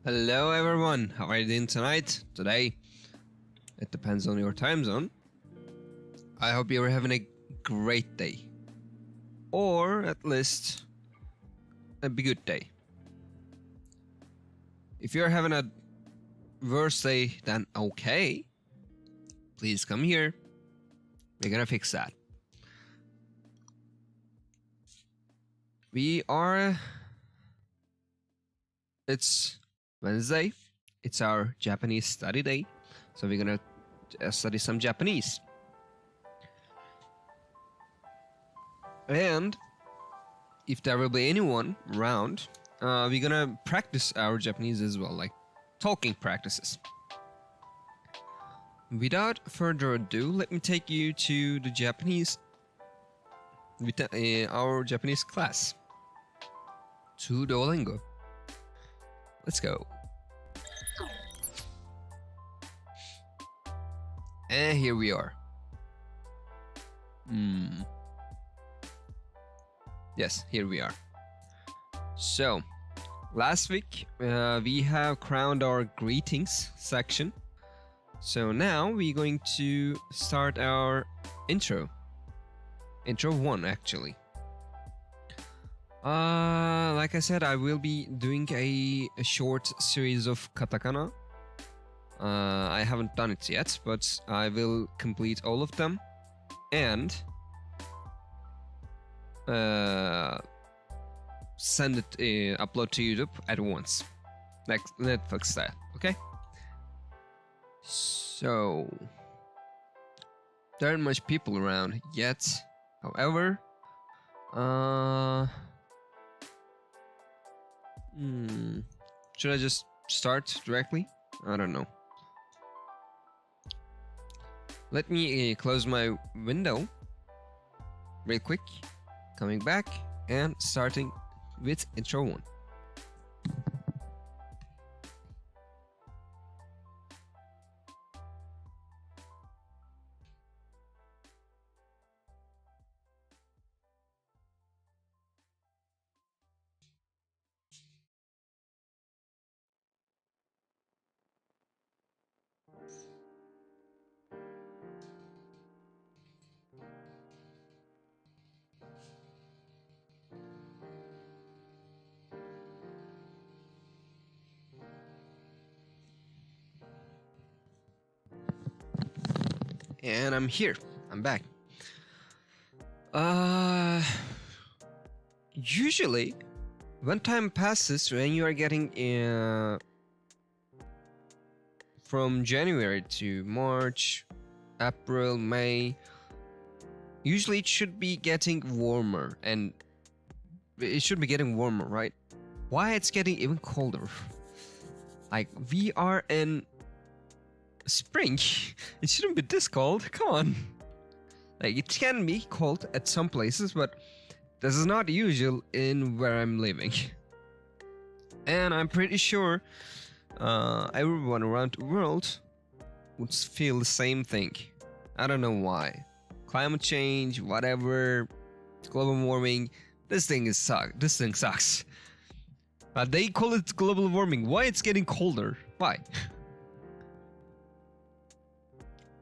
Hello everyone, how are you doing tonight? Today, it depends on your time zone. I hope you're having a great day. Or at least a good day. If you're having a worse day than okay, please come here. We're gonna fix that. It's Wednesday. It's our Japanese study day. So we're gonna study some Japanese. And if there will be anyone around, we're gonna practice our Japanese as well, like talking practices. Without further ado, let me take you to the Japanese, our Japanese class, to Duolingo. Let's go. And here we are. Yes, here we are. So, last week we have crowned our greetings section. So now we're going to start our intro. Intro 1 actually. Like I said, I will be doing a short series of katakana. I haven't done it yet, but I will complete all of them and send it, upload to YouTube at once, like Netflix style. Okay. So there aren't much people around yet. However, should I just start directly? I don't know. Let me close my window real quick. Coming back and starting with intro 1. And I'm here. I'm back. Usually, when time passes, when you are getting from January to March, April, May, usually it should be getting warmer, and it should be getting warmer, right? Why it's getting even colder? Like, we are in spring. It shouldn't be this cold. Come on. Like, it can be cold at some places, but this is not usual in where I'm living. And I'm pretty sure everyone around the world would feel the same thing. I don't know why. Climate change, whatever, global warming. This thing sucks. But they call it global warming. Why it's getting colder? Why?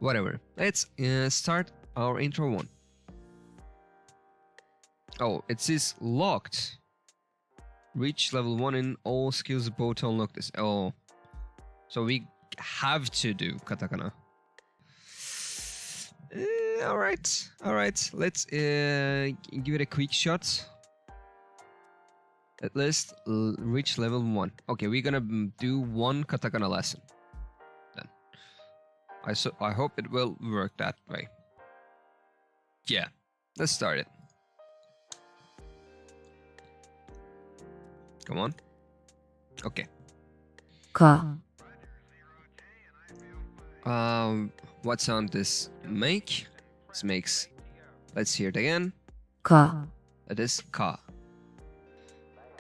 Whatever. Let's start our intro 1. Oh, it says locked. Reach level 1 in all skills both unlock this. Oh. So we have to do katakana. Alright. Let's give it a quick shot. At least reach level 1. Okay, we're gonna do one katakana lesson. Then. I hope it will work that way. Yeah, let's start it. Come on. Okay. Ka. What sound this make? This makes. Let's hear it again. Ka. It is ka.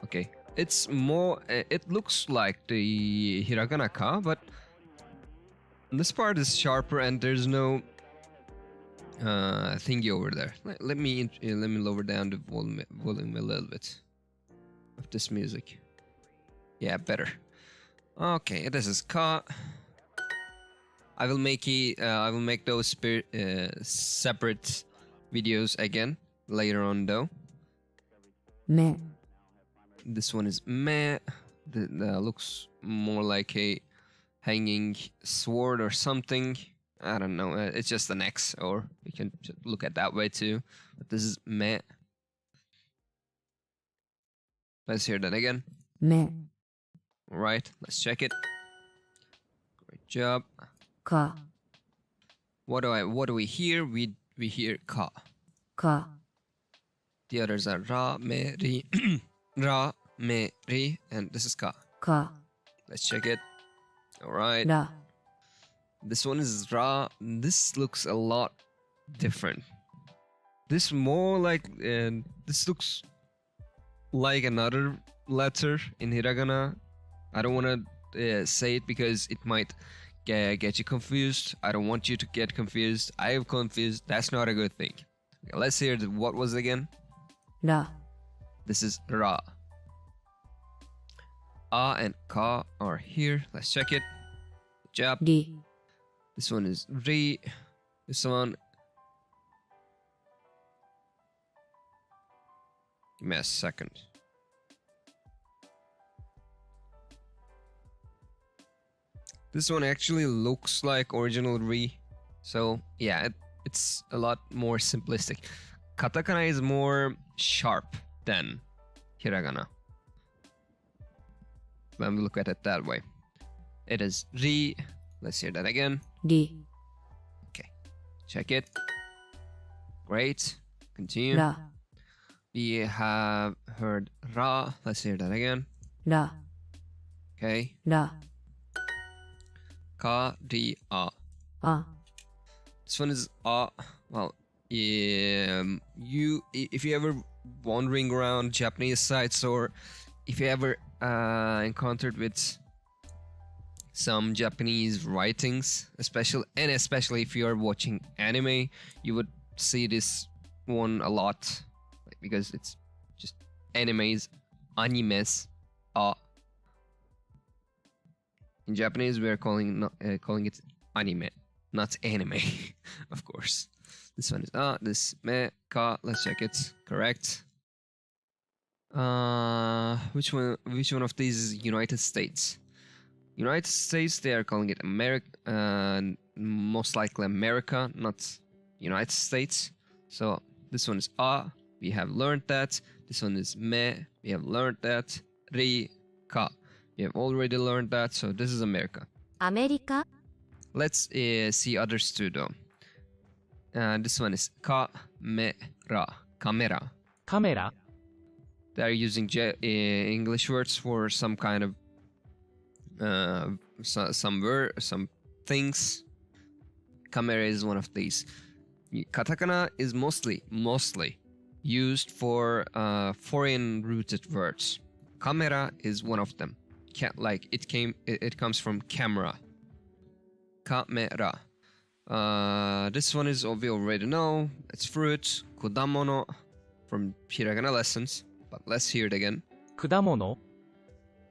Okay. It's more. It looks like the hiragana ka, but this part is sharper and there's no thingy over there. Let me lower down the volume a little bit of this music. Yeah, better. Okay, this is ka. I will make those separate videos again later on though. 目 This one is meh. That looks more like a hanging sword or something. I don't know. It's just an X, or you can look at that way too. But this is meh. Let's hear that again. 目 All right, let's check it. Great job. か What do we hear? We hear ka. か The others are ra, me, ri, ra, me, ri, and this is ka. か Let's check it. All right. ら This one is ra. This looks a lot different. This more like this looks like another letter in hiragana. I don't want to say it because it might get you confused. I don't want you to get confused. I am confused. That's not a good thing. Okay, let's hear what was it again. ら This is ra. A and ka are here. Let's check it. Good job. り This one is ri. This one. Give me a second. This one actually looks like original ri. So yeah, it's a lot more simplistic. Katakana is more sharp than hiragana. When we look at it that way. It is ri. Let's hear that again. り Check it. Great. Continue. ら We have heard ra. Let's hear that again. ら Okay. ら Ka, ri, a. あ This one is well, if you ever wandering around Japanese sites, or if you ever encountered with some Japanese writings, especially if you are watching anime, you would see this one a lot, because it's just animes. In Japanese, we are calling it anime, not anime, of course. This one is this me ka. Let's check it. Correct. Which one of these is United States? United States, they are calling it America, most likely America, not United States. So this one is a. We have learned that. This one is me. We have learned that. Ri, ka. We have already learned that. So this is America. アメリカ Let's see others too though. This one is kamera. Camera. カメラ They are using English words for some kind of some things. Camera is one of these. Katakana is mostly used for foreign rooted words. Camera is one of them. It comes from camera. Camera. This one is we already know. It's fruit. Kodamono from hiragana lessons. But let's hear it again. 果物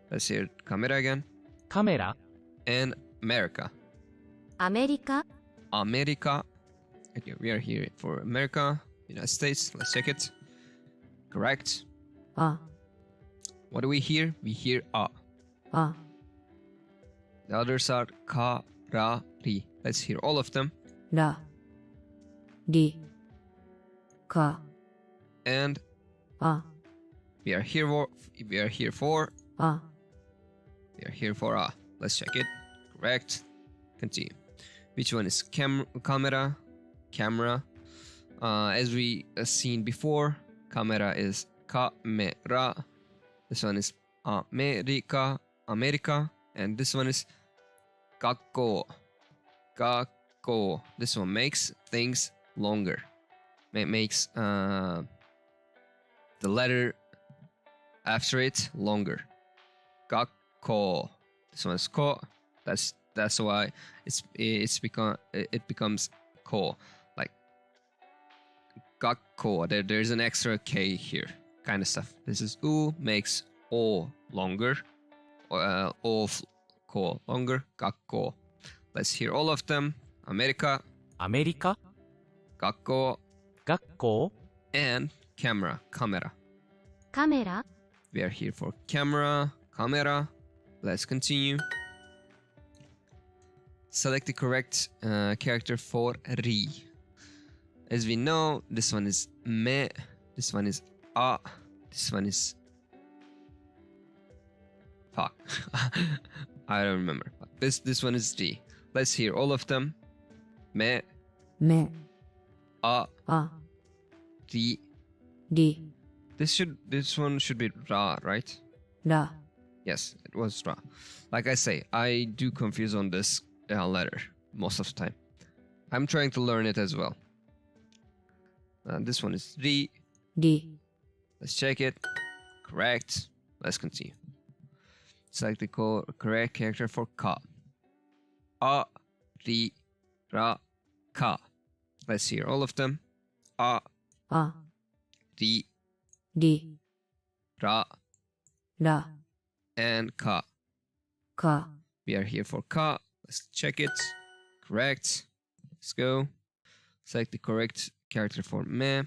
Let's hear camera again. カメラ And America. アメリカ America. Okay, we are here for America. United States. Let's check it. Correct. あ What do we hear? We hear a. あ The others are ka, ra, ri. Let's hear all of them. らりか And あ we are here forあ a. Let's check it. Correct. Continue. Which one is camera? Camera. As we seen before, camera is kamera. This one is America. And this one is gakko. This one makes things longer. It makes the letter after it longer. Gakko. This one is ko. That's why it becomes ko. Like gakko. There's an extra k here. Kind of stuff. This is u makes o longer. 学校 longer 学校 Let's hear all of them アメリカアメリカ学校学校 and camera カメラカメラ We are here for camera カメラ Let's continue Select the correct character for ri As we know, this one is me, this one is a, this one is fuck. I don't remember. This one is ri. Let's hear all of them. Me, め、 a, あ、 ri. り、 This one should be ra, right? ら、 Yes, it was ra. Like I say, I do confuse on this letter most of the time. I'm trying to learn it as well. This one is ri. り、 Let's check it. Correct. Let's continue. Select the correct character for ka. A, ri, ra, ka. Let's hear all of them. A, あ、 ri, り、 ra, ら、 and ka. か、 We are here for ka. Let's check it. Correct. Let's go. Select the correct character for me.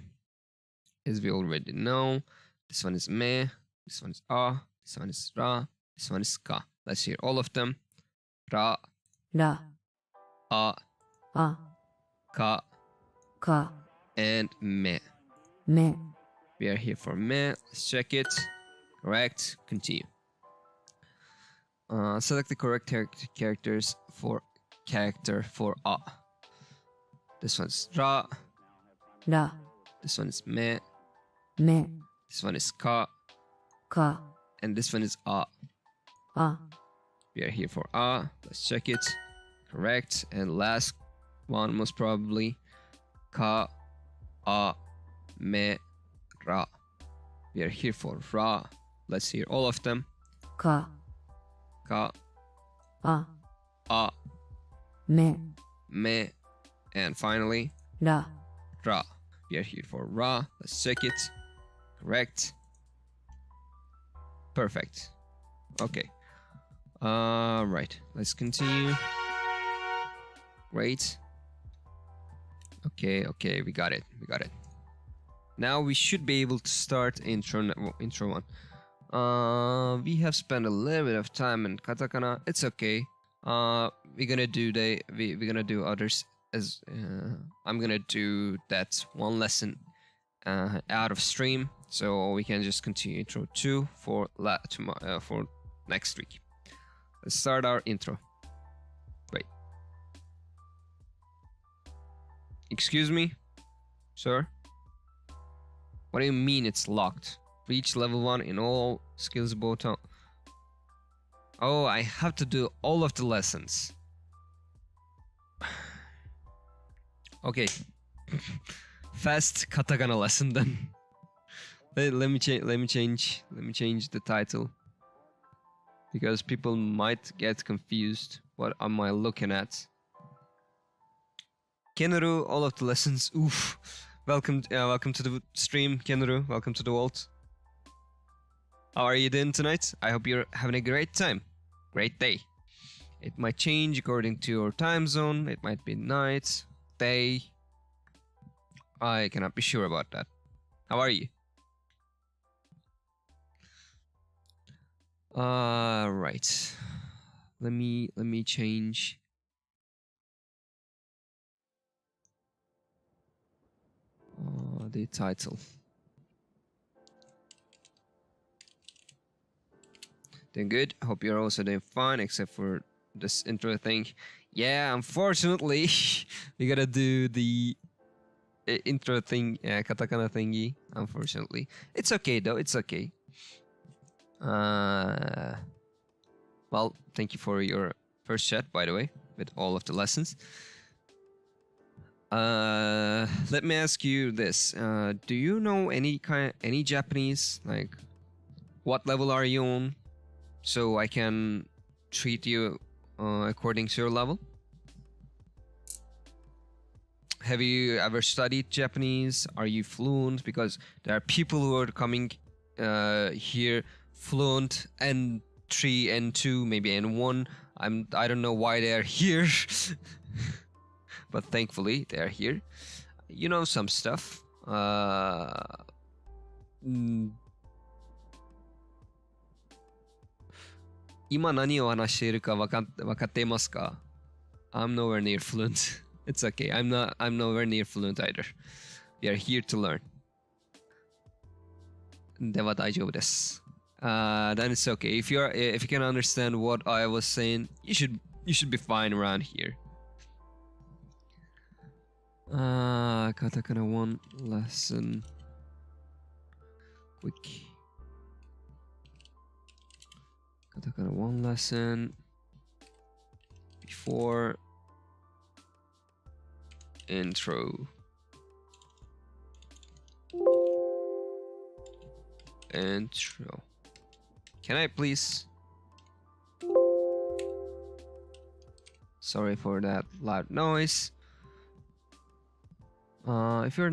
As we already know, this one is me, this one is a, this one is ra, this one is ka. Let's hear all of them. Ra, ら、 a, あ、 ka, か、 and me. め、 We are here for me. Let's check it. Correct. Continue. Select the correct character for a. This one's ra. ら、 This one is me. め、 This one is ka. か、 And this one is a. あ、 We are here for a. Let's check it. Correct. And last one, most probably, ka, a, me, ra. We are here for ra. Let's hear all of them. か、 Ka, あ、 a, め、 me, and finally, ら、 ra. We are here for ra. Let's check it. Correct. Perfect. Okay. Right. Let's continue. Great. Okay, we got it. Now we should be able to start intro one. We have spent a little bit of time in katakana. It's okay. We're gonna do others as I'm gonna do that one lesson out of stream, so we can just continue intro 2 for for next week. Let's start our intro. Wait. Excuse me, sir? What do you mean it's locked? Reach level 1 in all skills button. Oh, I have to do all of the lessons. Okay. Fast katakana lesson then. Let me change the title, because people might get confused. What am I looking at? Kenru, all of the lessons. Oof. Welcome to the stream, Kenru. Welcome to the vault. How are you doing tonight? I hope you're having a great time. Great day. It might change according to your time zone. It might be night, day. I cannot be sure about that. How are you? Right. Let me change. The title. Doing good. Hope you're also doing fine, except for this intro thing. Yeah, unfortunately, we gotta do the intro thing, katakana thingy. Unfortunately, it's okay though. It's okay. Well, thank you for your first chat, by the way, with all of the lessons. Let me ask you this: do you know any Japanese? Like, what level are you on? So I can treat you according to your level. Have you ever studied Japanese? Are you fluent? Because there are people who are coming here fluent N3, N2, maybe N1. I don't know why they are here, but thankfully they are here. You know some stuff. 今何を話しているか分かっていますか? I'm nowhere near fluent. It's okay. I'm nowhere near fluent either. We are here to learn. では大丈夫です。Then it's okay. If you can understand what I was saying, you should be fine around here. Katakana 1 lesson. Quick. Katakana 1 lesson. Before intro. Intro. Can I please? Sorry for that loud noise. If you're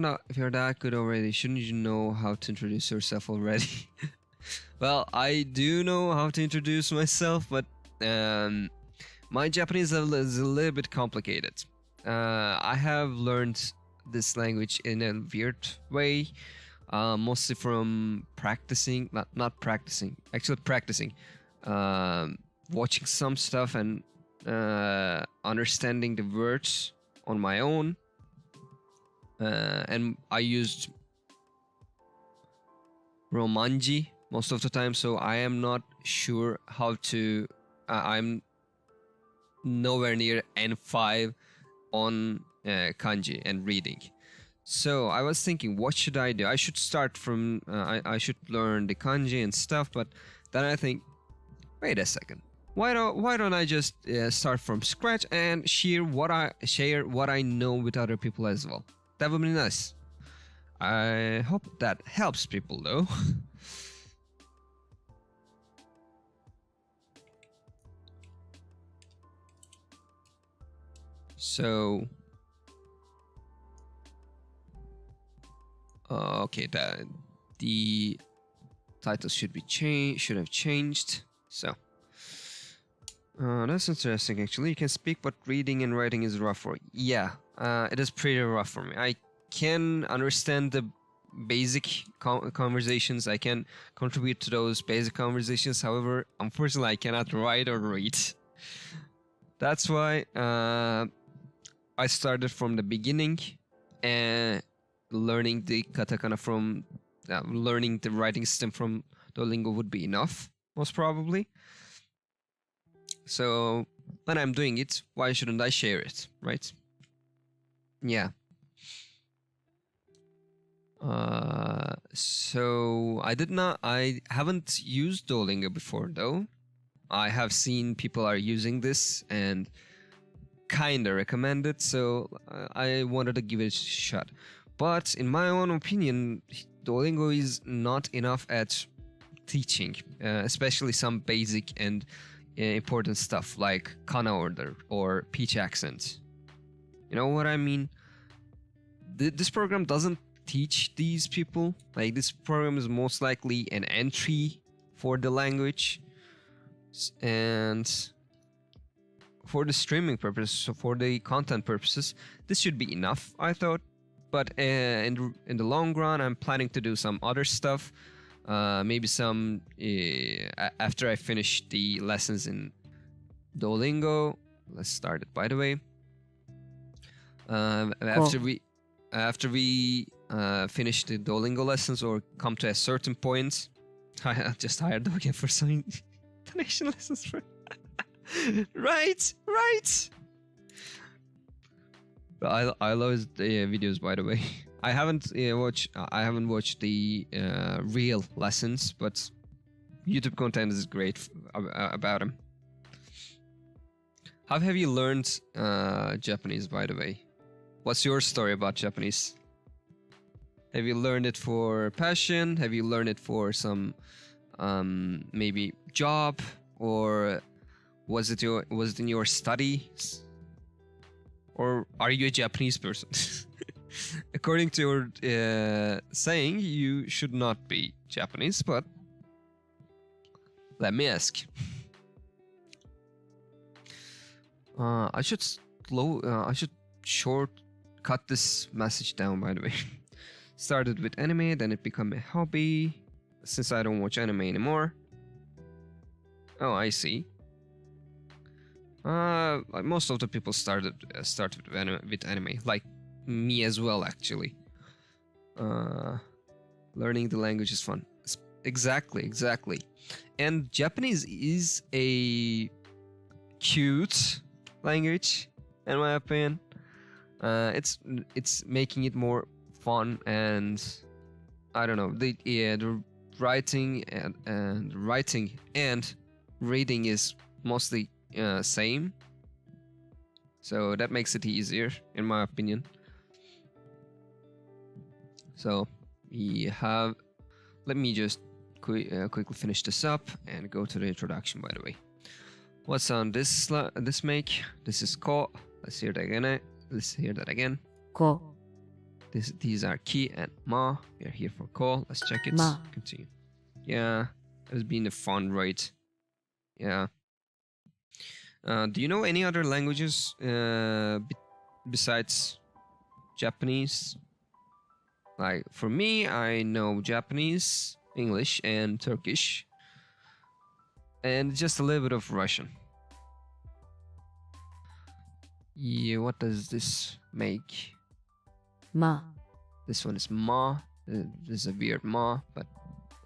that good already, shouldn't you know how to introduce yourself already? Well, I do know how to introduce myself, but my Japanese is a little bit complicated. I have learned this language in a weird way. Mostly from practicing, not practicing, actually practicing, watching some stuff and understanding the words on my own. And I used Romanji most of the time, so I am not sure how to. I'm nowhere near N5 on kanji and reading. So I was thinking, what should I do? I should start from, I should learn the kanji and stuff, but then I think, wait a second. Why don't I just start from scratch and share what I know with other people as well? That would be nice. I hope that helps people though. So. Okay, the title should have changed. So that's interesting actually. You can speak, but reading and writing is rough for you. Yeah, it is pretty rough for me. I can understand the basic conversations. I can contribute to those basic conversations. However, unfortunately, I cannot write or read. That's why I started from the beginning and learning the katakana from learning the writing system from Duolingo would be enough, most probably. So when I'm doing it, why shouldn't I share it, right? Yeah. So I haven't used Duolingo before though. I have seen people are using this and kinda recommend it, so I wanted to give it a shot. But in my own opinion, Duolingo is not enough at teaching, especially some basic and important stuff like kana order or peach accent. You know what I mean? This program doesn't teach these people. Like, this program is most likely an entry for the language, and for the streaming purposes, so for the content purposes, this should be enough, I thought. But in the long run, I'm planning to do some other stuff. Maybe some after I finish the lessons in Duolingo. Let's start it, by the way. After we finish the Duolingo lessons or come to a certain point, I just hired them again for some intonation lessons. For right. I love the videos, by the way. I haven't watched the real lessons, but YouTube content is great about them. How have you learned Japanese, by the way? What's your story about Japanese? Have you learned it for passion? Have you learned it for some maybe job, or was it in your studies? Or are you a Japanese person? According to your saying, you should not be Japanese, but let me ask. I should I should shortcut this message down, by the way. Started with anime, then it became a hobby. Since I don't watch anime anymore. Oh, I see. Most of the people started with anime, like me as well, actually. Learning the language is fun. Exactly. And Japanese is a cute language, in my opinion. It's making it more fun, and I don't know, the writing and writing and reading is mostly same, so that makes it easier, in my opinion. So we have, let me just quickly finish this up and go to the introduction. By the way, what's on this make? This is ko. Let's hear that again. Ko. These are ki and ma. We are here for ko. Let's check it. Ma. Continue. Yeah, it's been a fun ride. Yeah. Do you know any other languages besides Japanese? Like, for me, I know Japanese, English, and Turkish, and just a little bit of Russian. Yeah, what does this make? Ma. This one is ma. This is a weird ma, but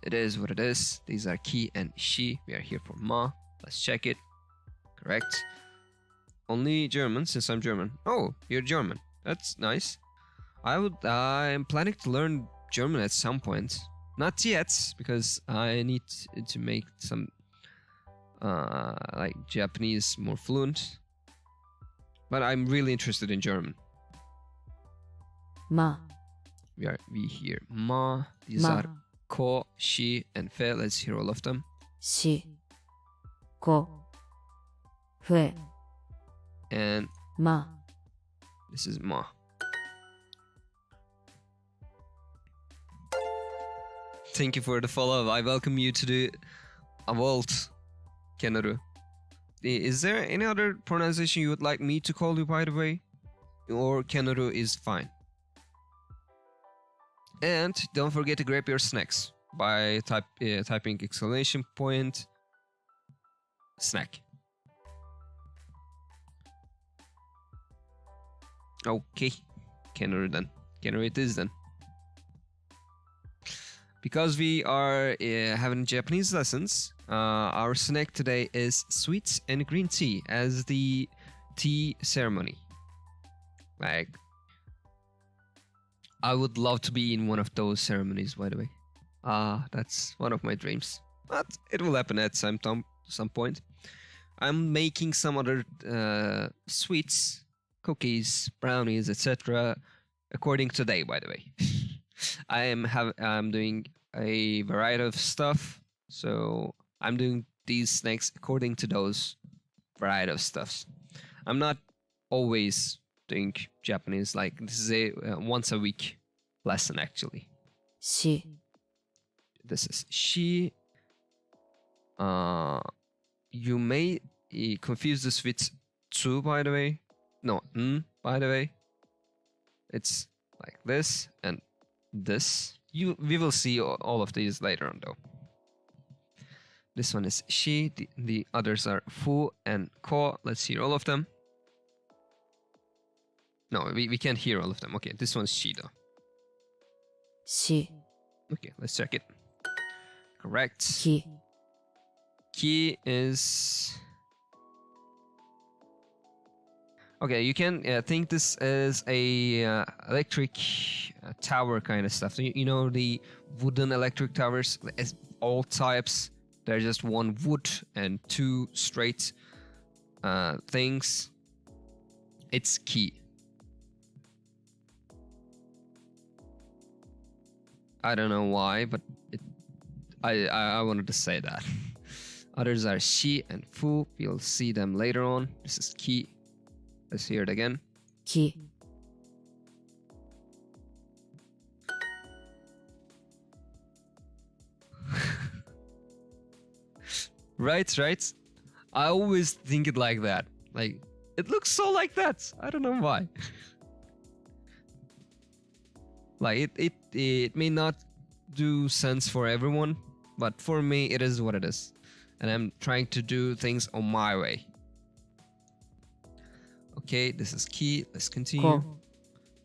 it is what it is. These are ki and shi. We are here for ma. Let's check it. Correct. Only German, since I'm German. Oh, you're German. That's nice. I'm planning to learn German at some point. Not yet, because I need to make some like Japanese more fluent. But I'm really interested in German. Ma. We hear ma. These Ma. are ko, shi, and fe. Let's hear all of them. Shi. Ko. Fe. And Ma. this is ma. Thank you for the follow. I welcome you to the vault, Kenaru. Is there any other pronunciation you would like me to call you, by the way? Or Kenaru is fine. And don't forget to grab your snacks by typing exclamation point snack. Okay, Kenaru then. Kenaru it is then. Because we are having Japanese lessons, our snack today is sweets and green tea as the tea ceremony. Like, I would love to be in one of those ceremonies, by the way. That's one of my dreams. But it will happen at some point. I'm making some other sweets, cookies, brownies, etc. according to day, by the way. I'm doing a variety of stuff, so I'm doing these snacks according to those variety of stuffs. I'm not always doing Japanese, like this is a once a week lesson actually. Shi. This is shi. You may confuse this with tsu, by the way. No, by the way. It's like this and this. We will see all of these later on though. This one is shi, the others are fu and ko. Let's hear all of them. No, we can't hear all of them. Okay, this one's shi though. Shi. Okay, let's check it. Correct. Ki. Ki is... Okay, you can think this as a electric tower kind of stuff. So, you know the wooden electric towers, as all types. They're just one wood and two straight things. It's ki. I don't know why, but I wanted to say that. Others are shi and fu. We'll see them later on. This is ki. Let's hear it again. Ki. Right. I always think it like that. Like, It looks so like that. I don't know why. Like it may not do sense for everyone, but for me it is what it is. And I'm trying to do things on my way. Okay, this is key. Let's continue. こ、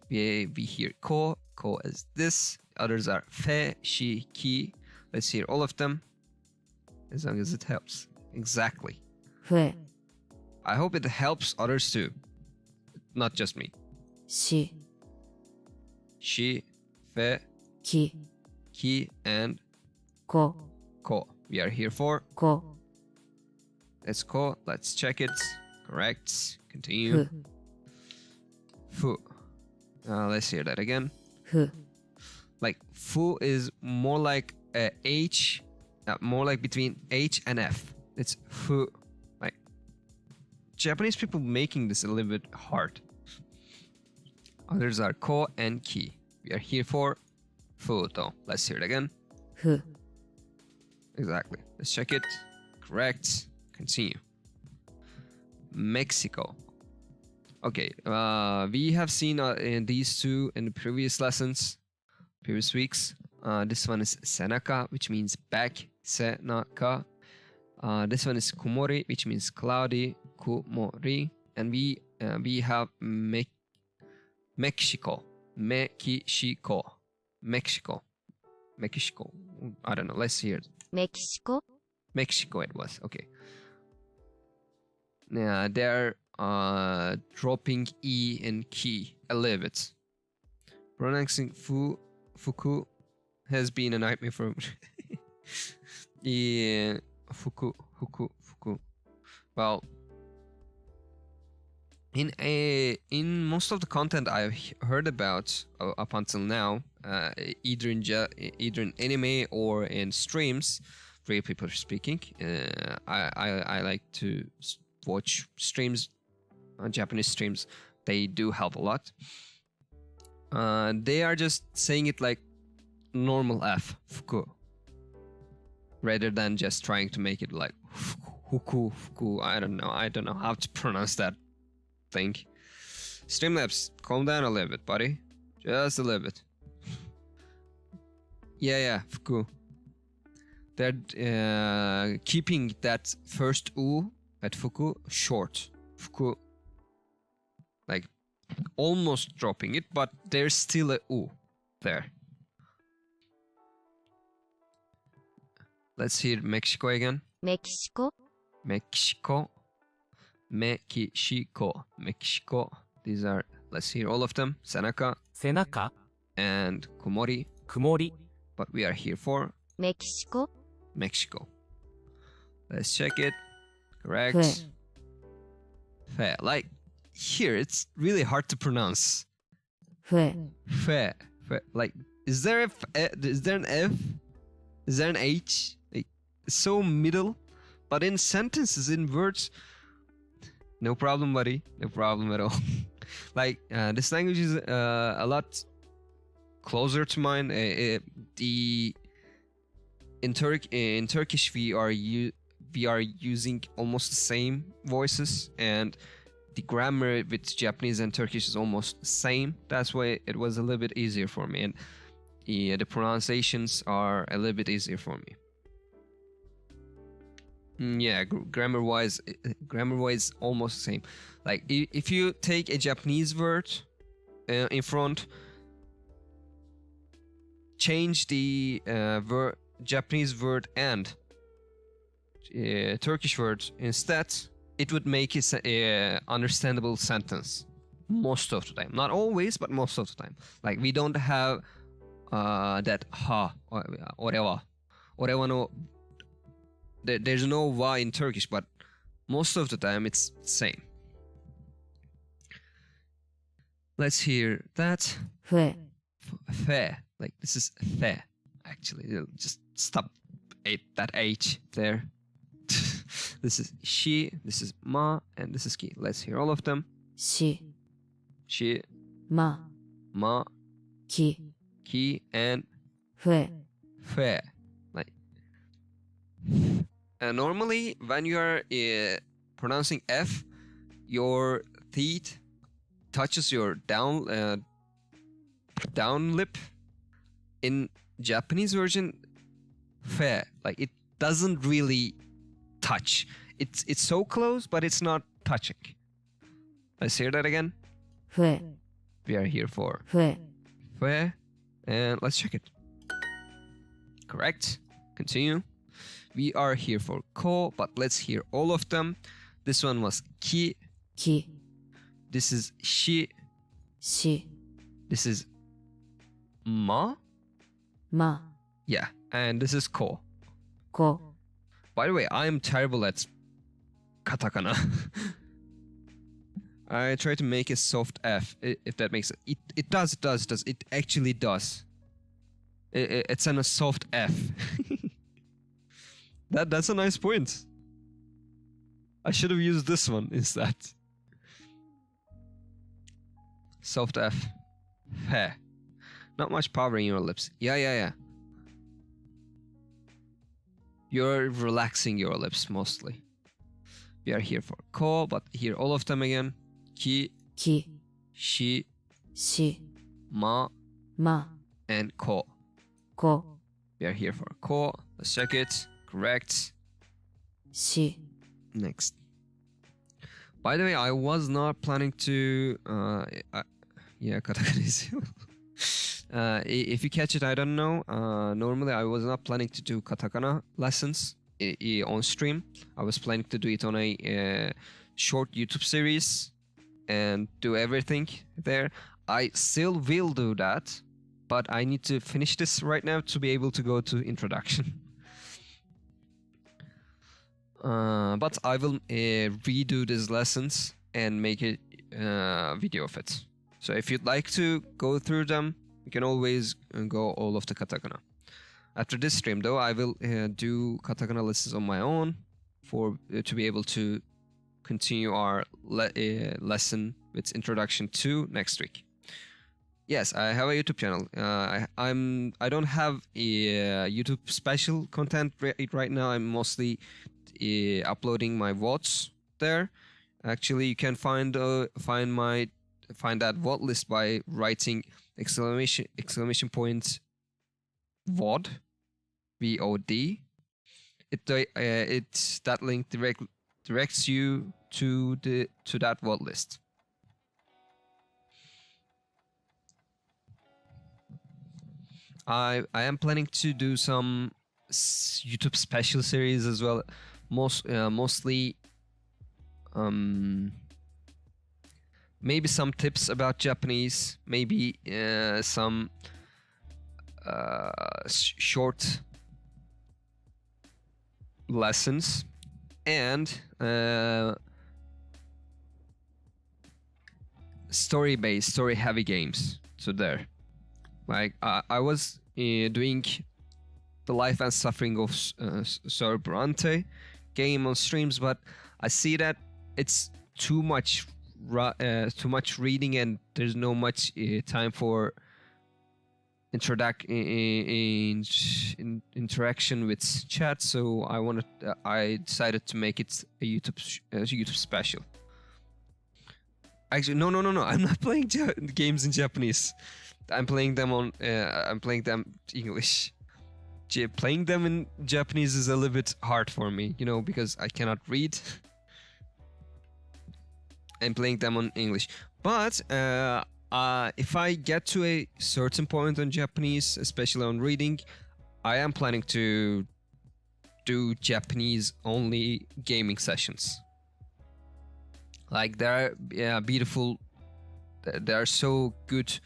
We hear ko. Ko is this. Others are fe, shi, ki. Let's hear all of them. As long as it helps. Exactly. ふえ、 I hope it helps others too. Not just me. し、 Shi, fe, き、 ki, and こ、 ko. We are here for こ、 let's ko. Let's check it. Correct. ふ Continue. Fu. Let's hear that again. ふ、 Like fu is more like H, more like between H and F. It's fu. Like Japanese people making this a little bit hard. Others are ko and ki. We are here for fu though. Let's hear it again. ふ、 Exactly. Let's check it. Correct. Continue. Mexico. Okay. We have seen in these two in the previous lessons, previous weeks. This one is senaka, which means back. Senaka. This one is kumori, which means cloudy. Kumori. And we have Mexico. Mexico. Mexico. Mexico. I don't know. Let's hear it. メキシコ、 Mexico it was. Okay. Yeah, they're dropping E in ki a little bit. Pronouncing fuku has been a nightmare for yeah, fuku. Well, in most of the content I've heard about up until now, either in anime or in streams, real people speaking, I like to watch streams, Japanese streams. They do help a lot. They are just saying it like normal F, fuku, rather than just trying to make it like fuku. I don't know how to pronounce that thing. Streamlabs, calm down a little bit, buddy. Just a little bit. Yeah, fuku. They're keeping that first u at fuku short. Fuku. Like almost dropping it, but there's still a u there. Let's hear Mexico again. メキシコ、 Mexico. Mexico. These are, let's hear all of them. Senaka 背中、 and Komori. 曇り、 But we are here for メキシコ、 Mexico. Let's check it. ふ Correct. え、 Fe. Like here, it's really hard to pronounce. ふえ、 Fe. Like, is there an F? Is there an H? Like, it's so middle. But in sentences, in words, no problem, buddy. No problem at all. Like, this language is a lot closer to mine. In Turkish, we are using almost the same voices, and the grammar with Japanese and Turkish is almost the same. That's why it was a little bit easier for me, and the pronunciations are a little bit easier for me. Yeah, grammar-wise, almost the same. Like if you take a Japanese word in front, change the Japanese word and Turkish word instead, it would make it a understandable sentence most of the time. Not always, but most of the time. Like we don't have that ha, orewa no. There's no wa in Turkish, but most of the time it's the same. Let's hear that. ふえ、 Fair. Like this is fair. Actually, just stop that H there. This is she, this is ma, and this is ki. Let's hear all of them. し、 She, ま、 ma, き、 ki, and ふえ、 fair. Like normally when you are pronouncing F, your teeth touches your down lip. In Japanese version, fair, like it doesn't really touch. It's so close, but it's not touching. Let's hear that again. 笛 We are here for 笛 fair, and let's check it. Correct. Continue. We are here for ko, but let's hear all of them. This one was ki. き This is shi. し This is ma. ま Yeah, and this is ko. こ By the way, I'm terrible at katakana. I try to make a soft F, if that makes it. It does. It actually does. It's on a soft F. That's a nice point. I should have used this one instead. Soft F. Fe. Not much power in your lips. Yeah. You're relaxing your lips mostly. We are here for ko, but hear all of them again. Ki, き shi, し ma, ま and ko. こ We are here for ko. Let's check it. Correct. し Next. By the way, I was not planning to. Yeah, katakana is. If you catch it, I don't know. Normally, I was not planning to do katakana lessons on stream. I was planning to do it on a short YouTube series and do everything there. I still will do that, but I need to finish this right now to be able to go to introduction. But I will redo these lessons and make a video of it. So if you'd like to go through them, you can always go all of the katakana. After this stream, though, I will do katakana lessons on my own to be able to continue our lesson with introduction to next week. Yes, I have a YouTube channel. I don't have a YouTube special content right now. I'm mostly uploading my VODs there. Actually, you can find that VOD list by writing exclamation point VOD, VOD. That link directs you to that VOD list. I am planning to do some YouTube special series as well. Mostly maybe some tips about Japanese, maybe some short lessons, and story heavy games. So there, like I was doing the life and suffering of Sir Bronte game on streams, but I see that it's too much reading and there's no much time for interaction with chat. So I decided to make it a YouTube special. Actually, no. I'm not playing games in Japanese. I'm playing them English. Playing them in Japanese is a little bit hard for me, because I cannot read. I'm playing them on English. But if I get to a certain point on Japanese, especially on reading, I am planning to do Japanese-only gaming sessions. Like, there are beautiful... There are so good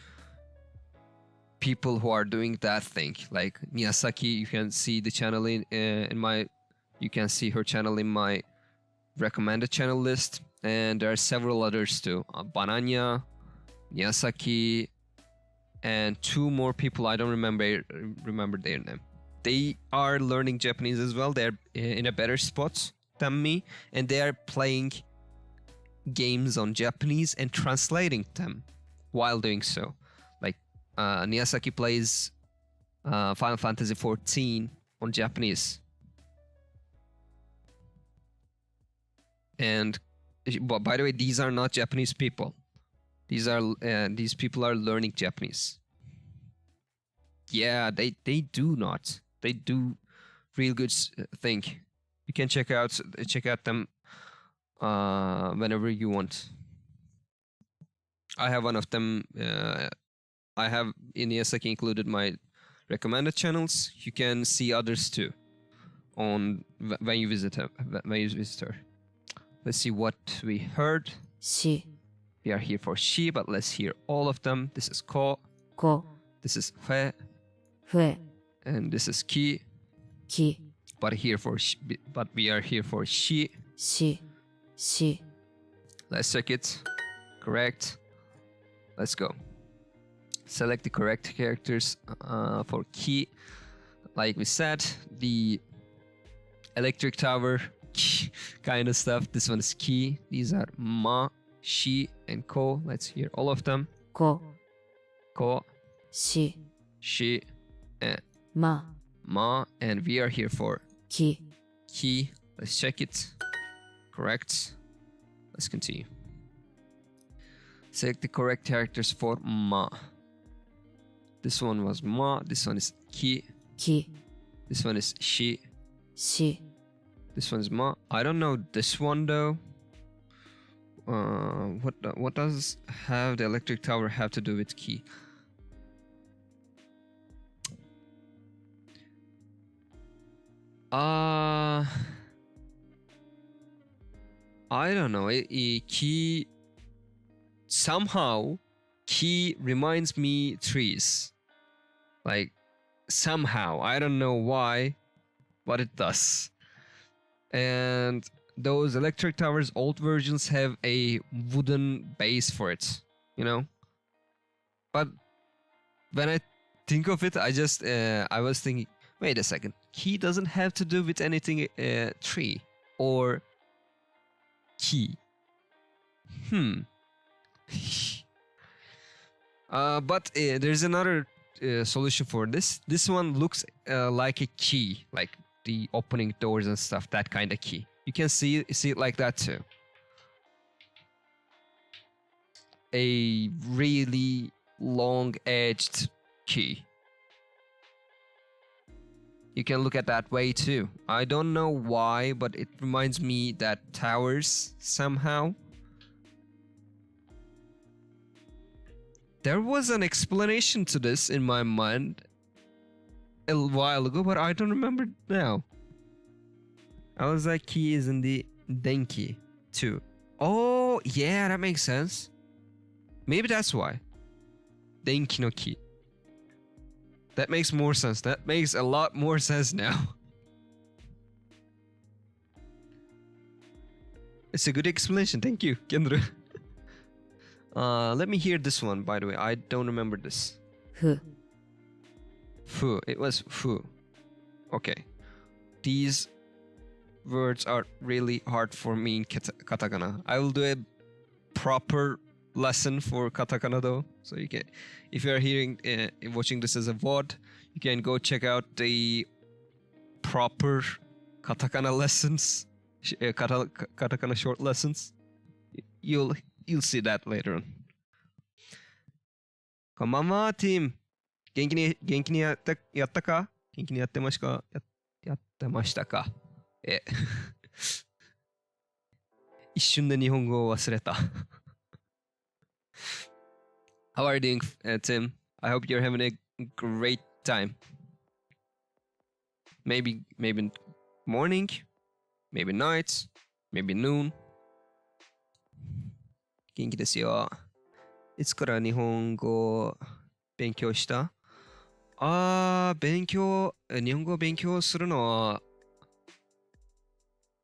people who are doing that thing. Like Miyazaki, you can see the channel you can see her channel in my recommended channel list, and there are several others too. Bananya, Miyazaki, and two more people I don't remember their name. They are learning Japanese as well. They're in a better spot than me, and they are playing games on Japanese and translating them while doing so. Like Miyazaki plays Final Fantasy XIV on Japanese, and But by the way, these are not Japanese people. These people are learning Japanese. Yeah, they do not. They do real good thing. You can check out them whenever you want. I have one of them. I have in Yasaki included my recommended channels. You can see others too on when you visit her. Let's see what we heard. し、 We are here for she, but let's hear all of them. This is ko, こ、 this is fe, ふえ、 and this is ki. き、 But we are here for she. し、し、 Let's check it. Correct. Let's go. Select the correct characters for ki. Like we said, the electric tower kind of stuff. This one is ki. These are ma, she, and ko. Let's hear all of them. こ、 Ko, し、 she, and ま、 ma. And we are here for き、 ki. Let's check it. Correct. Let's continue. Select the correct characters for ma. This one was ma. This one is ki. き、 This one is she. し、 This one's ma. I don't know this one though. What does have the electric tower have to do with ki? I don't know. Ki somehow ki reminds me trees. Like somehow. I don't know why, but it does. And those electric towers, old versions have a wooden base for it, you know? But when I think of it, I was thinking, wait a second, key doesn't have to do with anything tree or key. But there's another solution for this. This one looks like a key, like the opening doors and stuff, that kind of key. You can see it like that too. A really long-edged key. You can look at that way too. I don't know why, but it reminds me that towers somehow. There was an explanation to this in my mind a while ago, but I don't remember now. I was like, key is in the denki too. Oh, yeah, that makes sense. Maybe that's why. Denki no key. That makes more sense. That makes a lot more sense now. It's a good explanation. Thank you, Kendra. Let me hear this one, by the way. I don't remember this. ふ、 Fu. It was fu. Okay. These words are really hard for me in katakana. I will do a proper lesson for katakana though. So you can, if you are watching this as a VOD, you can go check out the proper katakana lessons, katakana short lessons. You'll see that later on. こんばんは、ティーム。元気にやったか？元気にやってましたか？一瞬で日本語を忘れた。How are you doing, Tim? I hope you're having a great time. Maybe morning, maybe night, maybe noon. 元気ですよ。いつから日本語を勉強した？日本語を勉強するのは、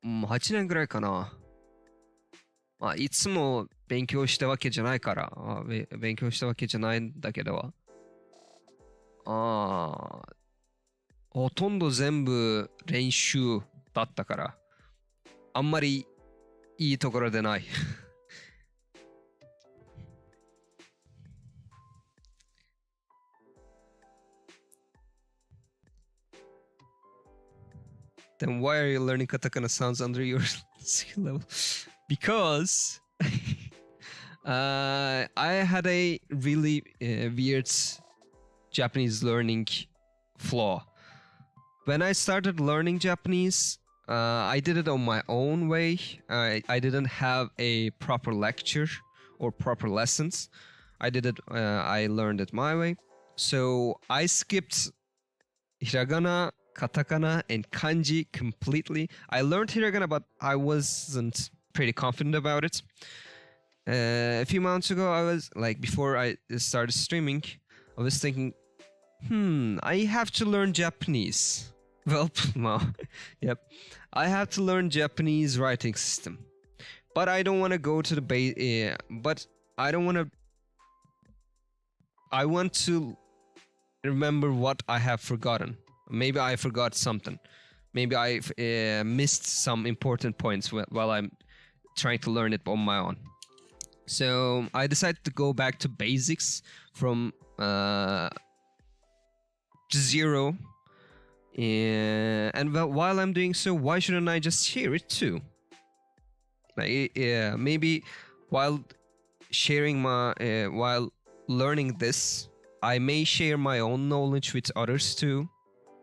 8年ぐらいかな。いつも勉強したわけじゃないから、勉強したわけじゃないんだけど、ほとんど全部練習だったから、あんまりいいところでない。Then why are you learning katakana sounds under your skill level? because I had a really weird Japanese learning flaw. When I started learning Japanese, I did it on my own way. I didn't have a proper lecture or proper lessons. I learned it my way. So I skipped hiragana, katakana, and kanji completely. I learned hiragana, but I wasn't pretty confident about it. A few months ago, I was like, before I started streaming, I was thinking, I have to learn Japanese. Well, no, yep. I have to learn Japanese writing system. But I don't want to go to the base. But I don't want to. I want to remember what I have forgotten. Maybe I forgot something. Maybe I missed some important points while I'm trying to learn it on my own. So I decided to go back to basics from zero. And while I'm doing so, why shouldn't I just share it too? Like, maybe while sharing while learning this, I may share my own knowledge with others too.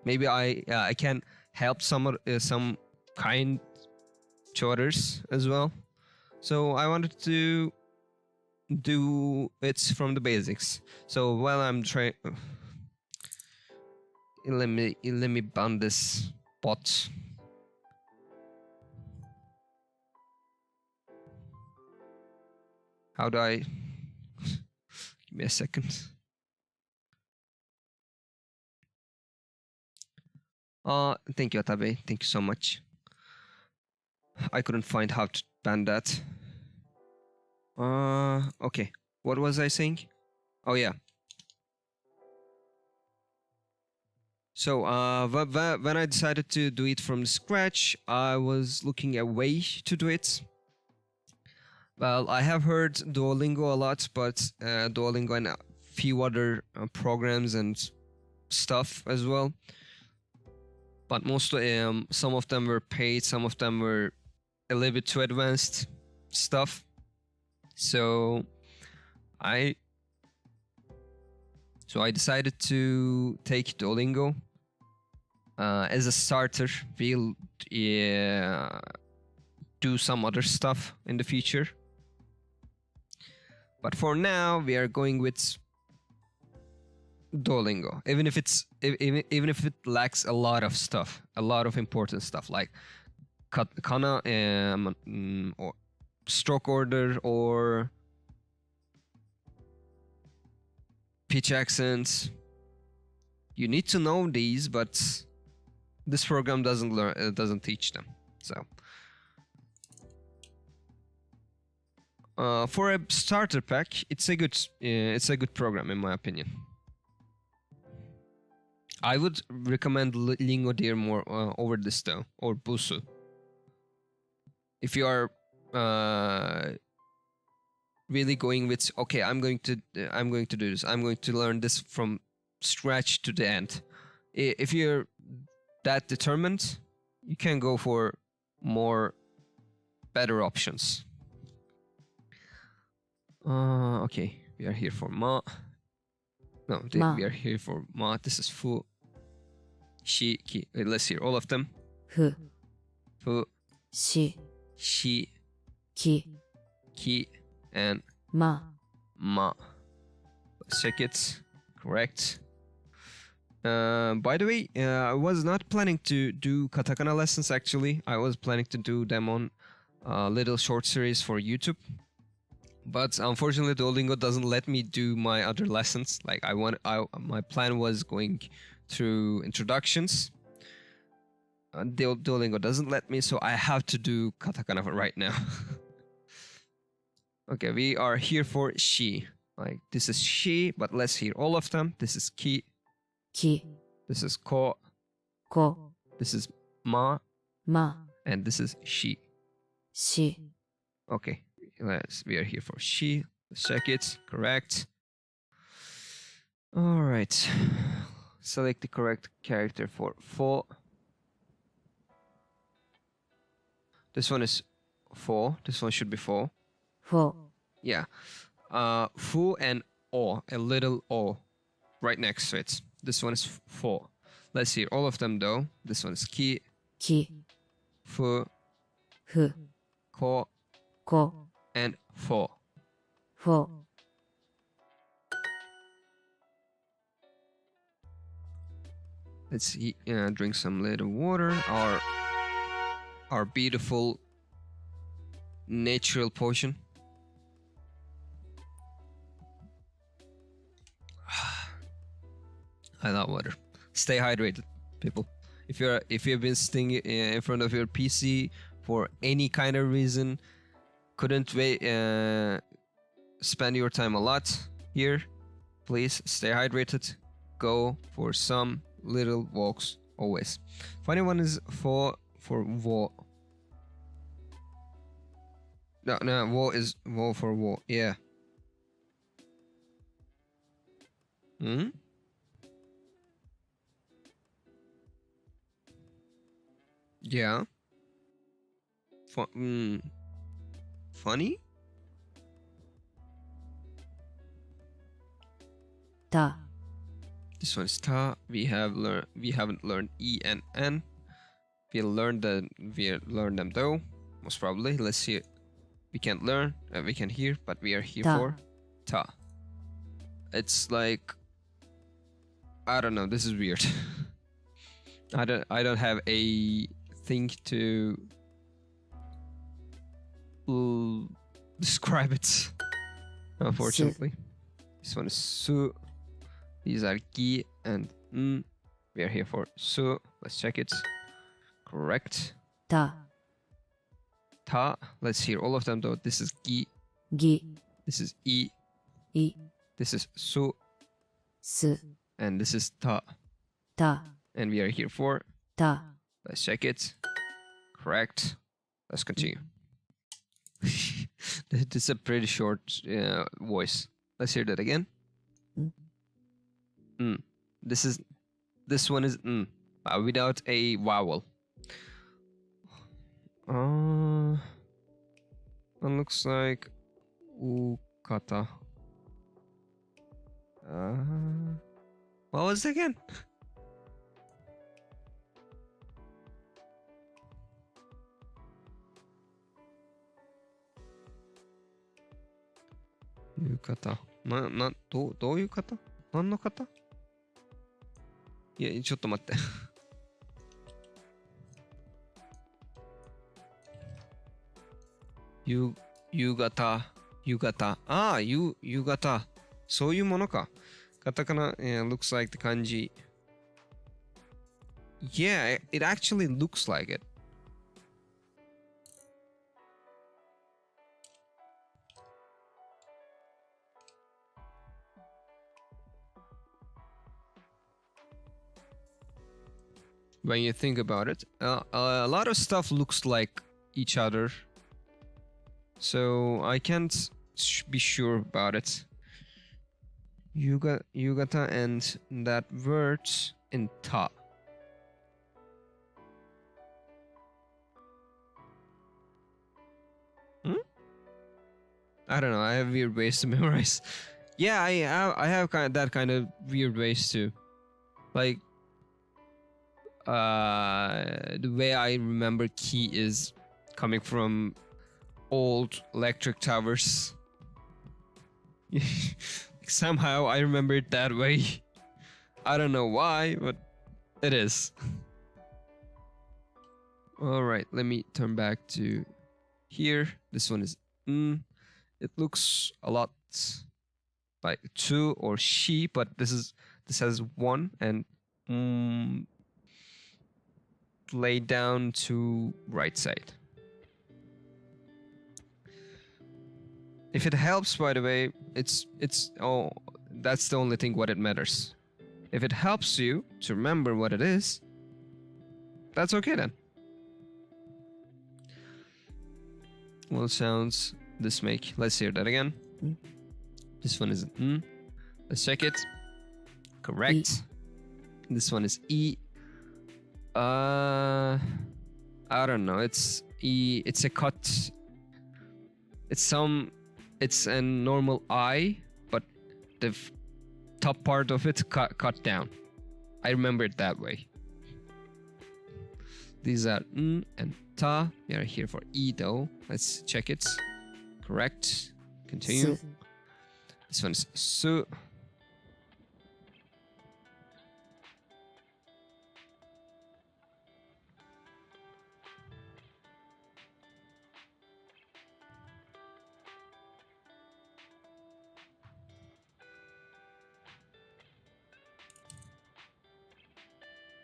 Maybe I can help some kind to others as well. So I wanted to do it from the basics. So while I'm trying, let me ban this bot. How do I? Give me a second. Thank you, Atabe. Thank you so much. I couldn't find how to ban that. Okay. What was I saying? Oh yeah. So when I decided to do it from scratch, I was looking at a way to do it. Well, I have heard Duolingo a lot, but Duolingo and a few other programs and stuff as well. But some of them were paid, some of them were a little bit too advanced stuff. So I decided to take Duolingo as a starter. We'll do some other stuff in the future. But for now, we are going with Duolingo, even if it lacks a lot of stuff, a lot of important stuff like katakana or stroke order or pitch accents. You need to know these, but this program doesn't teach them. So for a starter pack, it's a good program in my opinion. I would recommend Lingo Deer more over this though, or Busu. If you are really going with, okay, I'm going to do this. I'm going to learn this from scratch to the end. If you're that determined, you can go for better options. Okay, we are here for ma. No, we are here for ma. This is fu, shi, ki. Let's hear all of them. fu, shi, ki, and ma. Let's check it. Correct. By the way, I was not planning to do katakana lessons actually. I was planning to do them on a little short series for YouTube. But unfortunately, Duolingo doesn't let me do my other lessons. Like my plan was going through introductions. Duolingo doesn't let me, so I have to do katakana right now. Okay, we are here for shi. Like this is shi, but let's hear all of them. This is ki. This is ko. This is ma. And this is shi. Okay. We are here for she. Let's check it. Correct. All right. Select the correct character for fo. This one is four. This one should be four. 4 Yeah. Fu and o, a little o, right next to it. This one is four. Let's hear all of them though. This one is ki, き fu, ふ ko, こ and fo. 4 Let's see, drink some little water. Our beautiful natural potion. I love water. Stay hydrated, people. If you've been sitting in front of your PC for any kind of reason, couldn't wait, spend your time a lot here, please stay hydrated. Go for some little walks always. Funny one is for wo. No, wo is wo for wo. Yeah. Hmm. Yeah. Funny? た This one is ta. We haven't learned e and n. We learned them though, most probably. Let's see it. We can't learn, we can hear, but we are here Ta. for ta. It's like, I don't know, this is weird. I don't have a thing to describe it, unfortunately. This one is su. These are ki and n. We are here for su. Let's check it. Correct. た Ta. Let's hear all of them though. This is gi. ぎ This is i. い This is su. す And this is ta. た And we are here for. た Let's check it. Correct. Let's continue. This is a pretty short voice. Let's hear that again. This one is without a vowel. That looks like ukata. What was it again? Yukata. どういう方？何の方？いや、ちょっと待って。夕方。ああ、夕方。そういうものか。カタカナ、looks like the 漢字。Yeah, it actually looks like it. When you think about it, a lot of stuff looks like each other, so I can't be sure about it. Yugata and that word in ta. I don't know. I have weird ways to memorize. Yeah, I have that kind of weird ways too. Like, the way I remember key is coming from old electric towers. Somehow I remember it that way. I don't know why, but it is. Alright, let me turn back to here. This one is it looks a lot like to or she, but this has one and laid down to right side. If it helps, by the way, it's that's the only thing what it matters. If it helps you to remember what it is, that's okay then. What sounds this make? Let's hear that again. This one is Let's check it. Correct. This one is e. I don't know. It's e. It's a cut it's a normal I, but the top part of it cut down. I remember it that way. These are and ta. We are here for e though. Let's check it. Correct. Continue. す This one is su.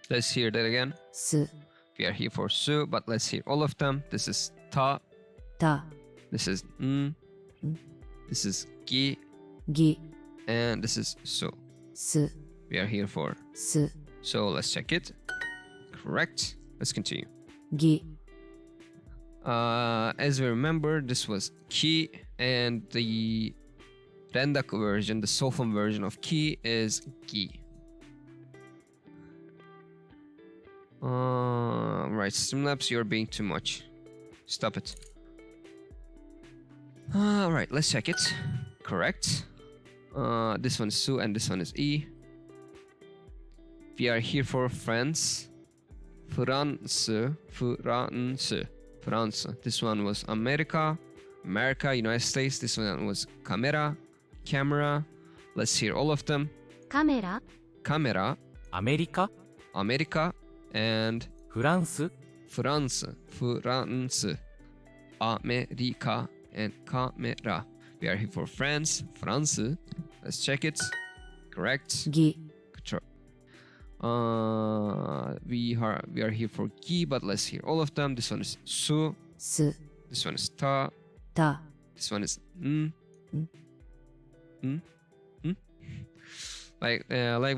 Let's hear that again. す We are here for su, but let's hear all of them. This is ta. た This is This is gi. ぎ And this is su. す We are here for. す So let's check it. Correct. Let's continue. ぎ As we remember, this was ki, and the rendaku version, the soften version of ki, is gi. Right, Streamlabs, you're being too much. Stop it. Alright, let's check it. Correct. This one is su and this one is e. We are here for France. France. This one was America, United States. This one was camera. Let's hear all of them. カメラ、 Camera, アメリカ America, and フランス France. America and camera. We are here for France. Let's check it. Correct. ぎ Control. We are here for ki, but let's hear all of them. This one is su. す This one is ta. た This one is like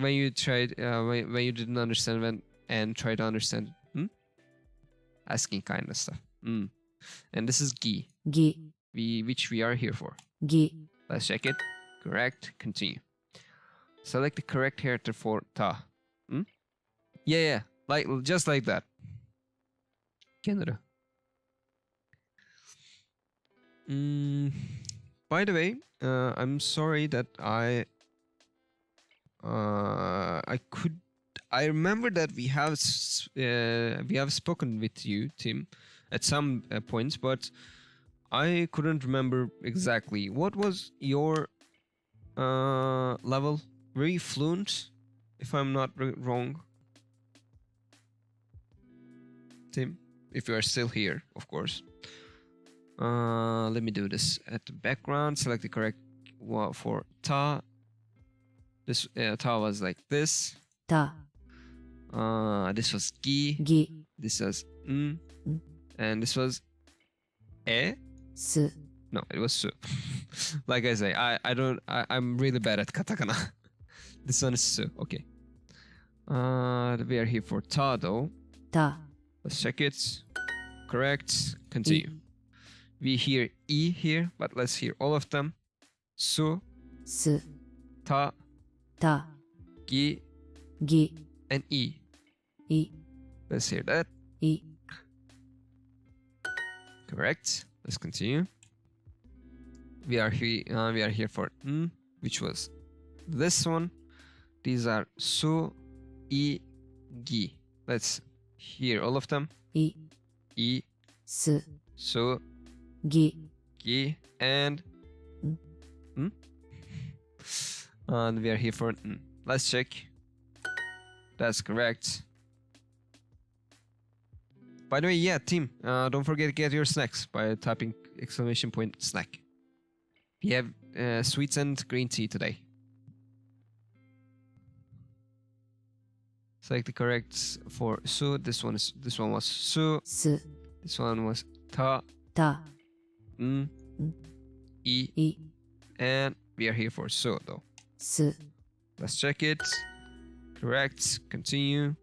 when you tried when you didn't understand and try to understand asking kind of stuff. And this is gi, ぎ which we are here for. ぎ Let's check it. Correct. Continue. Select the correct character for ta. Yeah, like just like that. Canada. By the way, I'm sorry that I remember that we have spoken with you, Tim, at some points, but I couldn't remember exactly. What was your level? Were you fluent, if I'm not wrong? Tim, if you are still here, of course. Let me do this at the background. Select the correct one for ta. This ta was like this. た This was gi. ぎ This was and this was e. す No, it was su. Like I say, I'm really bad at katakana. This one is su. Okay. We are here for ta though. た Let's check it. Correct. Continue. We hear e here, but let's hear all of them. Su, す ta, た gi, ぎ and e. い Let's hear that. い Correct. Let's continue. We are here for which was this one. These are su, e, gi. Let's hear all of them. い E, す su, ぎ gi, and and we are here for Let's check. That's correct. By the way, yeah, team, don't forget to get your snacks by typing !snack. We have sweets and green tea today. Select the correct for su. This one was su. す This one was ta, た e, い and we are here for su though. す Let's check it. Correct. Continue.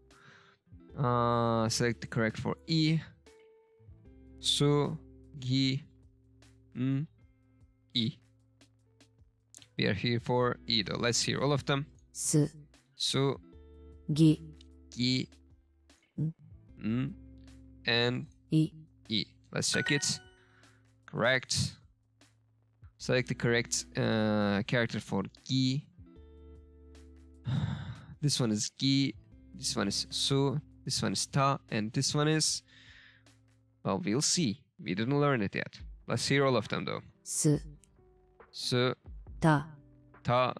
Select the correct for e. Su, gi, e. We are here for e though. Let's hear all of them. す Su, ぎ gi, and い e. Let's check it. Correct. Select the correct character for gi. This one is gi, this one is su, this one is ta, and this one is... Well, we'll see. We didn't learn it yet. Let's hear all of them though. す、 Su, た、 ta,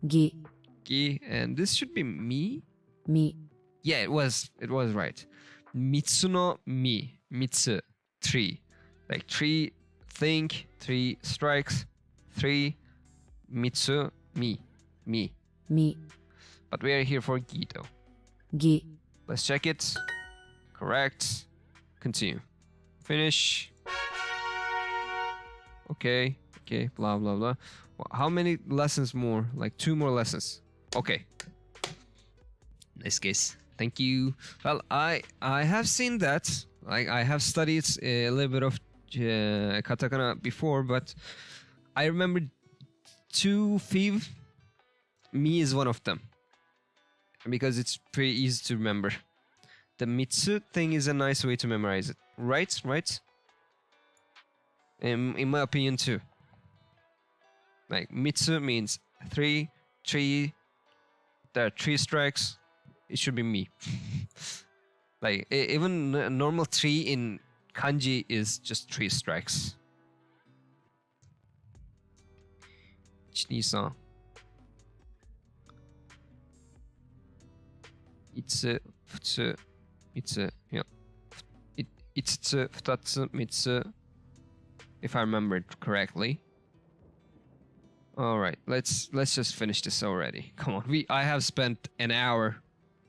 ぎ、 gi, and this should be mi? み、 Yeah, it was right. Mitsu no mi. Mitsu, 3. Like 3 think, 3 strikes, 3 mitsu, mi. み、 But we are here for gi though. ぎ、 Let's check it. Correct. Continue. Finish. Okay, blah blah blah. How many lessons more? Like 2 more lessons. Okay. Nice case. Thank you. Well, I have seen that. I have studied a little bit of katakana before, but I remember 2 fiv. Mi is one of them because it's pretty easy to remember. The mitsu thing is a nice way to memorize it. Right? In my opinion too. Like mitsu means 3. There are 3 strikes. It should be me. Like even a normal 3 in kanji is just 3 strikes. 1, 2, 3. 5つ、普通、3つ、いや、5つ、2つ、3つ, if I remember it correctly. All right, let's just finish this already. Come on, I have spent an hour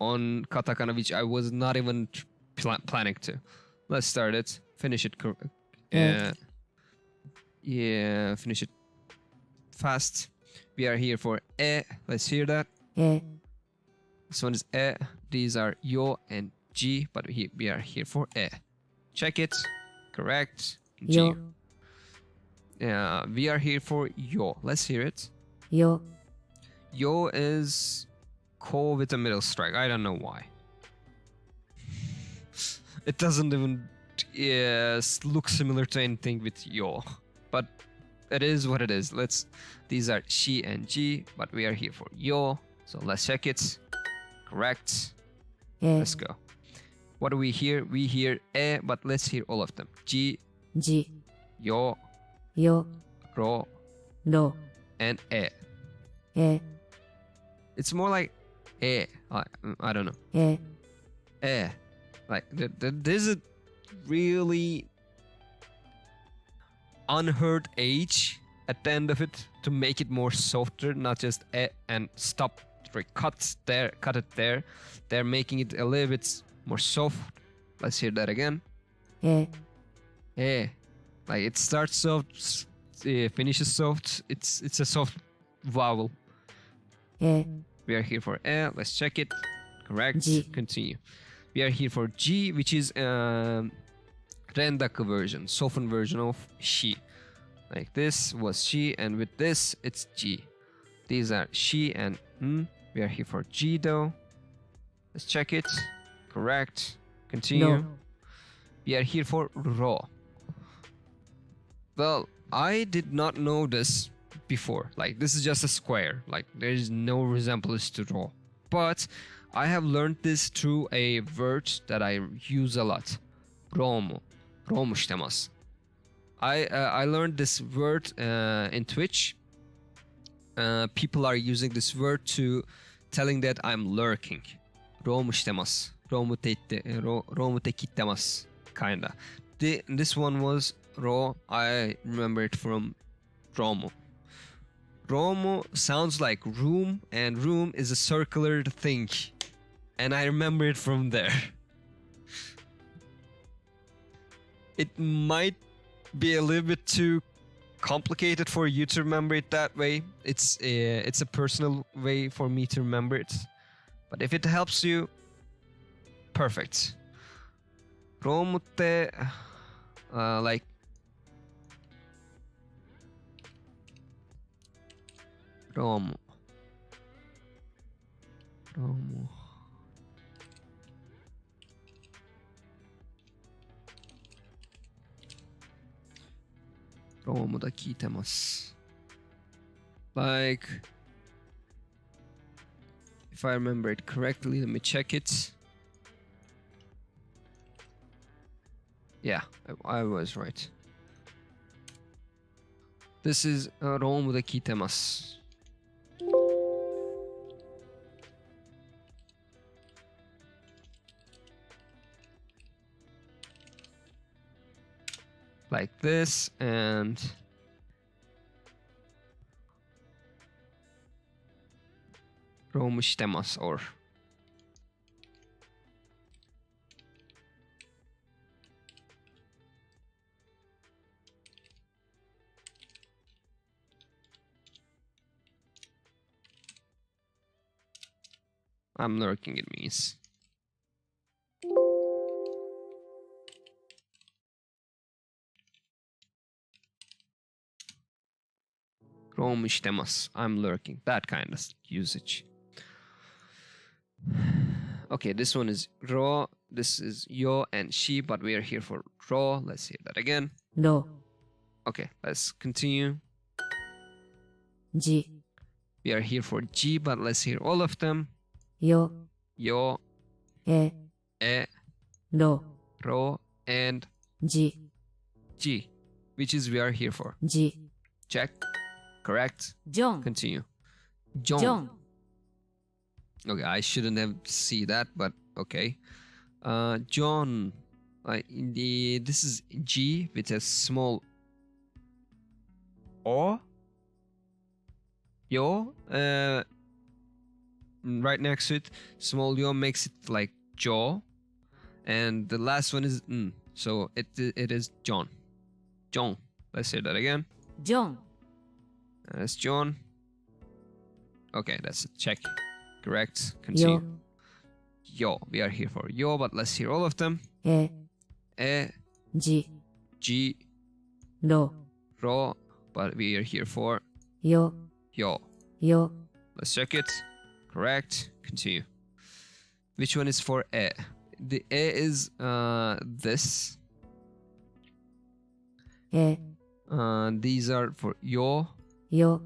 on katakana, which I was not even planning to. Let's start it. Finish it. Yeah, finish it fast. We are here for e. Let's hear that. え、 This one is e. These are yo and ji, but we are here for e. Check it. Correct. Ji. よ、 Yeah, we are here for yo. Let's hear it. よ、 Yo is ko with a middle strike. I don't know why. It doesn't even look similar to anything with yo, but it is what it is. These are shi and ji, but we are here for yo. So let's check it. Correct. え、 Let's go. What do we hear? We hear e, but let's hear all of them. Ji, じ、 yo, よ、 ro, ろ、 and e. え、 It's more like e. I don't know. え、 Eh. Like there's a really unheard H at the end of it to make it more softer, not just and stop for cut it there. They're making it a little bit more soft. Let's hear that again. え、 Like it starts soft, finishes soft. It's a soft vowel. え、 We are here for let's check it. Correct. G. Continue. We are here for G, which is rendaku version, softened version of she. Like this was she, and with this it's G. These are she and We are here for G though. Let's check it. Correct. Continue. No. We are here for ro. Well, I did not know this before. Like this is just a square. Like there is no resemblance to ro. But I have learned this through a word that I use a lot. Romu. Romu shitemasu. I learned this word in Twitch. People are using this word to telling that I'm lurking. Romu shitemasu. Romu te kittemasu. Kinda. This one was ro. I remember it from Romu. Romu sounds like room, and room is a circular thing. And I remember it from there. It might be a little bit too complicated for you to remember it that way. It's a personal way for me to remember it. But if it helps you, perfect. Romu te, like Romu. ロームだ聞いてます。Like, if I remember it correctly, let me check it. Yeah, I was right. This is ロームで聞いてます。Like this and roam してます or I'm lurking it means. Roam してます I'm lurking. That kind of usage. Okay, this one is raw. This is yo and she, but we are here for raw. Let's hear that again. ろ、 Okay, let's continue. じ、 We are here for G, but let's hear all of them. よ、 Yo, え、 e, ろ、 ro, and じ、 G, which is we are here for. じ、 Check. Correct. ジョン、 Continue. ジョ John. ン、 Okay, I shouldn't have seen that, but okay. John. This is G with a small O. Yo. Right next to it, small yo makes it like jaw, and the last one is n. So it is John. John. Let's say that again. ジョン、 That's John. Okay, that's a check. Correct. よ Continue.、Yo. We are here for yo, but let's hear all of them. え、 E, じ、 G, ろ、 ro, but we are here for よ、 yo. よ、 Let's check it. Correct. Continue. Which one is for E? The E is this. え、 These are for yo, よ、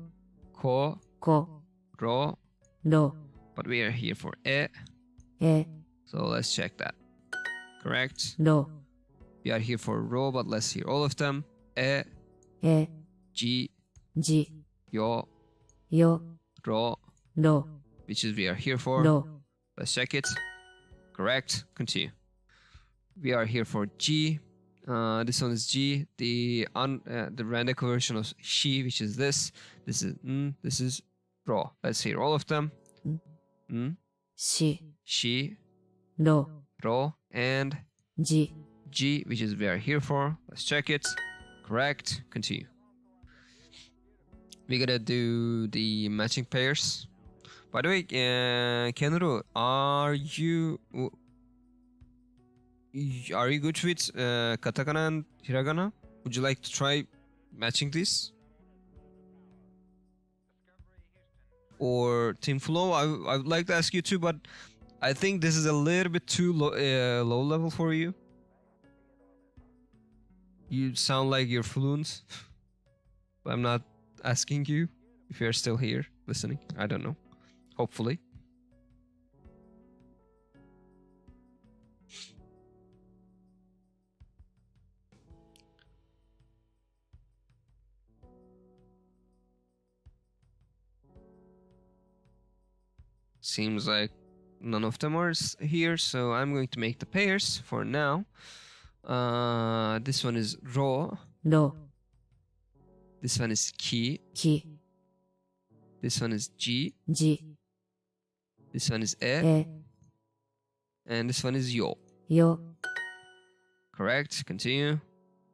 ko, こ、 ro, ろ、 but we are here for E. え、 So let's check that. Correct. ろ、 We are here for ro, but let's hear all of them. E, え、 G, じ、 yo, よ、 ro, ろ、 which is we are here for. ろ、 Let's check it. Correct. Continue. We are here for G. This one is G. The random version of she, which is this. This is n. This is ro. Let's hear all of them. N, し、 she, ろ、 ro, and じ、 G, which is we are here for. Let's check it. Correct. Continue. We gotta do the matching pairs. By the way, Kenro, are you good with katakana and hiragana? Would you like to try matching this? Or Team Flow? I would like to ask you too, but I think this is a little bit too low level for you. You sound like you're fluent. But I'm not asking you if you're still here listening. I don't know. Hopefully. Seems like none of them are here, so I'm going to make the pairs for now. This one is ro. ろ、 This one is ki. き、 This one is ji. じ、 This one is e. え、 And this one is yo. よ、 Correct. Continue.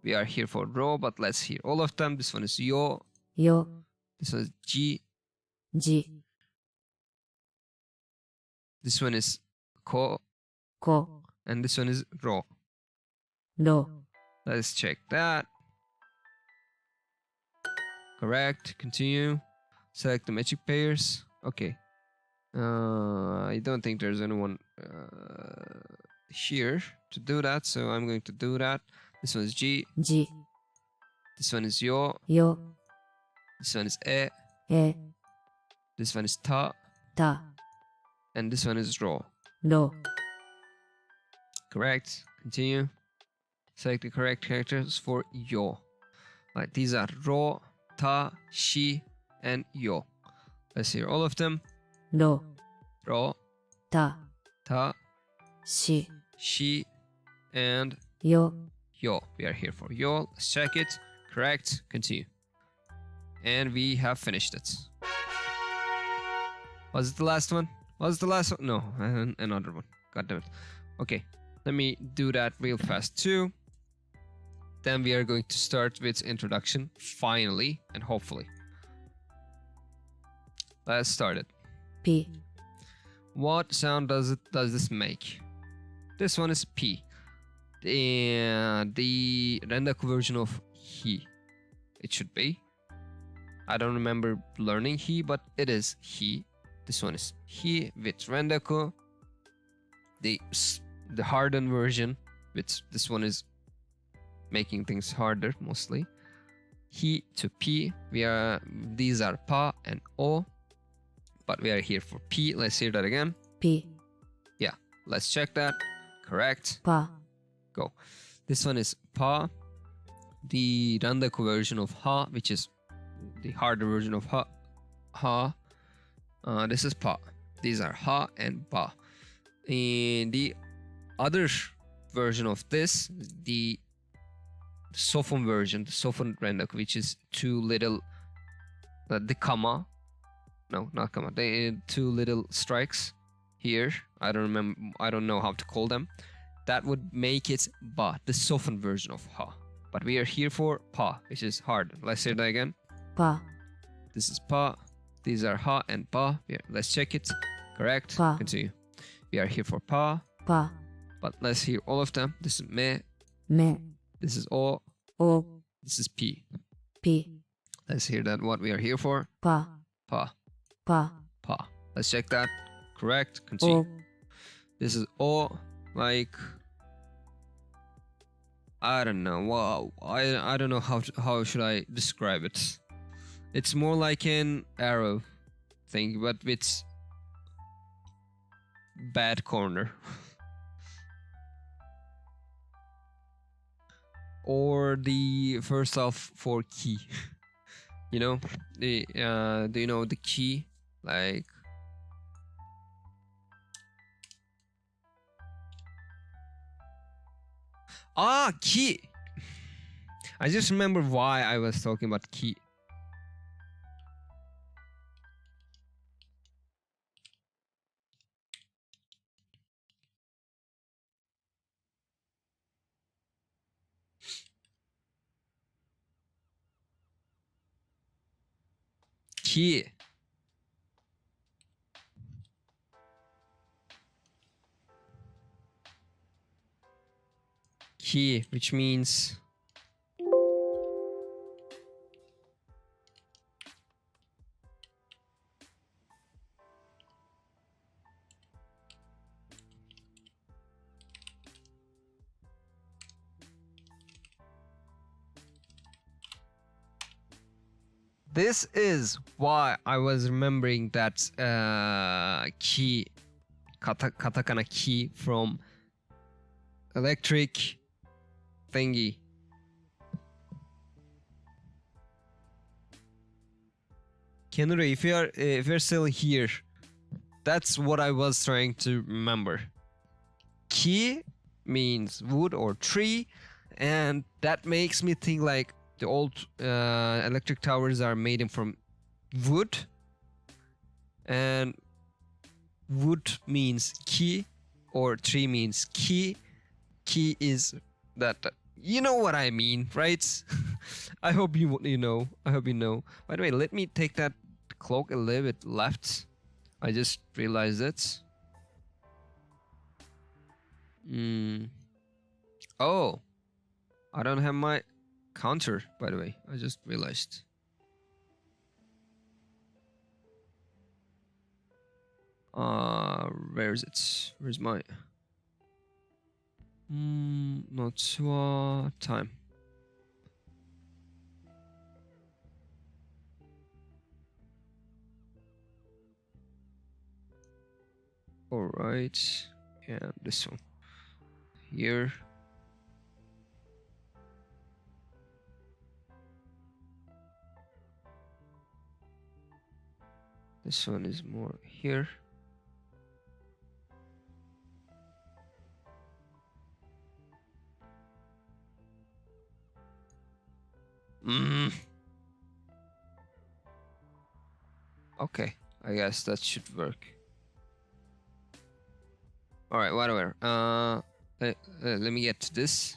We are here for ro, but let's hear all of them. This one is yo. よ、 This one is ji. じ、 This one is ko. こ、 And this one is ro. ろ、 Let's check that. Correct. Continue. Select the magic pairs. Okay. I don't think there's anyone here to do that, so I'm going to do that. This one is G. じ、This one is yo. よ、 This one is え、 This one is ta. た、 And this one is ro. ろ、 Correct. Continue. Select the correct characters for yo. Right, these are ro, ta, shi, and yo. Let's hear all of them. ろ、 Ro, た、 ta, し、 shi, and よ、 yo. We are here for yo. Let's check it. Correct. Continue. And we have finished it. Was it the last one? Was it the last one? No, another one. God damn it. Okay, let me do that real fast too. Then we are going to start with introduction, finally, and hopefully. Let's start it. ぴ、 What sound does this make? This one is P. The Rendaku version of he. It should be. I don't remember learning he, but it is he. This one is he with Rendaku. The hardened version, which this one is making things harder mostly. He to P. These are pa and o, but we are here for P. Let's hear that again. ぴ、 Yeah, let's check that. Correct. ぱ、 Go. This one is pa. The Randaku version of ha, which is the harder version of ha. This is pa. These are ha and pa. In the other version of this, the softened version, the softened Randaku, which is two little, the comma. No, not comma. The two little strikes here. I don't know how to call them. That would make it ba, the softened version of ha. But we are here for pa, which is hard. Let's say that again. ぱ、 This is pa. These are ha and pa. Yeah, let's check it. Correct. Pa. Continue. We are here for pa, ぱ、 but let's hear all of them. This is me. め、 This is o. お、 This is p. ぴ、 Let's hear that. What we are here for? ぱ、 Pa, ぱ、 pa. Let's check that. Correct. お、 Continue. This is o. Like, I don't know. Wow. I don't know how should I describe it. It's more like an arrow thing, but with bad corner. Or the first half for key. You know, do you know the key? Like, key. I just remember why I was talking about key. Key. Key, which means this is why I was remembering that key, katakana key from electric thingy. Kenuro, if you're still here, that's what I was trying to remember. Ki means wood or tree, and that makes me think like the old electric towers are made from wood, and wood means ki, or tree means ki. Ki is that. You know what I mean, right? I hope you know. I hope you know. By the way, let me take that cloak a little bit left. I just realized it. Oh, I don't have my counter, by the way. I just realized. Where is it? Where's my... not time. All right, and this one here. This one is more here. Okay, I guess that should work. All right, whatever. Let me get to this.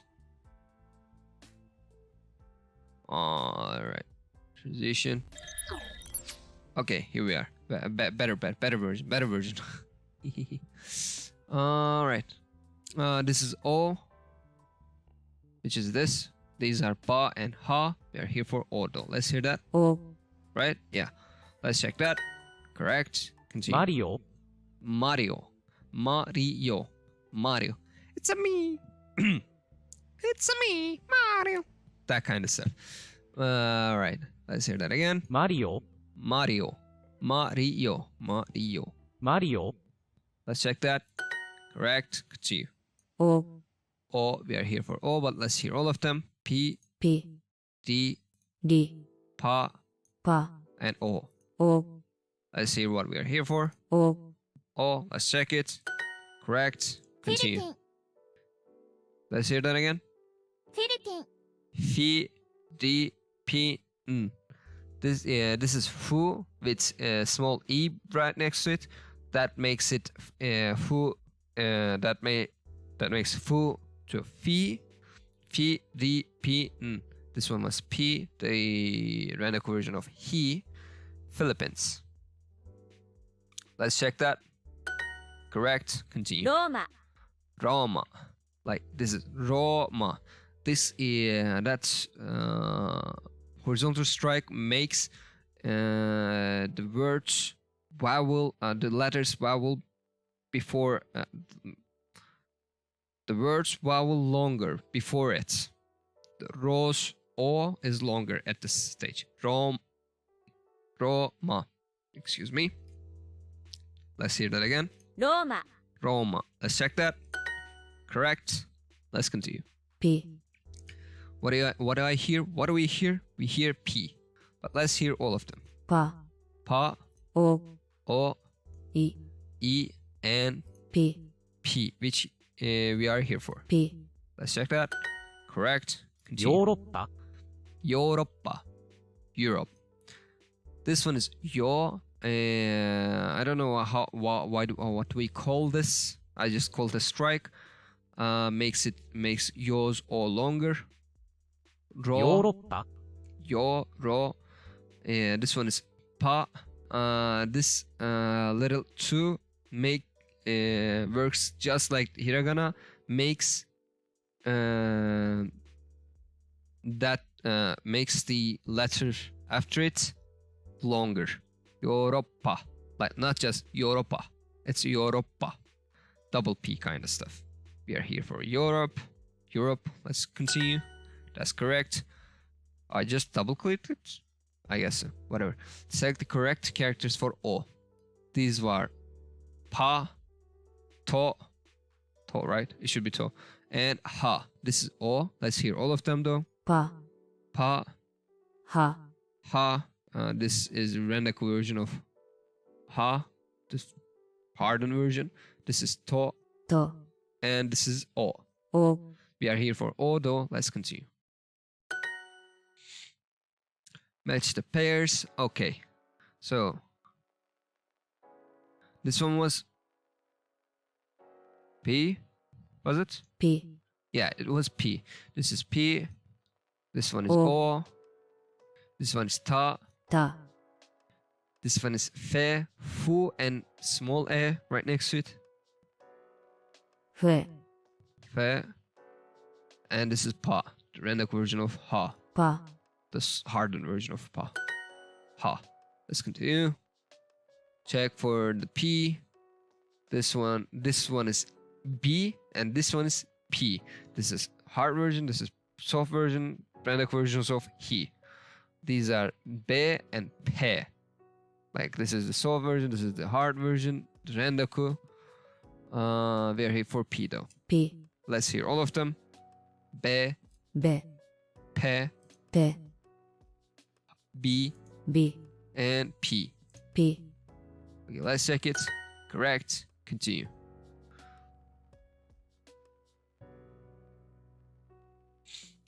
All right, transition. Okay, here we are. Better version. All right. This is O, which is this. These are pa and ha. We are here for o though. Let's hear that. O. Right? Yeah. Let's check that. Correct. Continue. マリオ Mario. It's a me. It's a me, Mario. That kind of stuff. All right. Let's hear that again. マリオ Mario. Let's check that. Correct. Continue. O. O. We are here for O, but let's hear all of them. P, P. D, D. Pa, Pa. and O. O. Let's hear what we are here for. O. O. Let's check it. Correct. Continue. Let's hear that again. Fi, di, pi, n. This is fu with a small e right next to it. That makes it fu. That makes fu to fi, di, pi, n. This one was p, the random version of he, Philippines. Let's check that. Correct. Continue. Roma. Like this is Roma. This is that's horizontal strike makes the words vowel, the letters vowel before the words vowel longer before it. The Rose O is longer at this stage. Roma. Excuse me. Let's hear that again. Roma. Let's check that. Correct. Let's continue. P. What do I hear? What do we hear? We hear P. But let's hear all of them. Pa. Pa, O. O, E. E, and P. P, which we are here for. P. Let's check that. Correct. ヨ Continue. ーロッパ Europa. Europe. This one is yo. I don't know what do we call this. I just call it a strike. Makes yours all longer. ヨーロッパ Yo, ro. This one is pa. This little two works just like hiragana. Makes makes the letter after it longer. Europa. Like not just Europa. It's Europa. Double P kind of stuff. We are here for Europe. Let's continue. That's correct. I just double clicked it. I guess so. Whatever. Select the correct characters for O. These were pa, to, right? It should be to, and ha. This is O. Let's hear all of them though. Pa. Pa, Ha. ha. This is Rendaku version of ha. This hardened version. This is to, To. and this is O. O. We are here for O though. Let's continue. Match the pairs. Okay. So this one was P. Was it? P. Yeah, it was P. This is P. This one is O. O. This one is Ta. Ta. This one is Fe. Fu and small e right next to it. Fue. Fe. And this is Pa. The Rendaku version of Ha. Pa. The hardened version of Pa. Ha. Let's continue. Check for the P. This one is B, and this one is P. This is hard version. This is soft version. Rendaku versions of He. These are Be and Pe. Like this is the soft version. This is the hard version. The Rendaku. We are here for P though. ぴ、 Let's hear all of them. Be, べ、 pe, ぺ、 B, び、 and P. ぴ、 Okay, let's check it. Correct. Continue.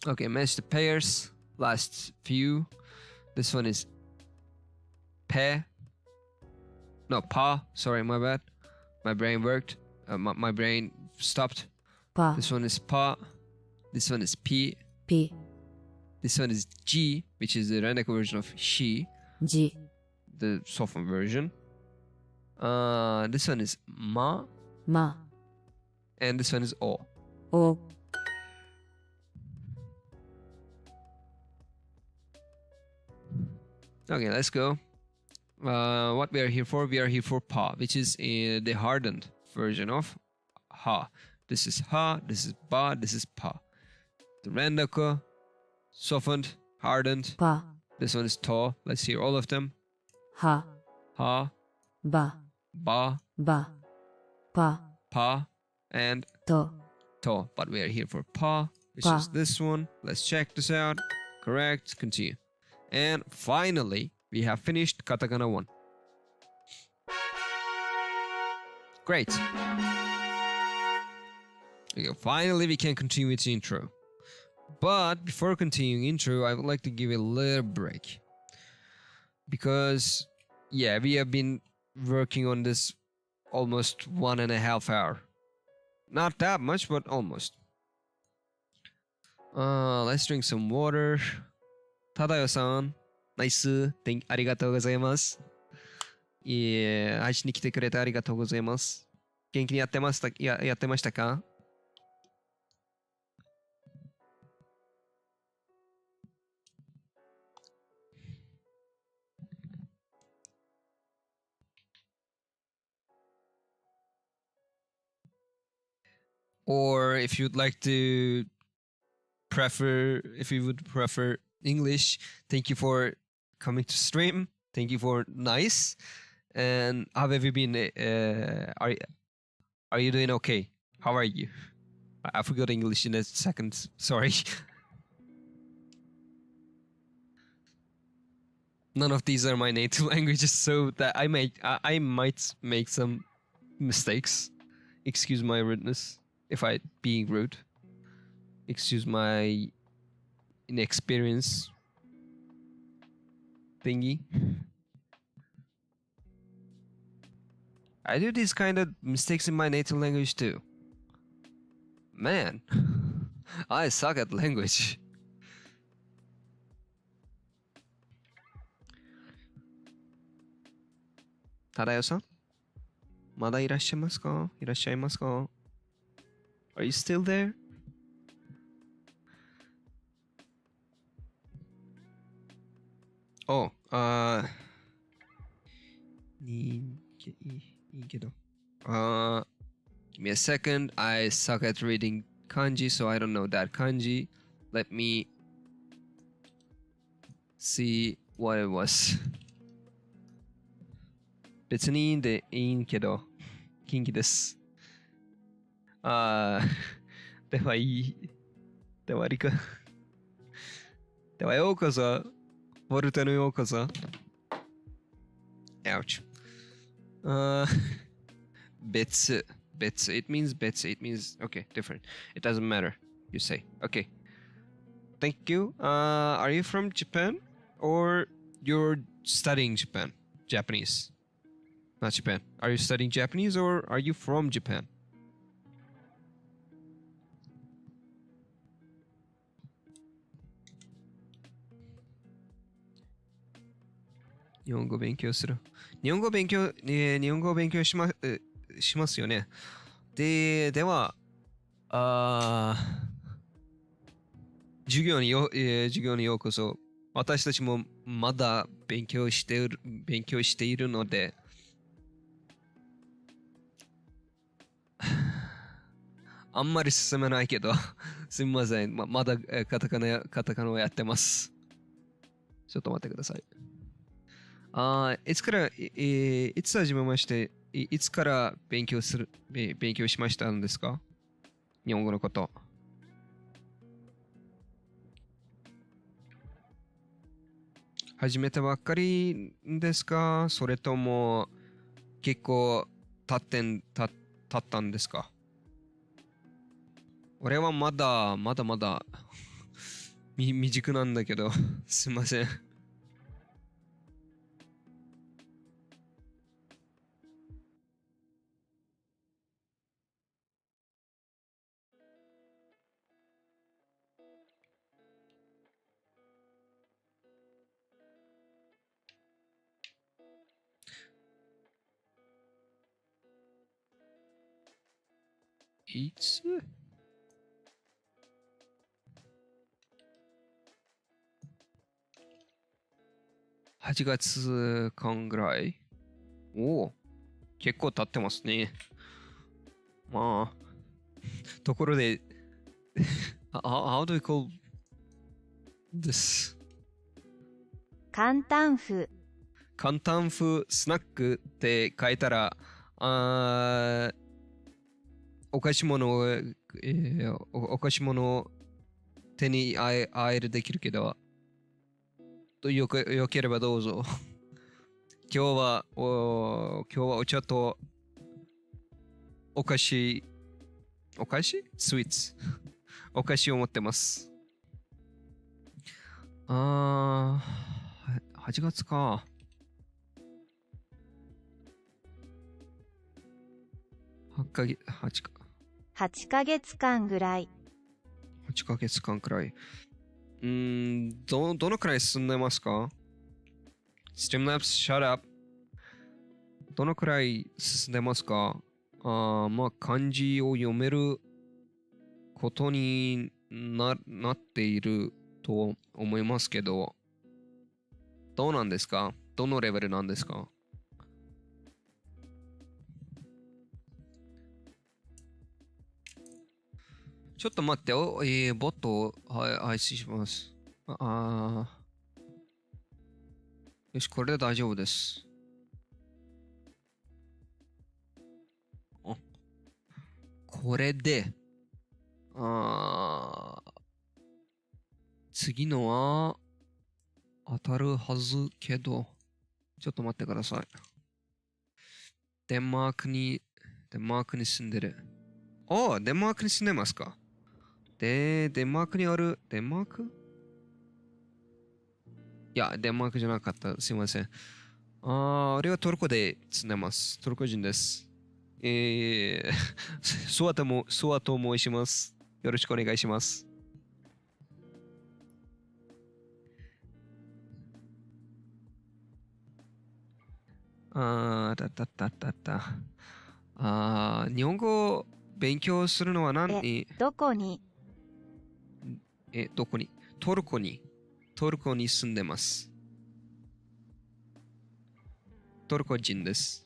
Okay, match the pairs. Last few. This one is pe. No, pa. Sorry, my bad. My brain worked. My brain stopped. ぱ、 This one is pa. This one is P. ぴ、 This one is G, which is the Rendaku version of she, じ、 the softened version. This one is ma, ま、 and this one is o. お、 Okay, let's go. What we are here for? We are here for pa, which is the hardened version of ha. This is ha, this is ba, this is pa. The Rendaku, softened, hardened. ぱ、 This one is to. Let's hear all of them. は、 Ha, ば、 ba, ば、ぱ、 pa, and と、 to. But we are here for pa, which Pa. is this one. Let's check this out. Correct. Continue. And finally, we have finished katakana 1. Great. Okay, finally, we can continue with the intro. But before continuing intro, I would like to give a little break. Because, yeah, we have been working on this almost 1.5 hours. Not that much, but almost. Let's drink some water. Tadayo-san, nice. ありがとうございます。配信に来てくれてありがとうございます。元気にやってましたか？ Or if you'd like to if you would prefer English, thank you for coming to stream. Thank you for nice. And how have you been? Are you doing okay? How are you? I forgot English in a second. Sorry. None of these are my native languages, so that I might make some mistakes. Excuse my rudeness if I being rude. Excuse my inexperience thingy. I do these kind of mistakes in my native language too. Man, I suck at language. Tadayo-san? まだいらっしゃいますか？いらっしゃいますか？ Are you still there? Oh, give me a second. I suck at reading kanji, so I don't know that kanji. Let me see what it was. 別にいいんでいいんけど、近畿です。ではいい。ではありか。ではようこそ。ウォルトのようこそ。Ouch. 別。別。It means 別。It means, okay, different. It doesn't matter. You say. Okay. Thank you. Are you from Japan? Or you're studying Japanese? Not Japan. Are you studying Japanese or are you from Japan? Nihongo 勉強する。日本語勉強しますよね。では、授業にようこそ。私たちもまだ勉強しているので、あんまり進めないけど、すみません。まだカタカナをやってます。ちょっと待ってください。いつ始めましていつから勉強しましたんですか？日本語のこと。始めたばっかりですか？それとも結構経ったんですか？俺はまだ未熟なんだけど、すいません。いつ8月間ぐらい。おお、結構経ってますね。まあ、ところで、how do we call this? 簡単風簡単風スナックって書いたら、お菓子物を、お菓子物を手に入るできるけど、よければどうぞ。今日はお茶とお菓子スイーツ。お菓子を持ってます。8月か。8ヶ月間ぐらい。8ヶ月間くらい。どのくらい進んでますか？ Streamlabs, shut up. どのくらい進んでますか？まあ、漢字を読めることになっていると思いますけど、どうなんですか？どのレベルなんですか？ちょっと待って、ボットを配信します。よし、これで大丈夫です。これで、次のは当たるはずけど、ちょっと待ってください。デンマークに住んでる。デンマークに住んでますか？デンマークにある、デンマーク？いや、デンマークじゃなかった。すいません。俺はトルコで住んでます。トルコ人です。ソワと申します。よろしくお願いします。日本語を勉強するのはどこにどこに？トルコに住んでます。トルコ人です。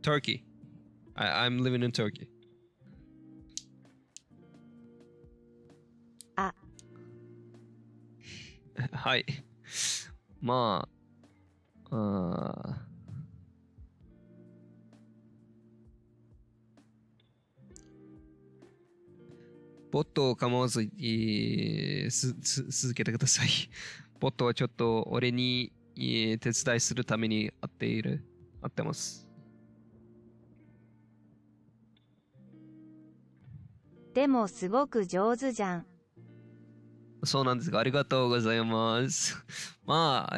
Turkey. I'm living in Turkey. はい。まあ、ボットを構わず、続けてください。ボットはちょっと俺に手伝いするために合ってます。でもすごく上手じゃん。そうなんですが、ありがとうございます。まあ、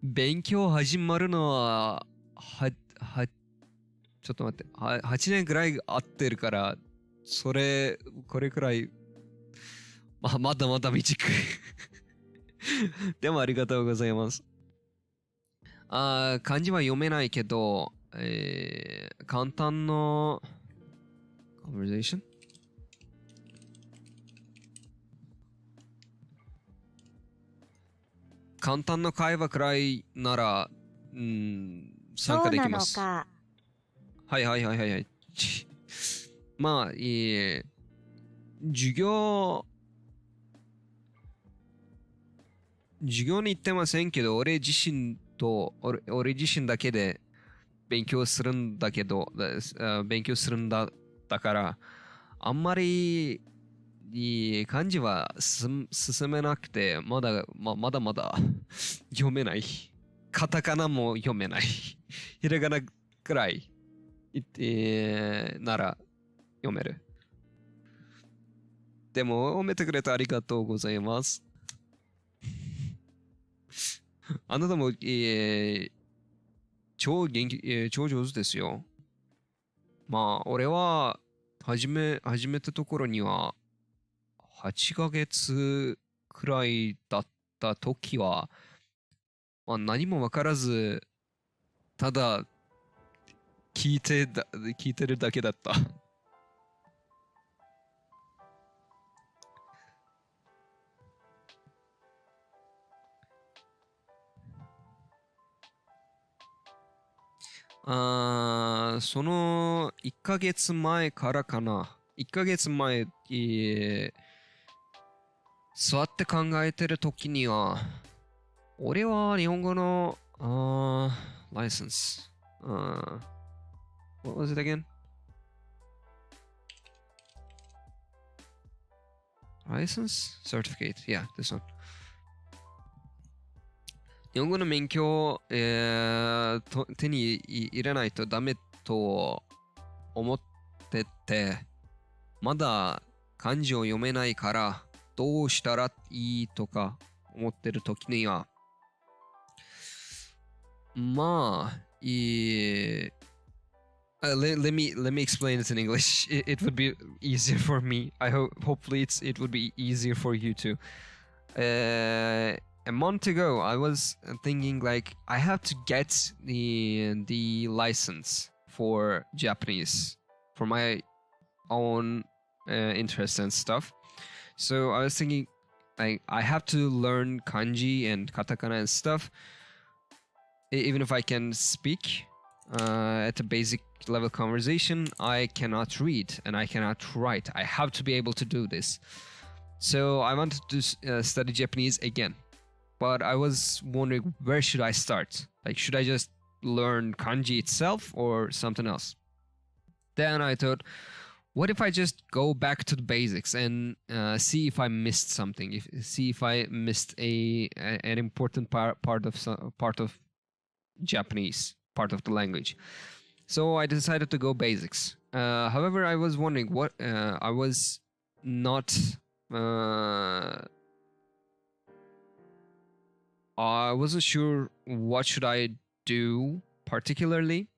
勉強始まるのは、ちょっと待って、8年ぐらい合ってるから、これくらい、まだまだ短い。でもありがとうございます。漢字は読めないけど、簡単の conversation？ 簡単な会話くらいなら、参加できます。そうなのか。はい。まあ、授業授業に行ってませんけど、俺自身だけで勉強するんだけど、勉強するんだから、あんまり漢字は進めなくて、まだまだ読めない。カタカナも読めない。ひらがなくらい、なら読める。でも、褒めてくれてありがとうございます。あなたも、超上手ですよ。まあ、俺は、始めたところには、8ヶ月くらいだった時は、まあ、何も分からず、ただ、聞いてるだけだった。その1ヶ月前からかな。1ヶ月前、座って考えてる時には、俺は日本語の、ライセンス。What was it again? License? Certificate. Yeah, this one. 日本語の免許を、手に入れないとダメと思ってて、まだ漢字を読めないからどうしたらいいとか思ってる時には、まあ、let me explain it in English. It would be easier for me. Hopefully it would be easier for you too. A month ago, I was thinking like I have to get the license for Japanese for my own interests and stuff. So I was thinking like I have to learn kanji and katakana and stuff. Even if I can speak at a basic level conversation, I cannot read and I cannot write. I have to be able to do this. So I wanted to study Japanese again. But I was wondering, where should I start? Like, should I just learn kanji itself or something else? Then I thought, what if I just go back to the basics and see if I missed something? See if I missed an important part of Japanese, part of the language. So I decided to go basics. However, I was wondering what I was not. I wasn't sure what should I do particularly.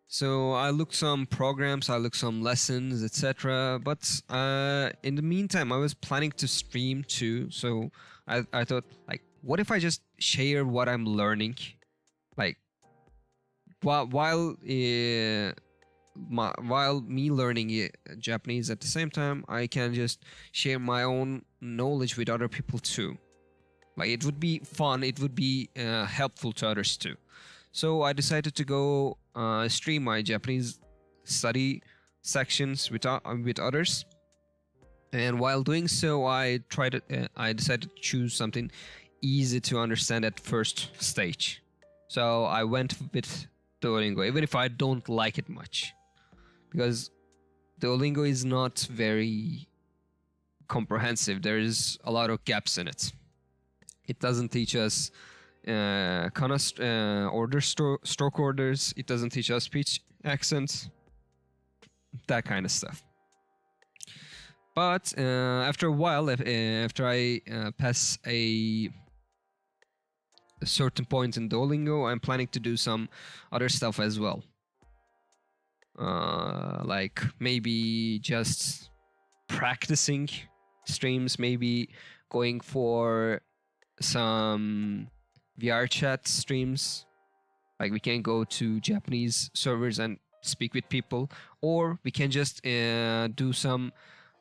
So I looked some programs, I looked some lessons, etc. But in the meantime, I was planning to stream too. So I thought, like, what if I just share what I'm learning, like while me learning Japanese at the same time, I can just share my own knowledge with other people too. Like, it would be fun, it would be helpful to others too. So I decided to go stream my Japanese study sections with others. And while doing so, I decided to choose something easy to understand at first stage. So I went with Duolingo, even if I don't like it much. Because Duolingo is not very comprehensive. There's a lot of gaps in it. It doesn't teach us stroke orders. It doesn't teach us speech accents, that kind of stuff. But after a while, after I pass a certain point in Duolingo, I'm planning to do some other stuff as well. Like maybe just practicing streams, maybe going for some VR chat streams. Like, we can go to Japanese servers and speak with people, or we can just do some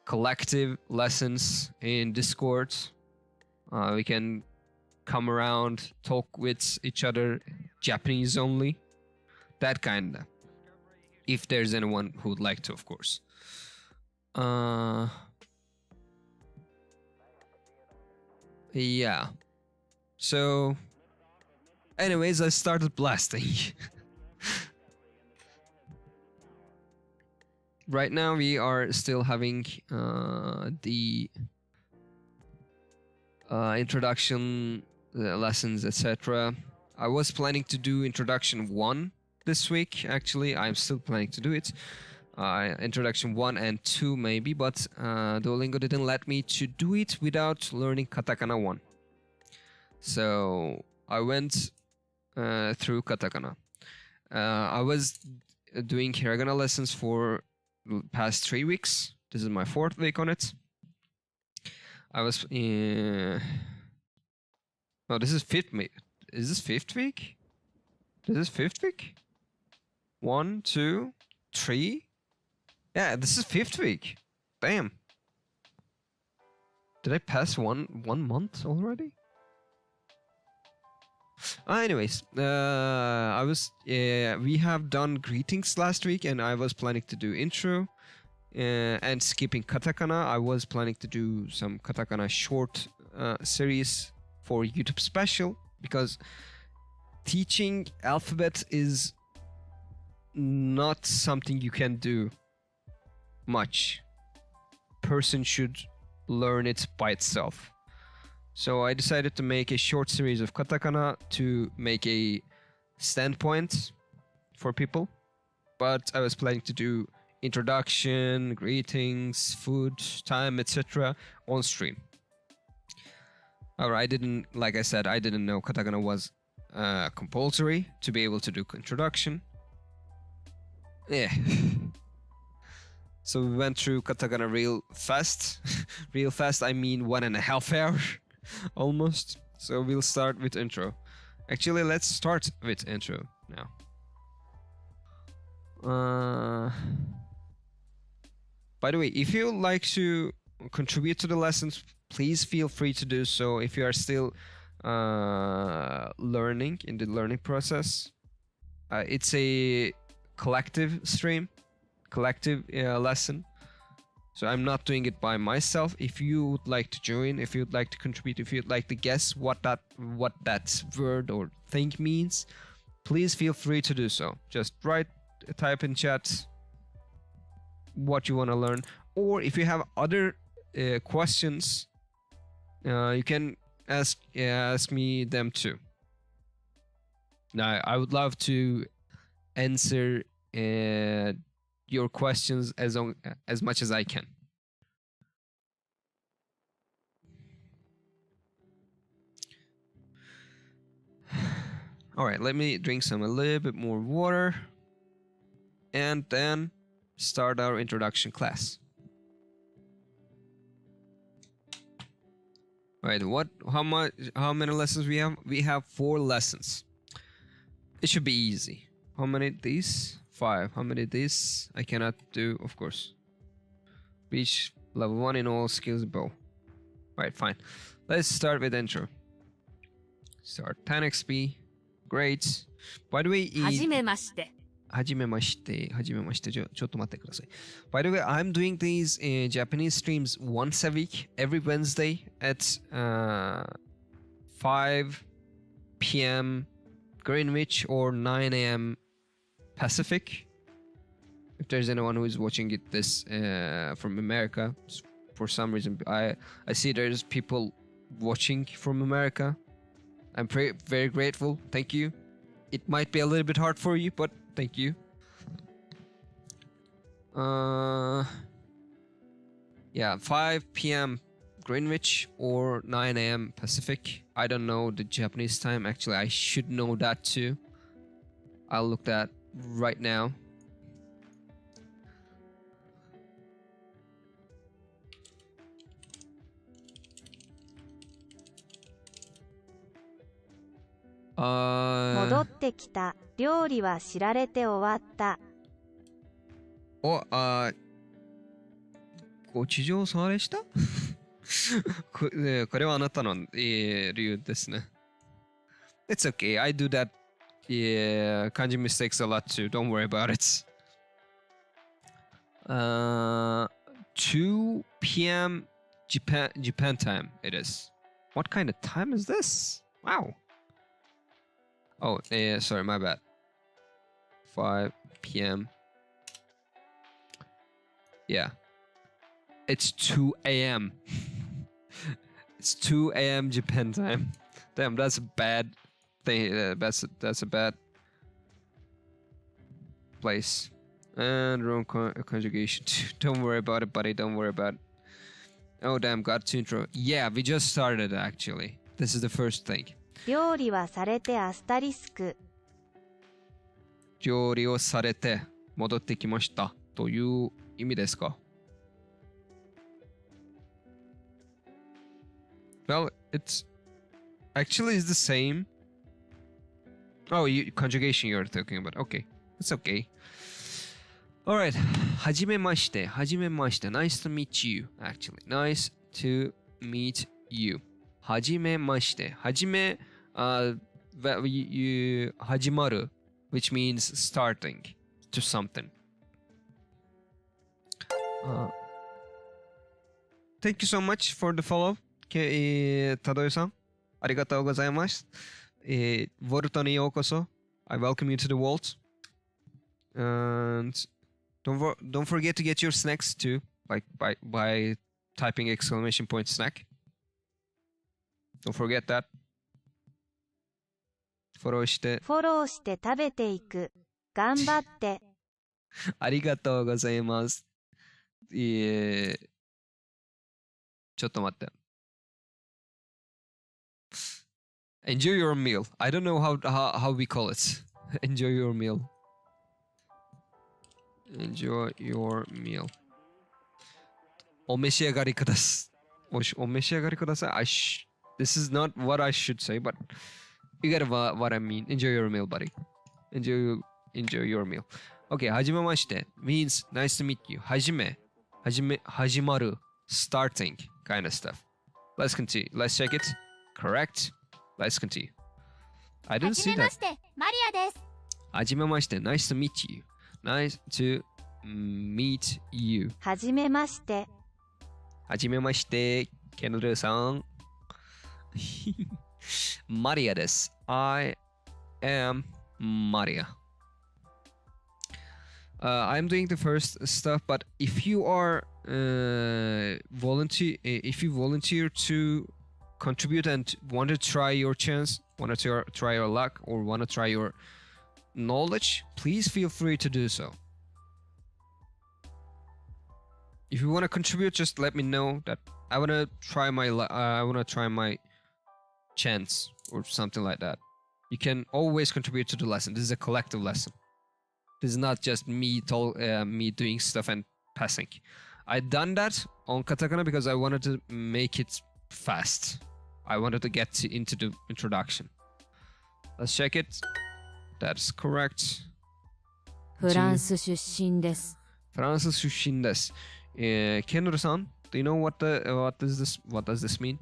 collective lessons in Discord. We can come around, talk with each other, Japanese only, that kind of, if there's anyone who would like to, of course. Yeah. So, anyways, I started blasting. Right now, we are still having the introduction lessons, etc. I was planning to do introduction 1 this week. Actually, I'm still planning to do it. Introduction 1 and 2 maybe, but Duolingo didn't let me to do it without learning Katakana 1. So I went through Katakana. I was doing hiragana lessons for the past 3 weeks. This is my 4th week on it. I was oh, this is 5th week. Is this 5th week? This is 5th week? 1, 2, 3. Yeah, this is 5th week. Damn. Did I pass one month already? Anyways, I was we have done greetings last week, and I was planning to do intro, and skipping katakana. I was planning to do some katakana short series for YouTube special, because teaching alphabet is not something you can do much. Person should learn it by itself. So I decided to make a short series of katakana to make a standpoint for people. But I was planning to do introduction, greetings, food, time, etc. on stream. However, I didn't, like I said, I didn't know katakana was compulsory to be able to do introduction. Yeah. So we went through katakana real fast. Real fast, I mean 1.5 hours almost. So we'll start with intro. Actually, let's start with intro now. By the way, if you like to contribute to the lessons, please feel free to do so. If you are still learning in the learning process, it's a collective stream, collective lesson. So I'm not doing it by myself. If you would like to join, if you'd like to contribute, if you'd like to guess what that word or thing means, please feel free to do so. Just type in chat what you want to learn, or if you have other questions, you can ask me them too. Now, I would love to answer your questions as much as I can. All right, let me drink a little bit more water, and then start our introduction class. All right, how many lessons we have? We have 4 lessons. It should be easy. How many these? 5. How many these? I cannot do, of course. Reach level 1 in all skills bow. Alright, fine. Let's start with intro. Start 10 XP. Great. By the way, はじめまして。はじめまして。ちょっと待ってください。By the way, I'm doing these Japanese streams once a week, every Wednesday at 5 p.m. Greenwich or 9 a.m. Pacific. If there's anyone who is watching it from America, for some reason I see there's people watching from America. I'm very grateful. Thank you. It might be a little bit hard for you, but thank you. Yeah, 5 p.m. Greenwich or 9 a.m. Pacific. I don't know the Japanese time. Actually, I should know that too. I'll look that right now. Uh, 戻ってきた。料理は知られて終わった。ご地上されしたこれはあなたの、理由ですね。It's okay. I do that kanji mistakes a lot too. Don't worry about it. 2 p.m. Japan time it is. What kind of time is this? Wow. Oh, sorry, my bad. 5 p.m. Yeah. It's 2 a.m. It's 2 a.m. Japan time. Damn, that's a bad thing. That's a bad place. And wrong conjugation. Don't worry about it, buddy. Don't worry about it. Oh, damn, got to intro. Yeah, we just started actually. This is the first thing. 料理はされてアスタリスク。料理をされて戻ってきましたという意味ですか? Well, it's actually is the same. Oh, conjugation you're talking about. Okay, it's okay. All right. はじめまして。はじめまして。Nice to meet you. Actually, nice to meet you. はじめまして。はじめ、始まる which means starting to something. Thank you so much for the follow. たどよさん、ありがとうございます。ウォルトにようこそ。I welcome you to the vault. And don't forget to get your snacks too, by typing exclamation point snack. Don't forget that. フォローして。フォローして食べていく。頑張って。ありがとうございます。ちょっと待って。Enjoy your meal. I don't know how we call it. Enjoy your meal. Enjoy your meal. お召し上がりください。お召し上がりください。This is not what I should say, but you get what I mean. Enjoy your meal, buddy. Enjoy your meal. Okay, はじめまして means nice to meet you. 始まる starting kind of stuff. Let's continue. Let's check it. Correct. Let's continue. I didn't see that. はじめまして、マリアです。はじめまして nice to meet you. Nice to meet you. はじめまして。はじめまして、ケンドルさん。マリアです。I am Maria. I'm doing the first stuff, but if you are if you volunteer to contribute and want to try your chance, want to try your luck, or want to try your knowledge, please feel free to do so. If you want to contribute, just let me know that I want to try my chance or something like that. You can always contribute to the lesson. This is a collective lesson. This is not just me doing stuff and passing. I done that on katakana because I wanted to make it fast. I wanted to get into the introduction. Let's check it. That's correct. フランス出身です。フランス出身です。ケンドルさん、do you know what does this mean?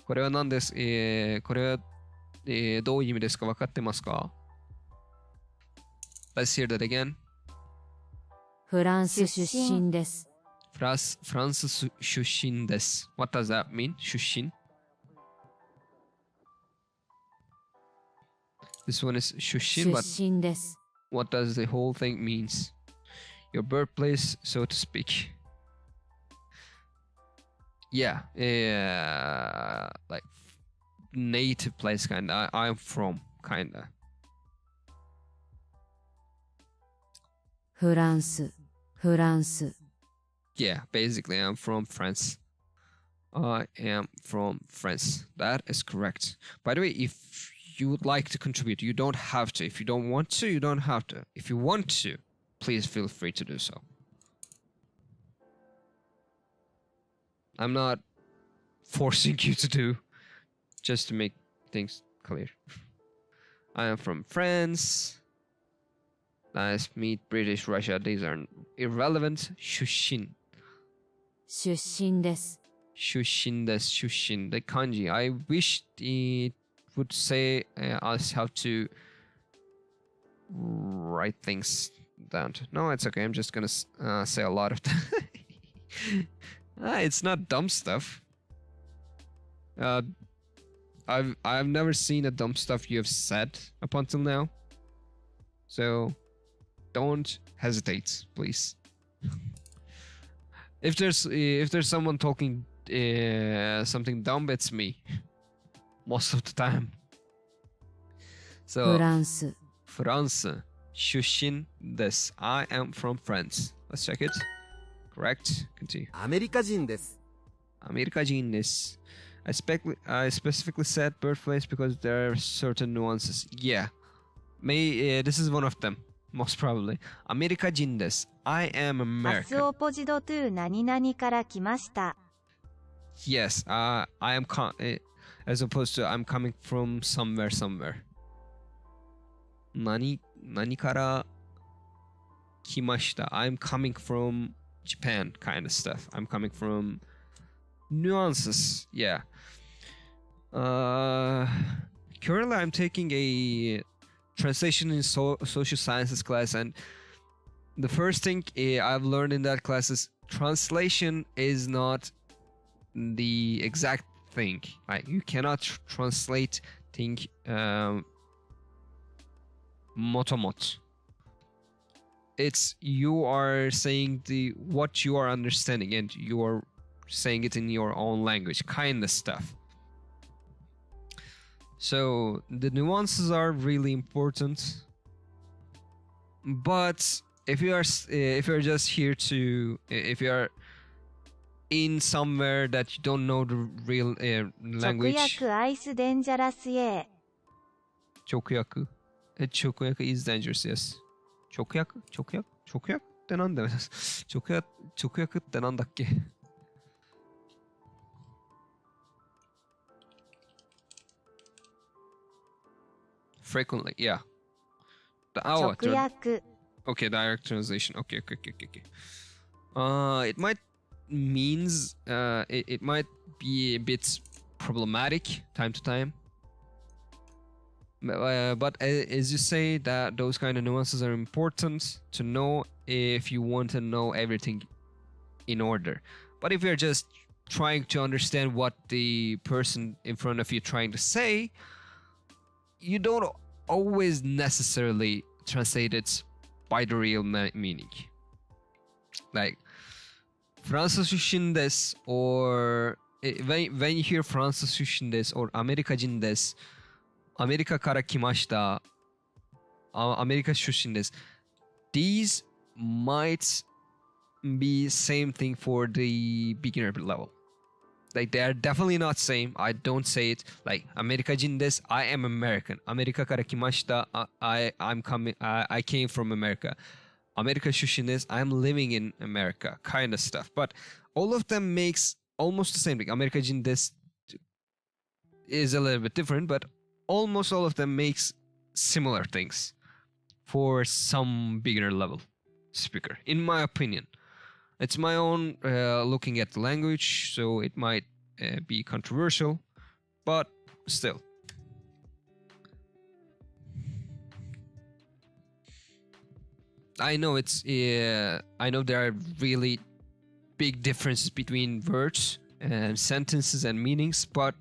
これは何です。これは、どういう意味ですか？分かってますか？ Let's hear that again. フランス出身です。フランス出身です。What does that mean? 出身 This one is 出身 but 出身です。what does the whole thing means? Your birthplace, so to speak. Yeah, like native place kinda. I'm from kinda. フランス、フランス。Yeah, basically I'm from France. I am from France. That is correct. By the way, if you would like to contribute, you don't have to. If you don't want to, you don't have to. If you want to, please feel free to do so. I'm not forcing you to do, just to make things clear. I am from France. Nice meet British, Russia. These are irrelevant. 出身。出身です。出身です。出身。The kanji. I wish it would say us how to write things down. No, it's okay. I'm just gonna say a lot of it's not dumb stuff. Uh, I've never seen a dumb stuff you have said up until now. So don't hesitate, please. If there's someone talking something dumb, it's me. Most of the time. フ So ランス France 出身です。I am from France. Let's check it. Correct. Continue. アメリカ人です。アメリカ人です。I specifically said birthplace because there are certain nuances. Yeah. This is one of them. Most probably. アメリカ人です。I am アス American. オポジドトゥ何々から来ました。 Yes. I am as opposed to I'm coming from somewhere. 何から来ました。I'm coming from Japan kind of stuff. I'm coming from nuances. Yeah. Currently I'm taking a translation in social sciences class, and the first thing I've learned in that class is translation is not the exact thing. Like you cannot translate thing motomot. It's you are saying what you are understanding, and you are saying it in your own language, kind of stuff. So the nuances are really important. But if you are just here to if you are in somewhere that you don't know the real 直 language. 訳アイスデンジャラス A。 直訳is dangerous, yes. 直訳ってなんだよ。直訳ってなんだっけ。Frequently, yeah. 直訳 Okay, direct translation. Okay. It might means it might be a bit problematic time to time. But as you say, that those kind of nuances are important to know if you want to know everything in order. But if you're just trying to understand what the person in front of you trying to say, you don't always necessarily translate it by the real meaning. Like フランス出身です or when you hear フランス出身です or アメリカ人です、アメリカから来ました、アメリカ出身です、these might be same thing for the beginner level. Like they are definitely not same. I don't say it like アメリカ人です。I am American. アメリカから来ました。I came from America. アメリカ出身です。I'm living in America. Kind of stuff. But all of them makes almost the same thing. アメリカ人です is a little bit different, but almost all of them makes similar things for some beginner level speaker, in my opinion. It's my own looking at the language, so it might be controversial, but still. I know I know there are really big differences between words and sentences and meanings, but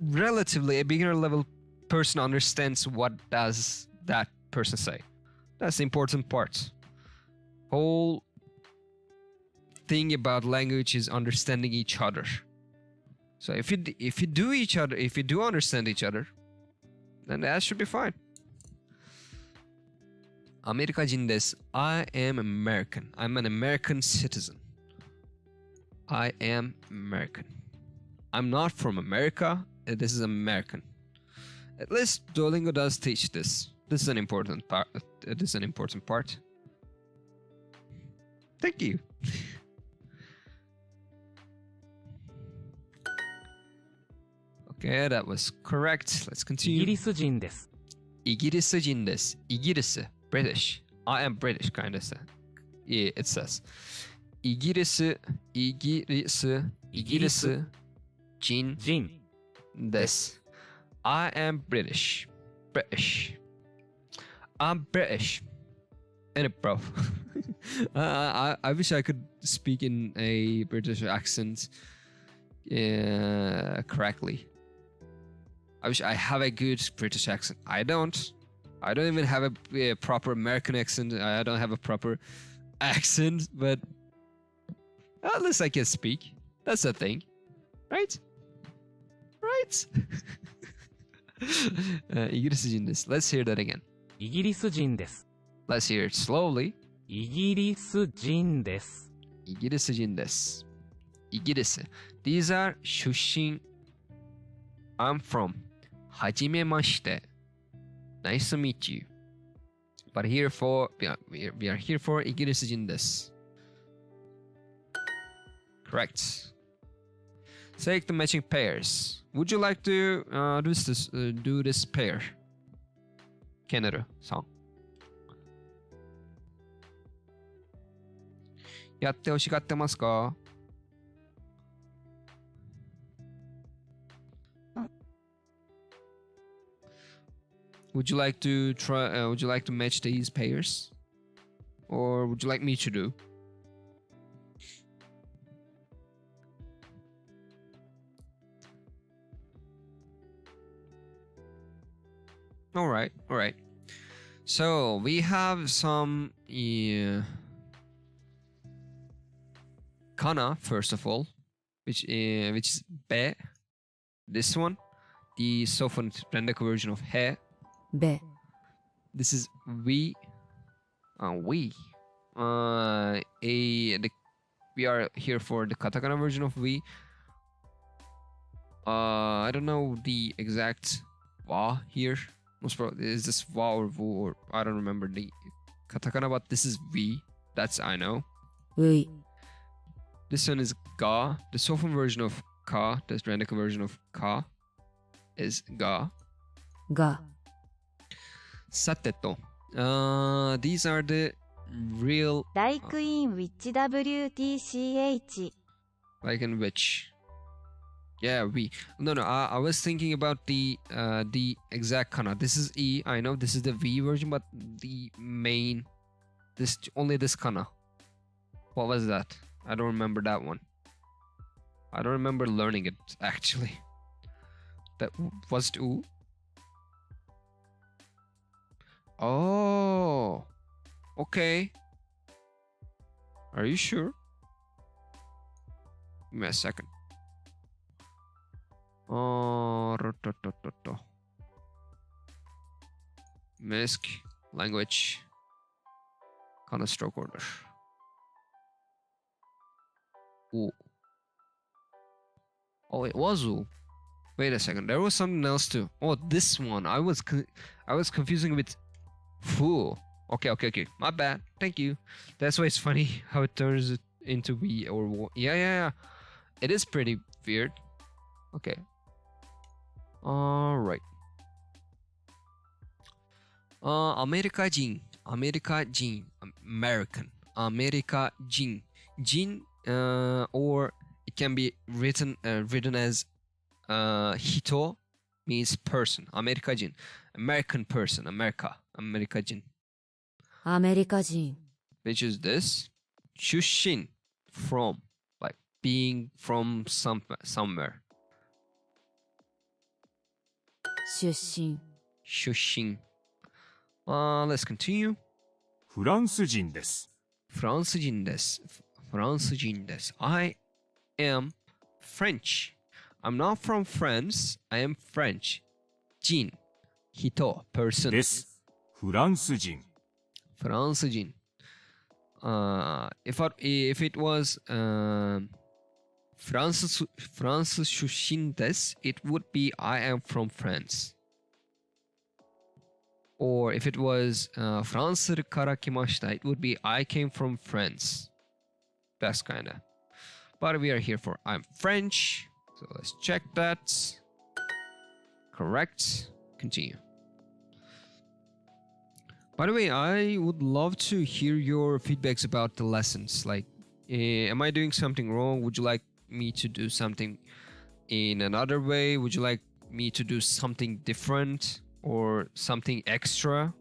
relatively a beginner level person understands what does that person say. That's the important part. Whole thing about language is understanding each other. So if you do understand each other, then that should be fine. アメリカ人です。I am American. I'm an American citizen. I am American. I'm not from America. This is American. At least Duolingo does teach this. This is an important part. Thank you. Okay, that was correct. Let's イギ continue. リス人です。イギリス人です。イギリス British. I am British, kind of. Yeah, it says. イギリス人人です。I am British. I'm British. And it, bro. I wish I could speak in a British accent. correctly. I wish I have a good British accent. I don't even have a proper American accent. I don't have a proper accent, but at least I can speak. That's the thing, right? Right? イギリス人です。Let's hear that again. イギリス人です。 Let's hear it slowly. イギリス人です。イギリス人です。イギリス。These are 出身。I'm from. はじめまして。Nice to meet you. But here for, we are here for イギリス人です。Correct. Take the matching pairs. Would you like to do this pair? ケネルさん。やってほしがってますか？ Would you like to try? Would you like to match these pairs, or would you like me to do? All right. So we have some kana first of all, which is be. This one, the softened Rendeka version of he. べ、 This is we. We. We are here for the katakana version of we. I don't know the exact wa here. Most probably is this wa or vu, or I don't remember the katakana, but this is we. That's I know. うい、 This one is ga. The softened version of ka, the Rendeka version of ka, is ga. が、 Sateto. These are the real like in which WTCH like in which. Yeah, we. No. I was thinking about the exact kana. This is e. I know this is the v version, but the main, only this kana. What was that? I don't remember that one. I don't remember learning it actually. That was it u. Oh, okay. Are you sure? Give me a second. Oh, Misc language. Kana stroke order. Ooh. Oh, it was ooh. Wait a second. There was something else too. Oh, this one. I was confusing with foo. Okay. My bad. Thank you. That's why it's funny how it turns it into we or wo. Yeah. It is pretty weird. Okay. All right. アメリカ人 American アメリカ人 or it can be written as 人 means person アメリカ人 American person アメリカ人アメリカ人、 which is this 出身 from like being from somewhere 出身、出身 let's continue フランス人です。フランス人です。I am French. I'm not from France. I am French. 人、人、person. です。フランス人。フランス人。if it was フランス出身です、it would be I am from France. Or if it was フランスから来ました、it would be I came from France. That's kinda. But we are here for I'm French. So let's check that. Correct. Continue. By the way, I would love to hear your feedbacks about the lessons. Like, am I doing something wrong? Would you like me to do something in another way? Would you like me to do something different or something extra?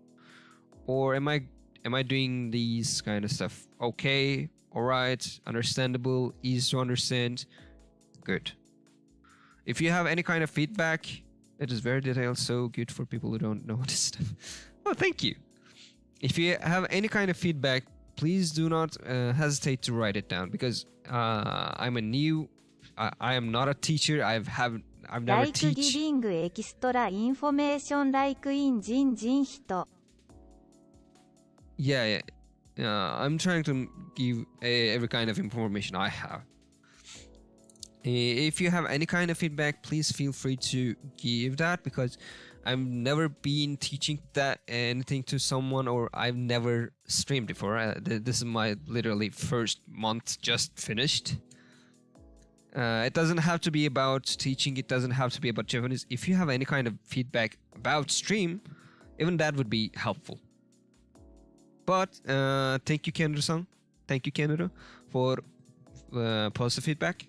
Or am I doing these kind of stuff okay, all right, understandable, easy to understand? Good. If you have any kind of feedback, it is very detailed, so good for people who don't know this stuff. Oh, thank you. If you have any kind of feedback, please do not hesitate to write it down, because I'm a new. I am not a teacher. I've never Like teach. giving extra information like in 人人 Yeah. I'm trying to give every kind of information I have. If you have any kind of feedback, please feel free to give that, because I've never been teaching that anything to someone, or I've never streamed before. This is my literally first month just finished. It doesn't have to be about teaching. It doesn't have to be about Japanese. If you have any kind of feedback about stream, even that would be helpful. But thank you, Kendra-san. Thank you, Kendra, for positive feedback.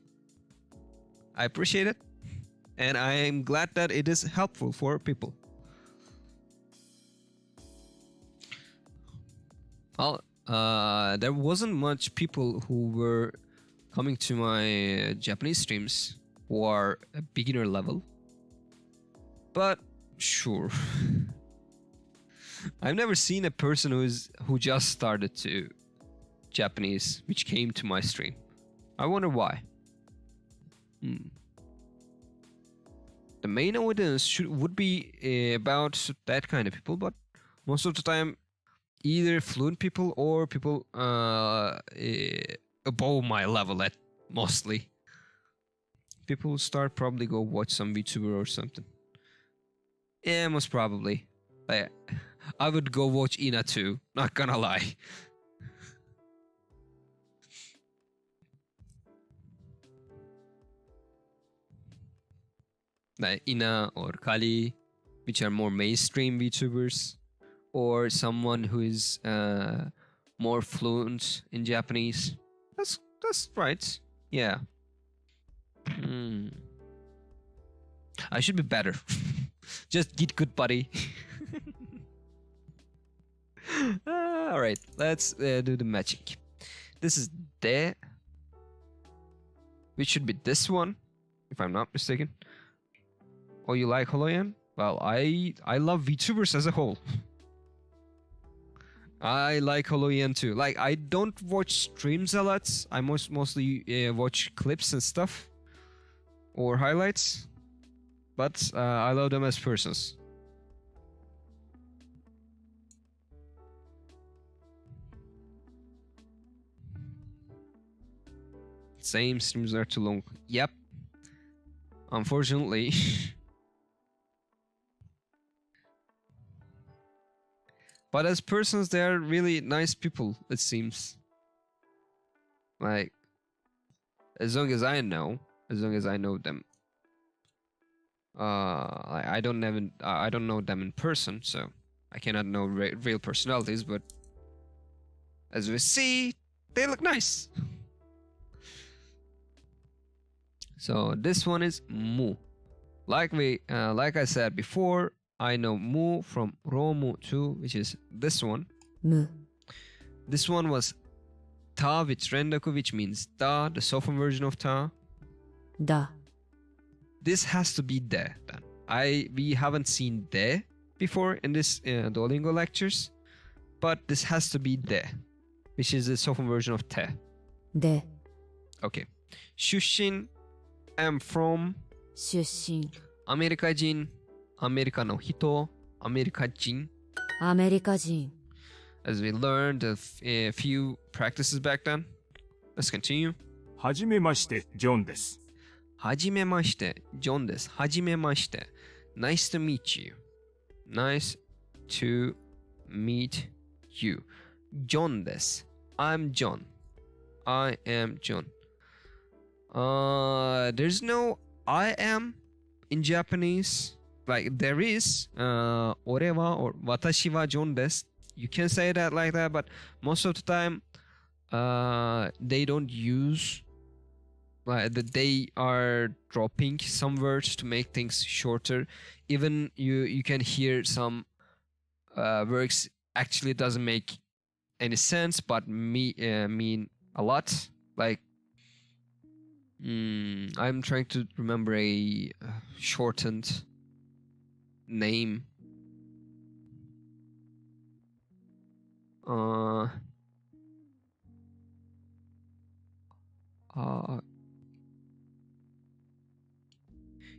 I appreciate it, and I am glad that it is helpful for people. Well, there wasn't much people who were coming to my Japanese streams who are a beginner level, but sure. I've never seen a person who just started to Japanese which came to my stream. I wonder why. The main audience would be about that kind of people, but most of the time, either fluent people or people above my level at mostly. People start probably go watch some VTuber or something. Yeah, most probably. I would go watch Ina too, not gonna lie. Like Ina or Kali, which are more mainstream VTubers, or someone who is more fluent in Japanese. That's right. Yeah. I should be better. Just get good, buddy. All right, let's do the magic. This is de, which should be this one, if I'm not mistaken. Oh, you like Holoyan? Well, I love VTubers as a whole. I like Holoyan too. Like, I don't watch streams a lot. I mostly watch clips and stuff, or highlights. But I love them as persons. Same, streams are too long. Yep. Unfortunately. But as persons, they are really nice people, it seems. Like, as long as I know them. I don't know them in person, so I cannot know real personalities. But as we see, they look nice. So this one is mu. Like I said before, I know mu from romu too, which is this one. む This one was ta with rendaku, which means da, the softened version of ta. だ This has to be de then. We haven't seen de before in this Duolingo lectures, but this has to be de, which is the softened version of te. で Okay. Shushin, I'm from 出身アメリカ人、アメリカの人、アメリカ人。アメリカ人 As we learned a few practices back then. Let's continue. はじめまして、ジョンです。はじめまして、ジョンです。はじめまして。Nice to meet you. Nice to meet you. ジョンです。I'm John. I am John. There's no I am in Japanese. Like there is 俺は or 私は John です。You can say that like that, but most of the time they don't use like they are dropping some words to make things shorter. Even you can hear some words actually doesn't make any sense but mean a lot. Like I'm trying to remember a shortened name.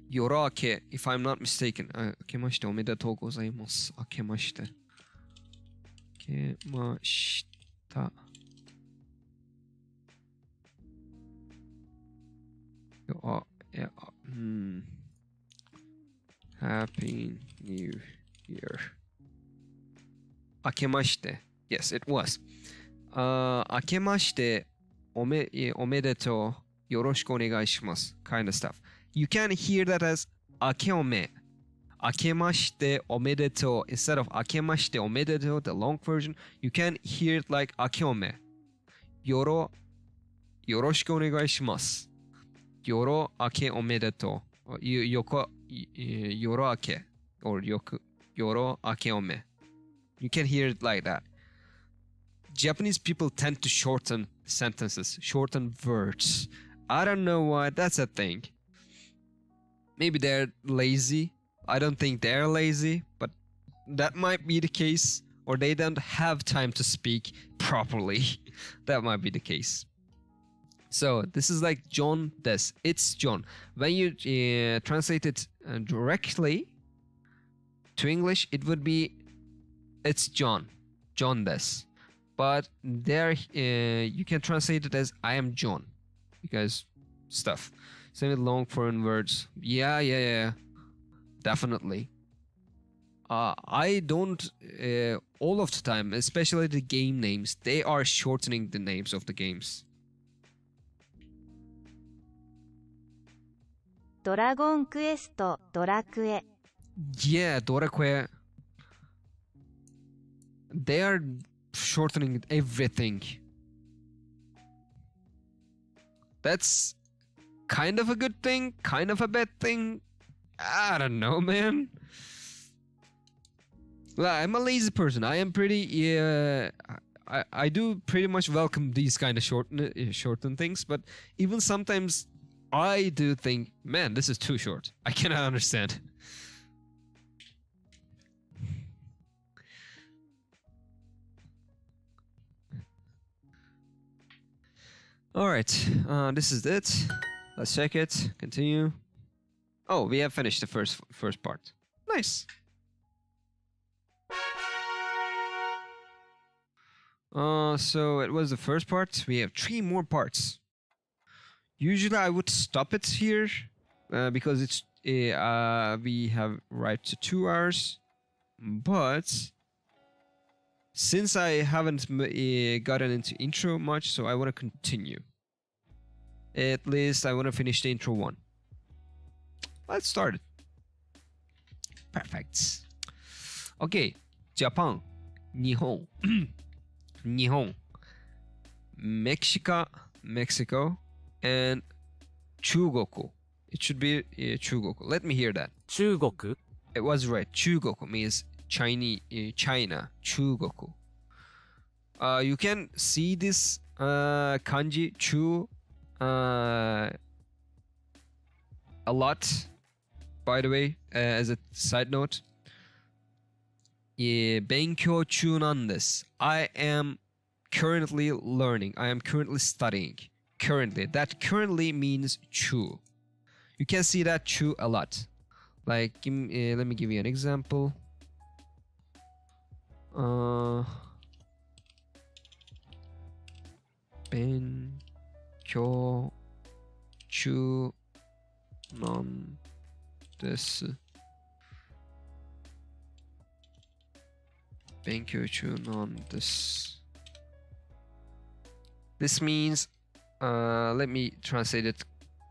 Yorake, if I'm not mistaken. 明けましておめでとうございます。明けまして。明けました。Happy New Year. 明けまして。Yes, it was. 明けましておめでとう。よろしくお願いします。Kind of stuff. You can hear that as 明けおめ。明けましておめでとう。Instead of 明けましておめでとう, the long version, you can hear it like 明けおめ。よろしくお願いします。よろ明けおめでとう。よろ明け。or よろ明けおめ。You can hear it like that. Japanese people tend to shorten sentences, shorten words. I don't know why, that's a thing. Maybe they're lazy. I don't think they're lazy, but that might be the case. Or they don't have time to speak properly. That might be the case. So this is like John des. It's John. When you translate it directly to English, it would be it's John. John des. But there you can translate it as I am John. Because stuff. Same with long foreign words. Yeah. Definitely. I don't all of the time, especially the game names, they are shortening the names of the games. ドラゴンクエスト、ドラクエ。Yeah, Dorakue. They are shortening everything. That's kind of a good thing, kind of a bad thing. I don't know, man. Well, I'm a lazy person. I am pretty. I do pretty much welcome these kind of shorten things, but even sometimes I do think, man, this is too short. I cannot understand. All right, this is it. Let's check it. Continue. Oh, we have finished the first part. Nice. So it was the first part. We have 3 more parts. Usually I would stop it here because it's we have right to 2 hours. But since I haven't gotten into intro much, so I want to continue. At least I want to finish the intro 1. Let's start it. Perfect. Okay, Japan, Nihon, Nihon, Mexico, and Chugoku. It should be Chugoku. Let me hear that. 中国 It was right. Chugoku means Chinese, China. Chugoku. You can see this kanji chu a lot. By the way, as a side note, 勉強中なんです. I am currently learning. I am currently studying. Currently. That currently means chu. You can see that chu a lot. Like, let me give you an example. 勉強中なんです。勉強中なんです。This means, let me translate it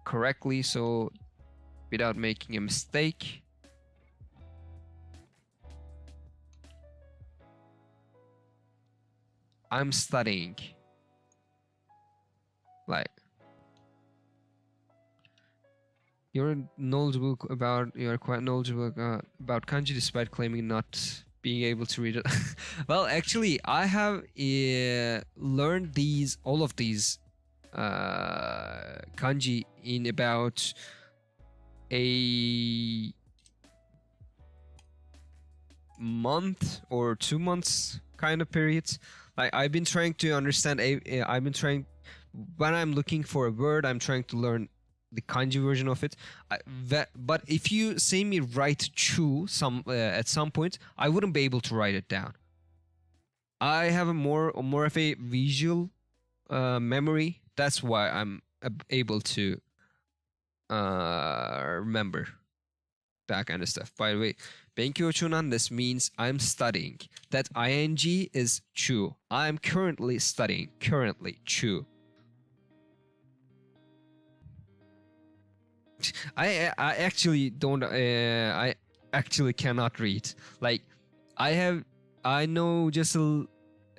correctly so without making a mistake. I'm studying. Like, you're quite knowledgeable about kanji despite claiming not being able to read it. Well, actually, I have learned all of these kanji in about a month or 2 months kind of periods. Like I've been trying to understand when I'm looking for a word, I'm trying to learn the kanji version of it. But if you see me write chu at some point, I wouldn't be able to write it down. I have a more of a visual memory. That's why I'm able to remember that kind of stuff. By the way, 勉強中なんです means I'm studying. That ing is chu. I'm currently studying. Currently, chu. I actually don't. I actually cannot read. Like, I know just a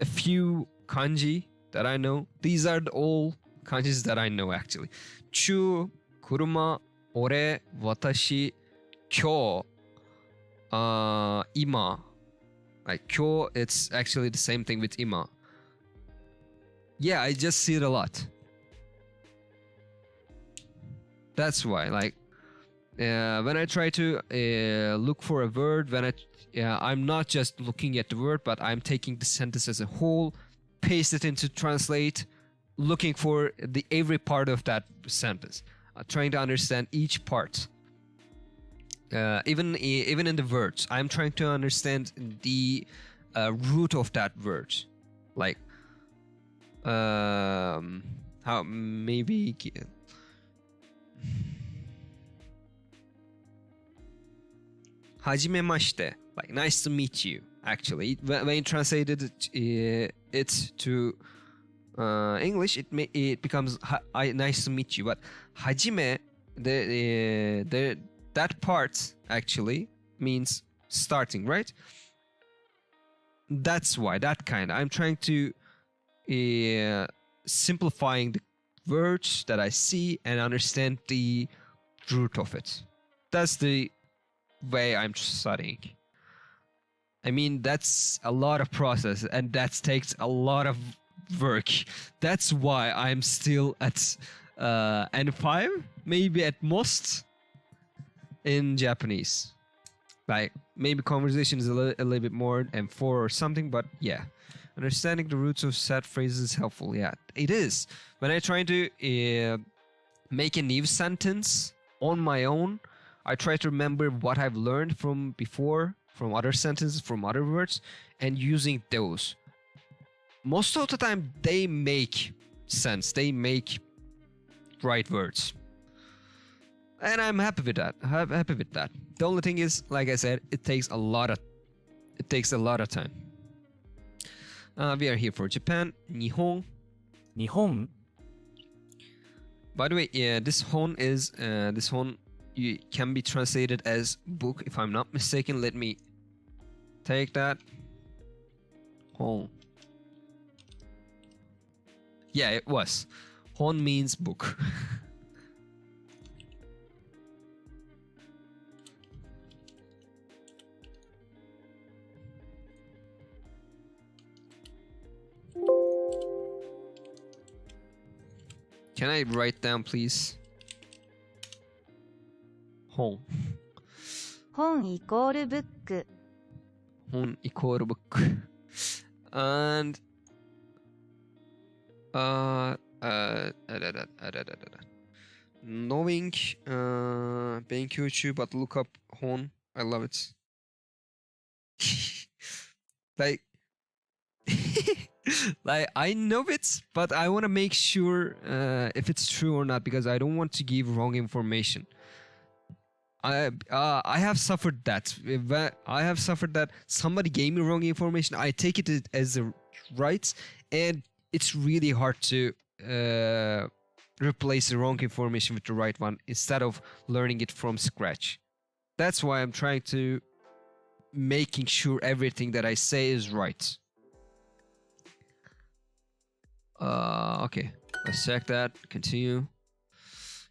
few kanji that I know. These are all kanjis that I know actually. Chu, kuruma, ore, watashi, kyo, ima. Like kyo, it's actually the same thing with ima. Yeah, I just see it a lot. That's why, like, when I try to look for a word, I'm not just looking at the word, but I'm taking the sentence as a whole, paste it into translate, looking for every part of that sentence, trying to understand each part. Even in the words, I'm trying to understand the root of that word, like how maybe. Hajimemashite, like nice to meet you. Actually, when you translated it to English, it becomes nice to meet you. But hajime, that part actually means starting, right? That's why I'm trying to simplifying the words that I see and understand the root of it. That's the way I'm studying. I mean, that's a lot of process and that takes a lot of work. That's why I'm still at N5, maybe at most, in Japanese. Like, maybe conversation is a little bit more N4 or something, but yeah. Understanding the roots of set phrases is helpful. Yeah, it is. When I try to make a new sentence on my own, I try to remember what I've learned from before, from other sentences, from other words, and using those. Most of the time, they make sense. They make right words. And I'm happy with that. The only thing is, like I said, it takes a lot of time. We are here for Japan. Nihon. 日本 By the way, yeah, this hon can be translated as book, if I'm not mistaken. Let me take that. Hon. Yeah, it was. Hon means book. Can I write down, please? Hon. 本イコールブック。 Hon equal book. And knowing 勉強中 but look up hon. I love it. Like like I know it, but I want to make sure if it's true or not, because I don't want to give wrong information. I have suffered that. I have suffered that somebody gave me wrong information. I take it as a right, and it's really hard to replace the wrong information with the right one instead of learning it from scratch. That's why I'm trying to making sure everything that I say is right. Okay, let's check that. Continue.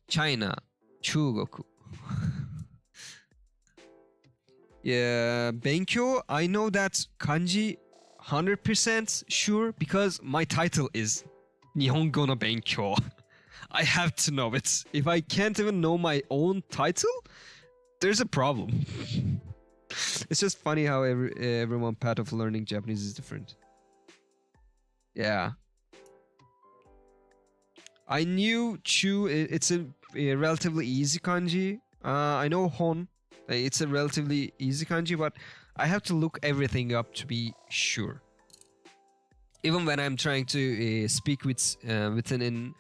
China, 中国. Yeah, 勉強, I know that kanji 100% sure because my title is 日本語の勉強. I have to know it. If I can't even know my own title, there's a problem. It's just funny how everyone path of learning Japanese is different. Yeah. I knew Chu, it's a relatively easy kanji. I know Hon, it's a relatively easy kanji, but I have to look everything up to be sure. Even when I'm trying to speak with when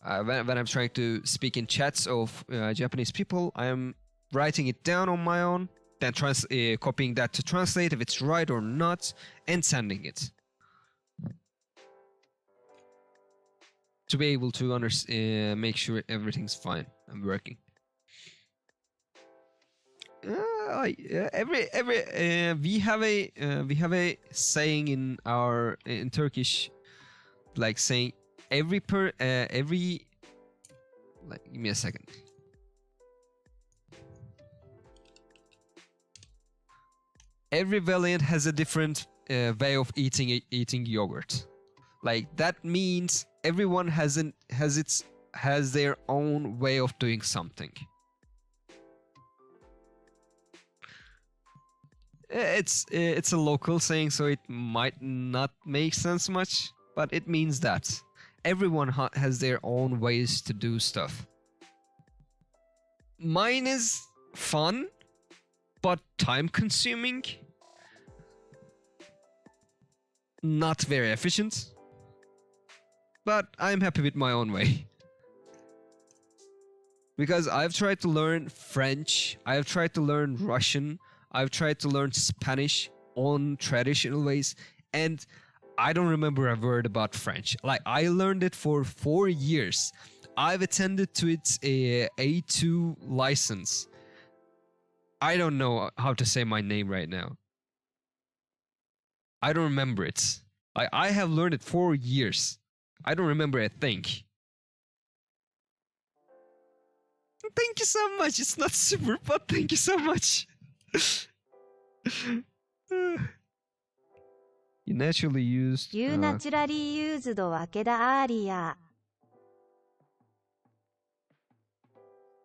I'm trying to speak in chats of Japanese people, I'm writing it down on my own, then copying that to translate if it's right or not, and sending it. To be able to make sure everything's fine and working. We have a saying in Turkish, like saying every like, give me a second. Every valiant has a different way of eating yogurt. Like that means everyone has their own way of doing something. It's a local saying, so it might not make sense much, but it means that everyone has their own ways to do stuff. Mine is fun, but time-consuming. Not very efficient. But I'm happy with my own way. Because I've tried to learn French, I've tried to learn Russian, I've tried to learn Spanish on traditional ways, and I don't remember a word about French. Like, I learned it for 4 years. I've attended to its A2 license. I don't know how to say my name right now. I don't remember it. I have learned it 4 years. I don't remember a thing. Thank you so much. It's not super, but thank you so much. You naturally used... You naturally used 分田 earlier.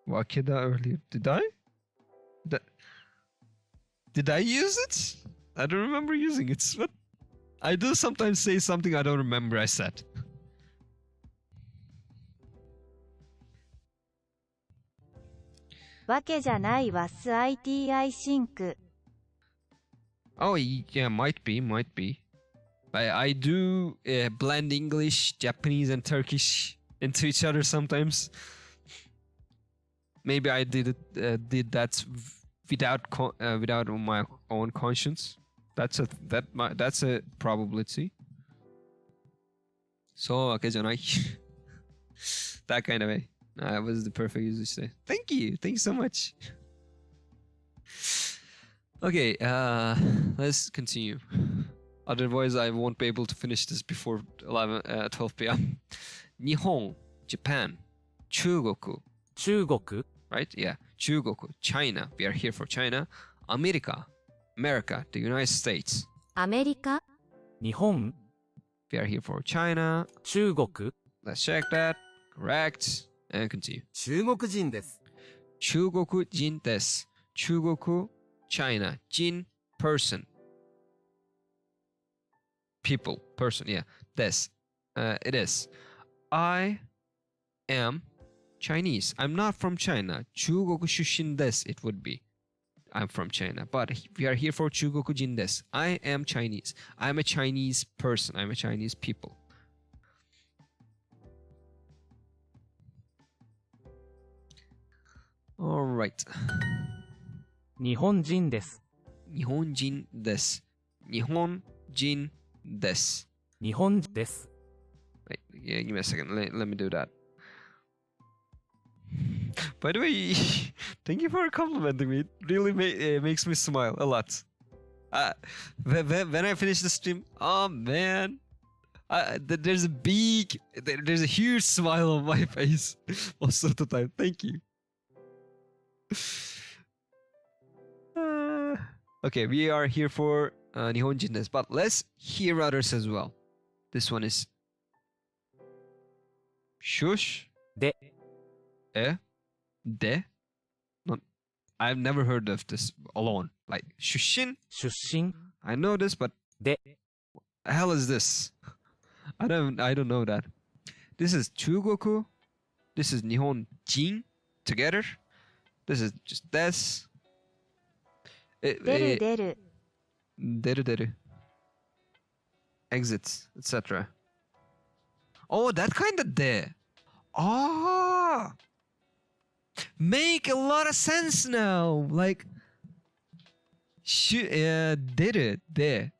Wakeda earlier. Did I? Did I use it? I don't remember using it. But I do sometimes say something I don't remember I said. "わけじゃないわす ITI シンク." Oh, yeah, might be. I do blend English, Japanese, and Turkish into each other sometimes. Maybe I did that without my own conscience. That's a probability. So, okay, that kind of way. That was the perfect use to say. Thank you so much. Okay, let's continue. Otherwise, I won't be able to finish this before 12 p.m. Nihon, Japan, 中国. 中国 Right? Yeah. 中国, China. We are here for China. America, the United States. アメリカ、日本 We are here for China. 中国 Let's check that. Correct. And continue. 中国人です。中国人です. 中国, China. 人, person. People, person, yeah. です. It is. I am Chinese. I'm not from China. 中国出身です. It would be. I'm from China. But we are here for 中国人です. I am Chinese. I'm a Chinese person. I'm a Chinese people. All right. 日本人です。日本人です。日本人です。日本です。 Wait, yeah, give me a second. Let me do that. By the way, thank you for complimenting me. It really makes me smile a lot. When I finish the stream, oh man, there's a huge smile on my face most of the time. Thank you. Okay, we are here for Nihonjin desu, but let's hear others as well. This one is Shush. で、 De. Not, I've never heard of this alone. Like shushin. 出身 I know this, but で、 the hell is this? I don't know that. This is Chugoku. This is Nihonjin together. This is just des. 出る出る。 Deru. Exits, etc. Oh, that kind of de. Ah, make a lot of sense now. Like, deru de.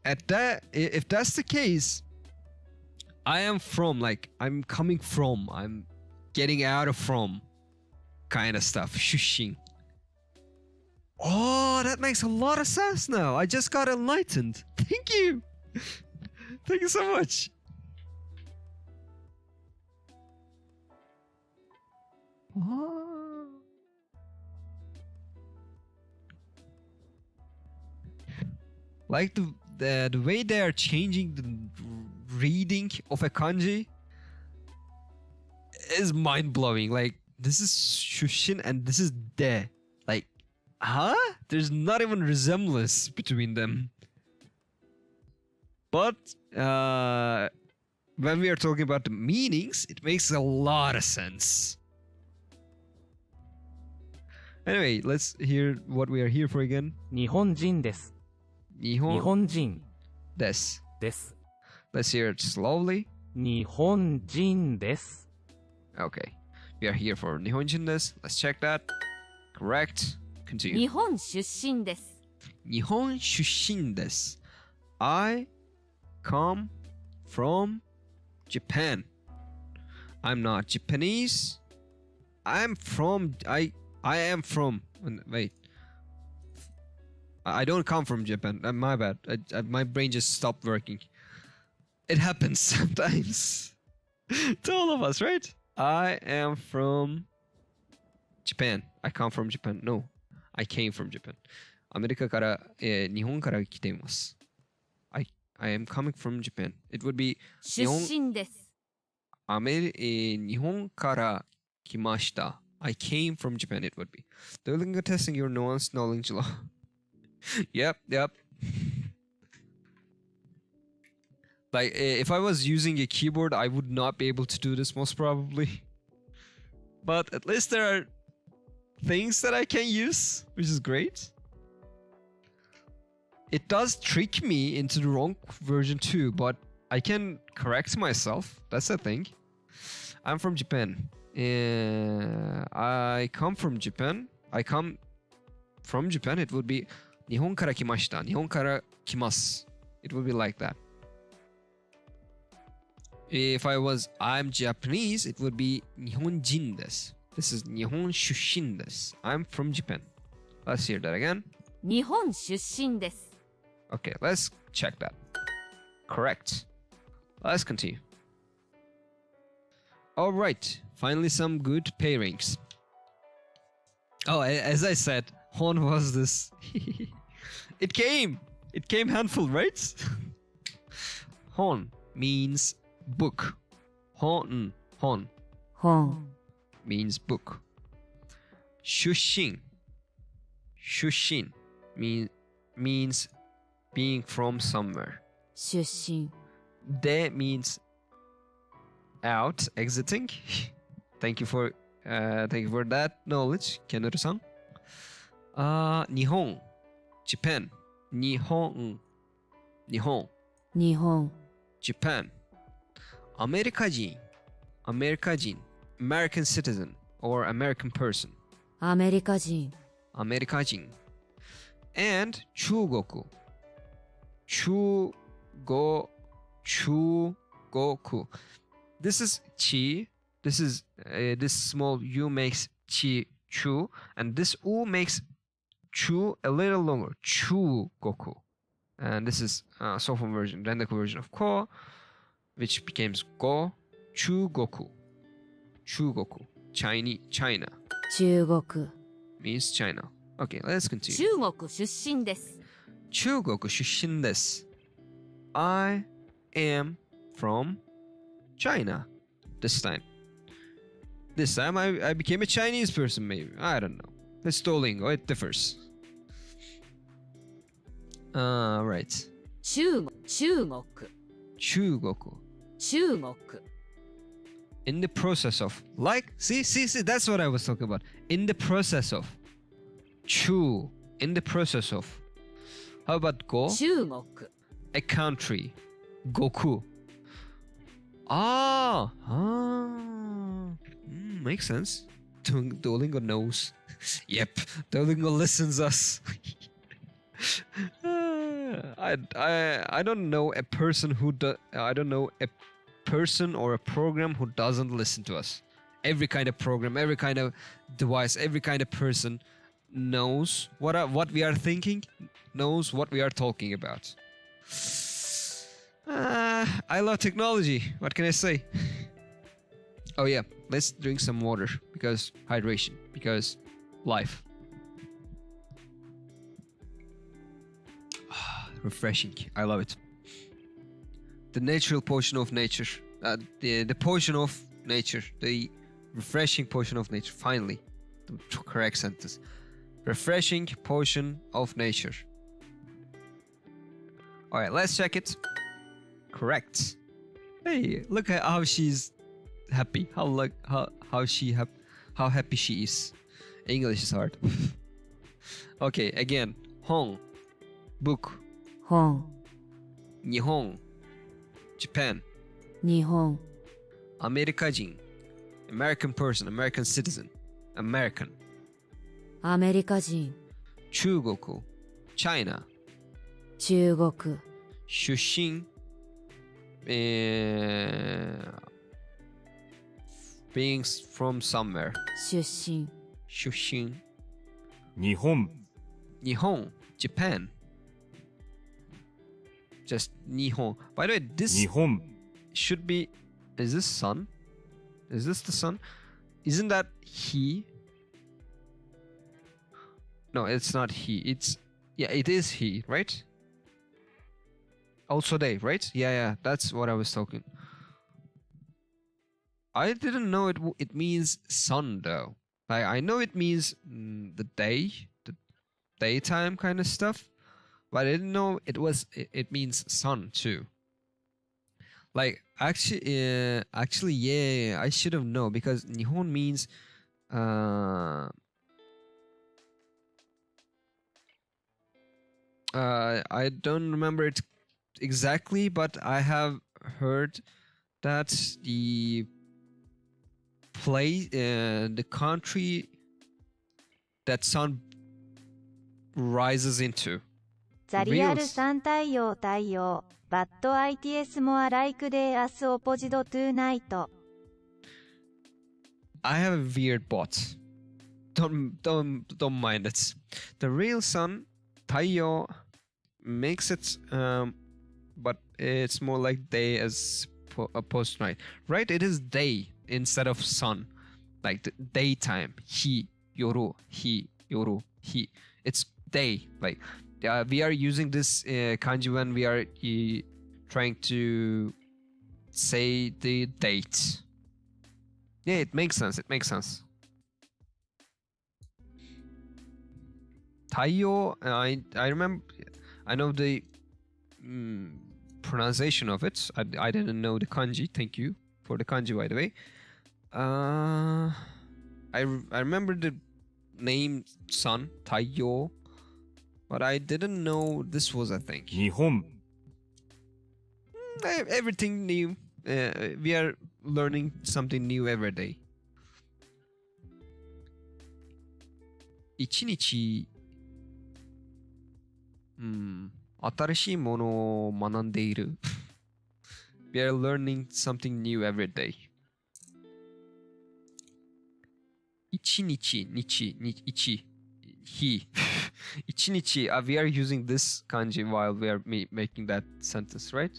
At that, if that's the case, I am from, like, I'm coming from, I'm getting out of from kind of stuff. Shushin. Oh, that makes a lot of sense now. I just got enlightened. Thank you. Thank you so much. Oh. Like the way they are changing the reading of a kanji is mind-blowing. Like, this is shushin and this is de. Like, huh? There's not even resemblance between them. But when we are talking about the meanings, it makes a lot of sense. Anyway, let's hear what we are here for again. 日本人です。日 Nihon 本人 des. です。 Let's hear it slowly. 日本人です。 Okay. We are here for Nihonjin des. Let's check that. Correct. Continue. 日本出身です。 Nihon shushin desu. I come from Japan. I'm not Japanese. I am from. Wait. I don't come from Japan. My bad. My brain just stopped working. It happens sometimes. To all of us, right? I am from Japan. I come from Japan. No, I came from Japan. アメリカから、日本から来ています。I am coming from Japan. It would be 出身です。日本から来ました。I came from Japan. It would be. Duolingo testing your nuanced knowledge. Yep. Like, if I was using a keyboard, I would not be able to do this most probably. But at least there are things that I can use, which is great. It does trick me into the wrong version too, but I can correct myself. That's the thing. I'm from Japan. I come from Japan. I come from Japan. It would be 日本から来ました。日本から来ます。It would be like that. If I'm Japanese, it would be 日本人です。This is 日本出身です。I'm from Japan. Let's hear that again. 日本出身です。 Okay, let's check that. Correct. Let's continue. Alright, finally some good pairings. Oh, as I said, Hon was this. It came handful, right? Hon means book. Hon Hon means book. Shushin means being from somewhere. 出身 De means out, exiting. Thank you for that knowledge, Kenuru-san. Nihon, Japan. Nihon, 日本 Japan. American citizen or American person. アメリカ人 American. And 中国. Chugoku. This is chi. This is this small u makes chi chu, and this u makes chu a little longer. Chugoku. And this is Sophomore version, Rendaku version of ko, which becomes go. Chugoku. China. 中国 Means China. Okay, let's continue. 中国出身です。中国出身です。I am from China this time. This time I became a Chinese person, maybe. I don't know. It's Duolingo, it differs. Right. 中国 Chugoku. 中国 In the process of. Like, see, that's what I was talking about. In the process of. Chu. In the process of. How about go? 中国 A country. Goku. Makes sense. Duolingo knows. Yep, Duolingo listens us. I don't know a person I don't know a person or a program who doesn't listen to us. Every kind of program, every kind of device, every kind of person knows what we are thinking, knows what we are talking about. I love technology. What can I say? Oh yeah, let's drink some water because hydration, because life. Refreshing. I love it. The natural portion of nature. The portion of nature. The refreshing portion of nature. Finally, the correct sentence. Refreshing portion of nature. All right, let's check it. Correct. Hey, look at how she's happy. How happy she is. English is hard. Okay, again. Hon. Book. 本 Nihon. Japan. 日本 Amerikajin. American person. American citizen. American. アメリカ人 Chugoku. China. 中国 Shushin. Being from somewhere. 出身 Shushin. 日本、 Nihon. Japan. Just Nihon. By the way, this 日本、 should be. Is this sun? Is this the sun? Isn't that he? No, it's not he. It's. Yeah, it is he, right? Also they, right? Yeah, that's what I was talking. I didn't know it means sun though. I know it means the day, the daytime kind of stuff, but I didn't know it means sun too. Like actually, yeah, I should have known because Nihon means I don't remember it exactly, but I have heard that the the country that sun rises into. ザリアル3太陽太陽。But ITS more like day as opposite to night. I have a weird bot. Don't mind it. The real sun, 太陽, makes it but it's more like day as opposed to night. Right? It is day instead of sun. Like the daytime. 日、夜、日、夜、日. It's day. Like we are using this kanji when we are trying to say the date. Yeah, it makes sense. It makes sense. 太陽, I remember. I know the pronunciation of it. I didn't know the kanji. Thank you for the kanji, by the way. I remember the name sun, 太陽, but I didn't know this was a thing. 日本、 Everything new. We are learning something new every day. 一日、新しいものを学んでいる。We are learning something new every day. 一日、日、日、日。一日、we are using this kanji while we are making that sentence, right?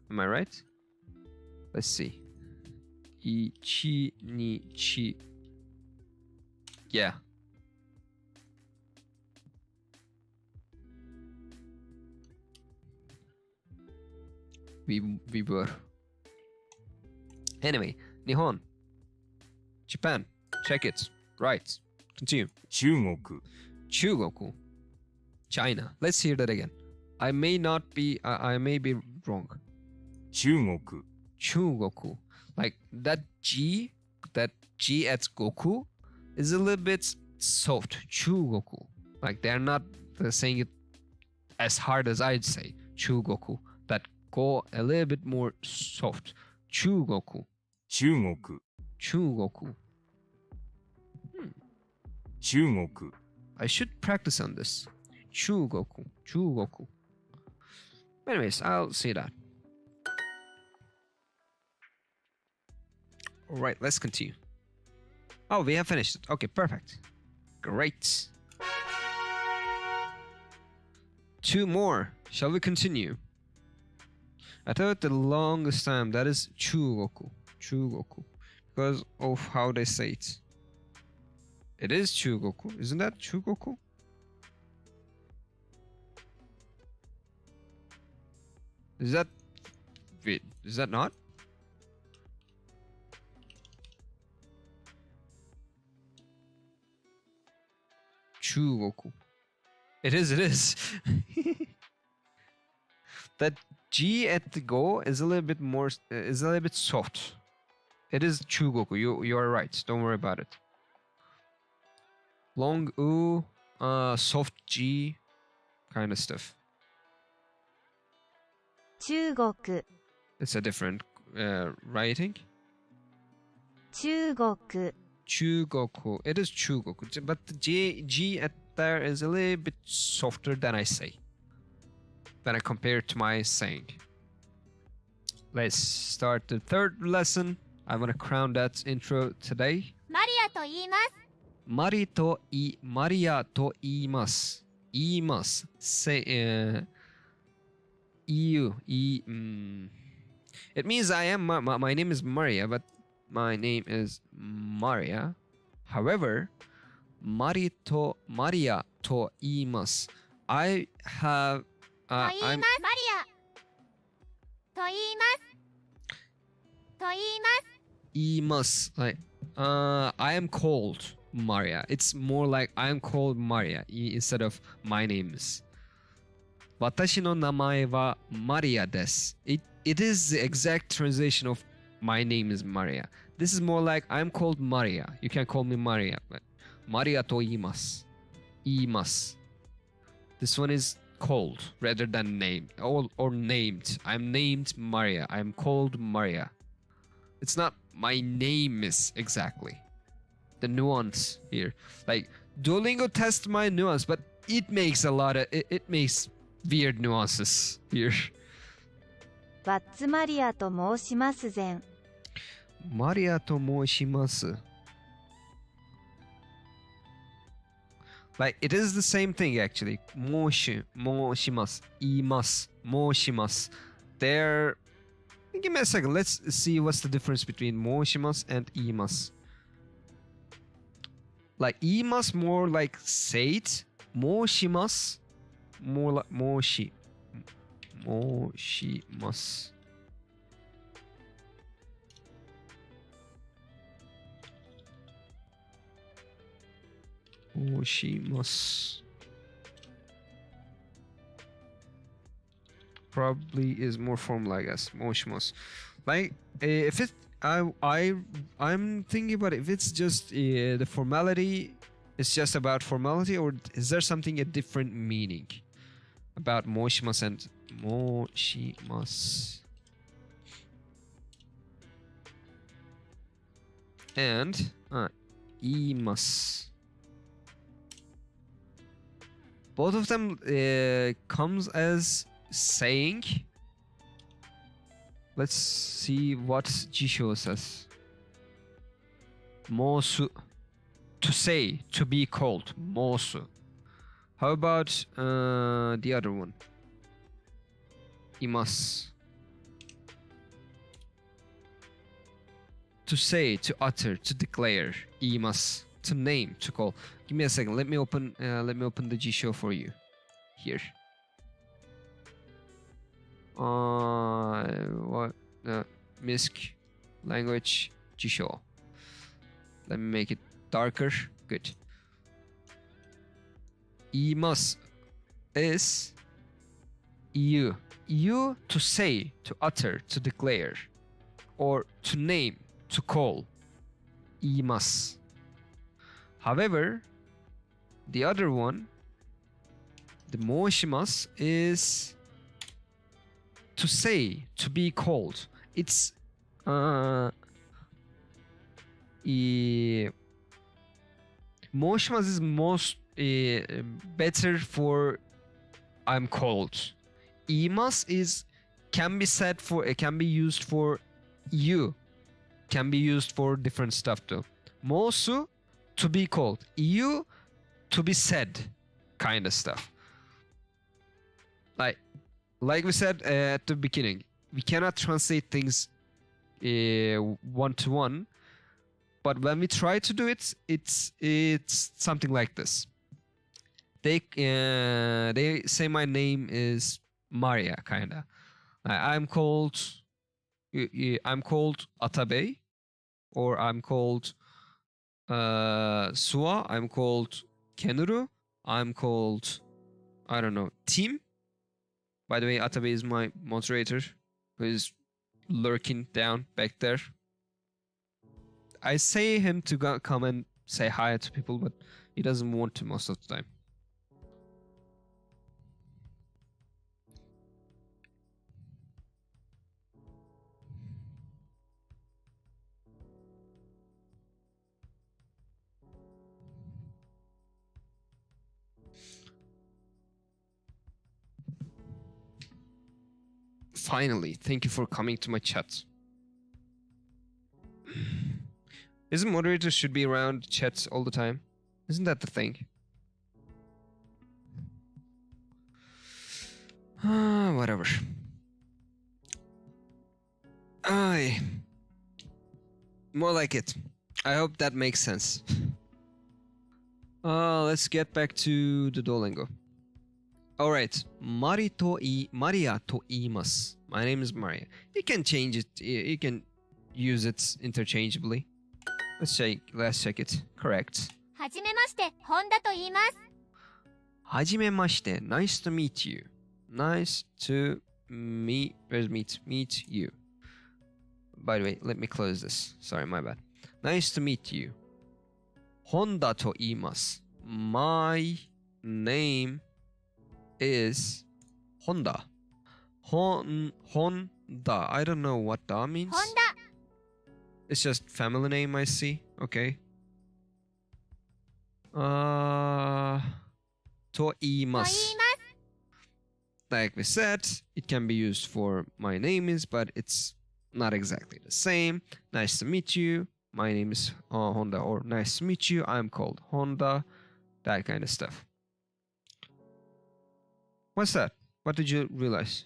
Am I right? Let's see. 一日. Yeah. We were. Anyway, Nihon. Japan. Check it. Right. Continue. 中国 Chugoku. China. Let's hear that again. I may be wrong. 中国 Chugoku. Like that G at Goku is a little bit soft. Chugoku. Like they're not saying it as hard as I'd say. Chugoku. That go a little bit more soft. Chugoku. 中国 Chugoku. 中国 I should practice on this. Chugoku. Chugoku. Anyways, I'll see that. Alright, let's continue. Oh, we have finished it. Okay, perfect. Great. 2 more. Shall we continue? I thought the longest time that is Chugoku. Chugoku. Because of how they say it. It is Chugoku. Isn't that Chugoku? Is that... Wait, is that not? Chugoku. It is. That G at the go is a little bit more, is a little bit soft. It is Chugoku. You are right. Don't worry about it. Long U, soft G, kind of stuff. 中国 It's a different writing. 中国 Chugoku. It is Chugoku. But the G at there is a little bit softer than I say. Than I compare to my saying. Let's start the 3rd lesson. I want to crown that intro today. マリアと言います。マリアと言います。言います。Say, It means I am, my name is Maria, but my name is Maria. However, Maria と言います。I have, と言います。マリア。と言います。と言います。言います。Like, I am called Maria. It's more like I am called Maria instead of my names. 私の名前はマリアです。It is the exact translation of my name is Maria. This is more like I'm called Maria. You can call me Maria. But Maria と言います。言います。This one is called rather than named or named. I'm named Maria. I'm called Maria. It's not my name is exactly. The nuance here. Like Duolingo tests my nuance, but it makes a lot of it makes weird nuances here. バッツマリアと申しますぜん。マリアと申します。Like it is the same thing actually. 申します。言います。申します。They're... Give me a second. Let's see what's the difference between 申します and 言います。Like 言います more like say it. 申します more like 申します。申します。Probably is more formal, I guess. 申します。Like, if it, I'm thinking about if it's just the formality, it's just about formality, or is there something a different meaning about 申します and 申します and 言います。Both of them comes as saying. Let's see what Jisho says. 申す to say, to be called. 申す How about the other one? います To say, to utter, to declare. 言います To name, to call. Give me a second. Let me open the Jisho for you. Here. What? Misk. language 辞書 Let me make it darker. Good. 言います is you to say, to utter, to declare, or to name, to call. 言います However, the other one, the 申します is to say, to be called. It's 申します is most better for I'm called. 言います is can be said for, it can be used for you, can be used for different stuff too. 申す to be called, you to be said kind of stuff. Like we said at the beginning, we cannot translate things one to one, but when we try to do it, it's something like this. They say my name is Maria, kinda. I'm called Atabe, or I'm called Sua. I'm called Kenuru. I'm called, I don't know, Tim. By the way, Atabe is my moderator, who is lurking down back there. I say him to come and say hi to people, but he doesn't want to most of the time. Finally, thank you for coming to my chat. Isn't moderators should be around chats all the time? Isn't that the thing? Whatever. More like it. I hope that makes sense. Let's get back to the Duolingo. Alright, Maria to iimasu. My name is Maria. You can change it, you can use it interchangeably. Let's check it. Correct. はじめまして、本田と言います。はじめまして Nice to meet you. Nice to meet you. By the way, let me close this. Sorry, my bad. Nice to meet you. 本田と言います。My name is Honda. Honda. I don't know what that means. 本田 It's just family name, I see. Okay. と言いまと言います。す. Like we said, it can be used for my name is, but it's not exactly the same. Nice to meet you. My name is Honda, or nice to meet you. I'm called Honda. That kind of stuff. What's that? What did you realize?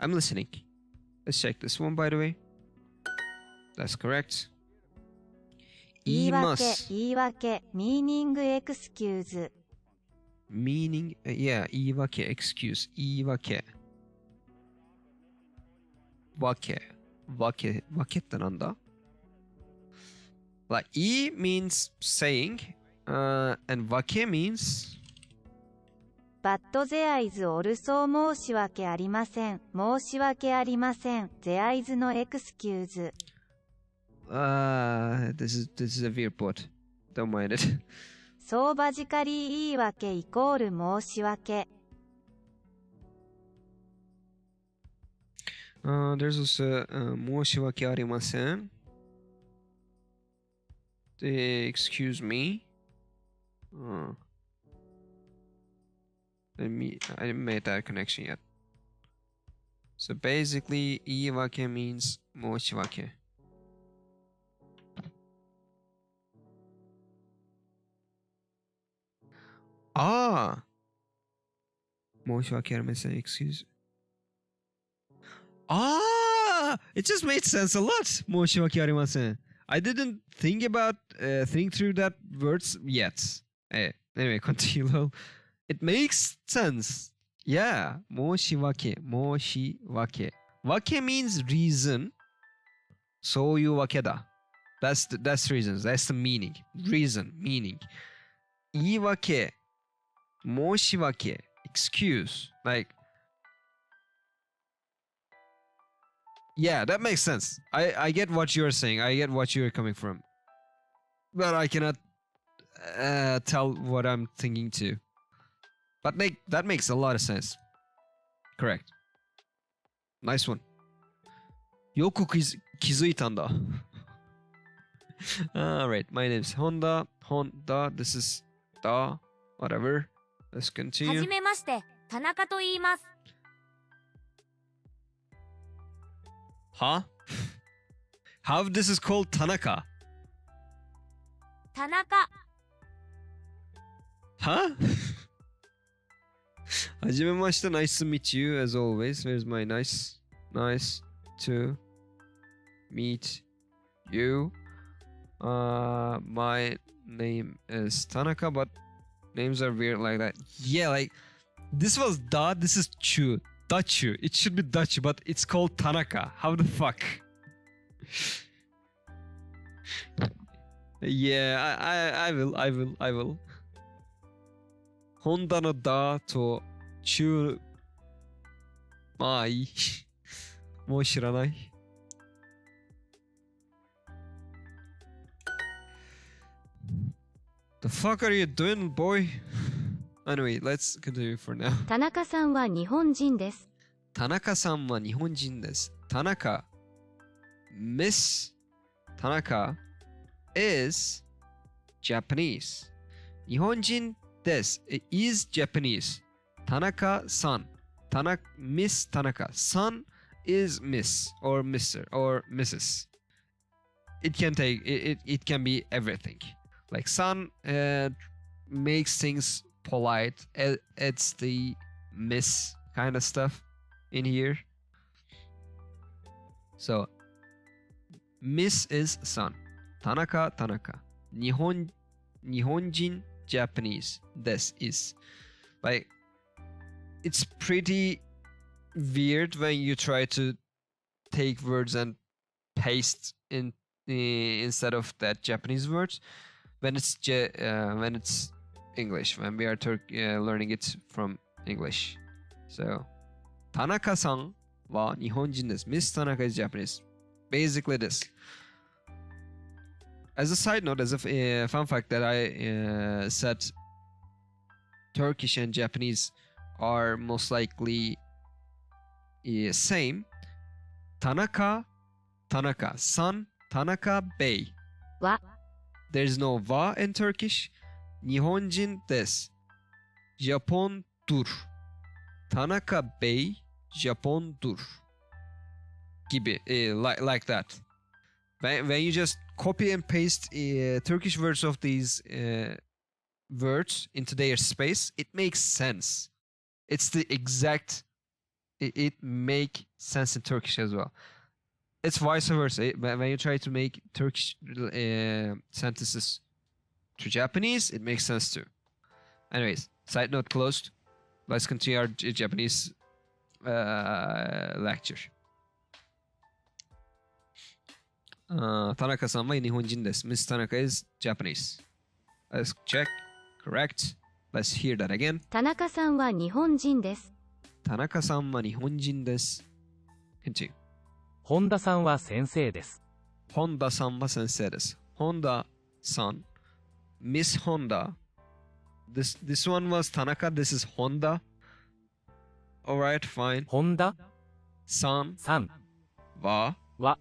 I'm listening. Let's check this one, by the way. That's correct. 言い訳、言います。言い訳、meaning excuse。Meaning, yeah, 言い訳 excuse 言い訳訳ってなんだ Like 言い means saying, and 訳 means But there is also 申し訳ありません。申し訳ありません。There is no excuse. This is a weird part. Don't mind it. 相場じかり言い訳イコール申し訳。There's also 申し訳ありません。Excuse me. I didn't make that connection yet. So basically, 言い訳 means 申し訳。申し訳ありません excuse. It just made sense a lot. 申し訳ありません. I didn't think through that words yet. Anyway, continue. It makes sense. Yeah. 申し訳. Wake means reason. そういうわけだ. That's reasons. That's the meaning. Reason, meaning. 言い訳, 申し訳, excuse. Like, yeah, that makes sense. I get what you're saying. I get what you're coming from. But I cannot tell what I'm thinking too. But that makes a lot of sense. Correct. Nice one. よく気づいたんだ. Alright, my name is Honda. This is Da. Whatever. Let's はじ continue. めまして、田中と言います。 Huh? How this is called Tanaka? 田中、 Huh? はじめまして. Nice to meet you as always. Where's my nice to meet you. My name is Tanaka, but names are weird like that. Yeah, like this was Da, this is Chu. Dachu. It should be Dachu, but it's called Tanaka. How the fuck? Yeah, I will. Honda no Da to Chu. まあいい。もう知らない。The fuck are you doing, boy? Anyway, let's continue for now. 田中さんは日本人です。田中さんは日本人です。田中 Miss 田中 is Japanese. 日本人です。It is Japanese. 田中さん Miss 田中 Son is Miss or Mr. or Mrs. It can be everything. Like son makes things polite. It's the Miss kind of stuff in here. So Miss is son. Tanaka. 日本人 Japanese. This is like it's pretty weird when you try to take words and paste in instead of that Japanese words when it's English, when we are learning it from English. So 田中さんは日本人です。 Miss Tanaka is Japanese. Basically this. As a side note, as a fun fact that I said Turkish and Japanese are most likely same. Tanaka, son, Tanaka Bey. は There's no va in Turkish. 日本人です。Japon dur. Tanaka Bey, Japon dur. Gibi, like that. When you just copy and paste Turkish words of these words into their space, it makes sense. It's the exact. It make sense in Turkish as well. It's vice versa. When you try to make Turkish sentences to Japanese, it makes sense too. Anyways, side note closed. Let's continue our Japanese lecture. 田中さんは日本人です。Miss Tanaka is Japanese. Let's check. Correct. Let's hear that again. 田中さんは日本人です。田中さんは日本人です。Continue. 本田さんは先生です。本田さんは先生です。本田さん Miss Honda. This one was Tanaka. This is Honda. Alright, fine. 本田さんさんはは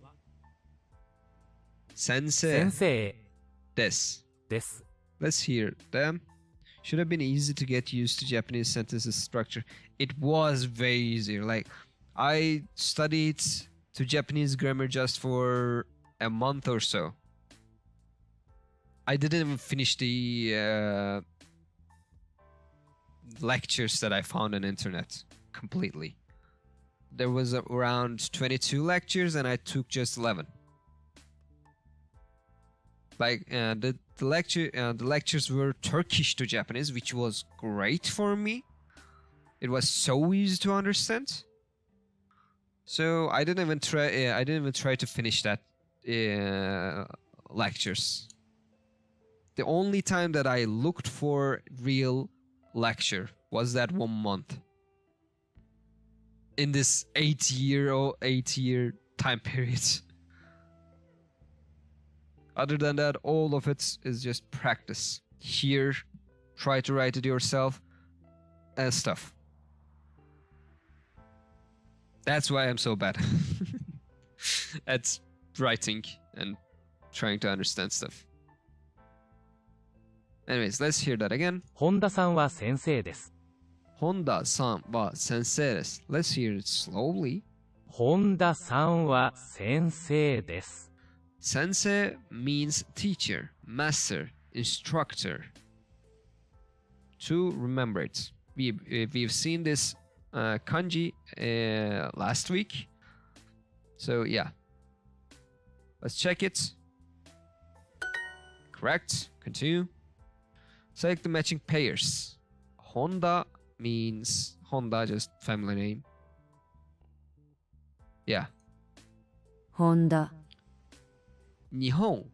先生先生です。です。 Let's hear them. Should have been easy to get used to Japanese sentences structure. It was very easy. Like, I studied to Japanese grammar just for a month or so. I didn't even finish the lectures that I found on internet completely. There was around 22 lectures and I took just 11. Like the lectures were Turkish to Japanese, which was great for me. It was so easy to understand. So I didn't even try. I didn't even try to finish that lectures. The only time that I looked for real lecture was that 1 month in this 8-year time period. Other than that, all of it is just practice. Here, try to write it yourself and stuff. That's why I'm so bad at writing and trying to understand stuff. Anyways, let's hear that again. 本田さんは先生です。本田さんは先生です。Let's hear it slowly. 本田さんは先生です。先生 means teacher, master, instructor. To remember it. We've seen this kanji last week. So yeah. Let's check it. Correct. Continue. Select the matching pairs. Honda means Honda, just family name. Yeah. 本田、日本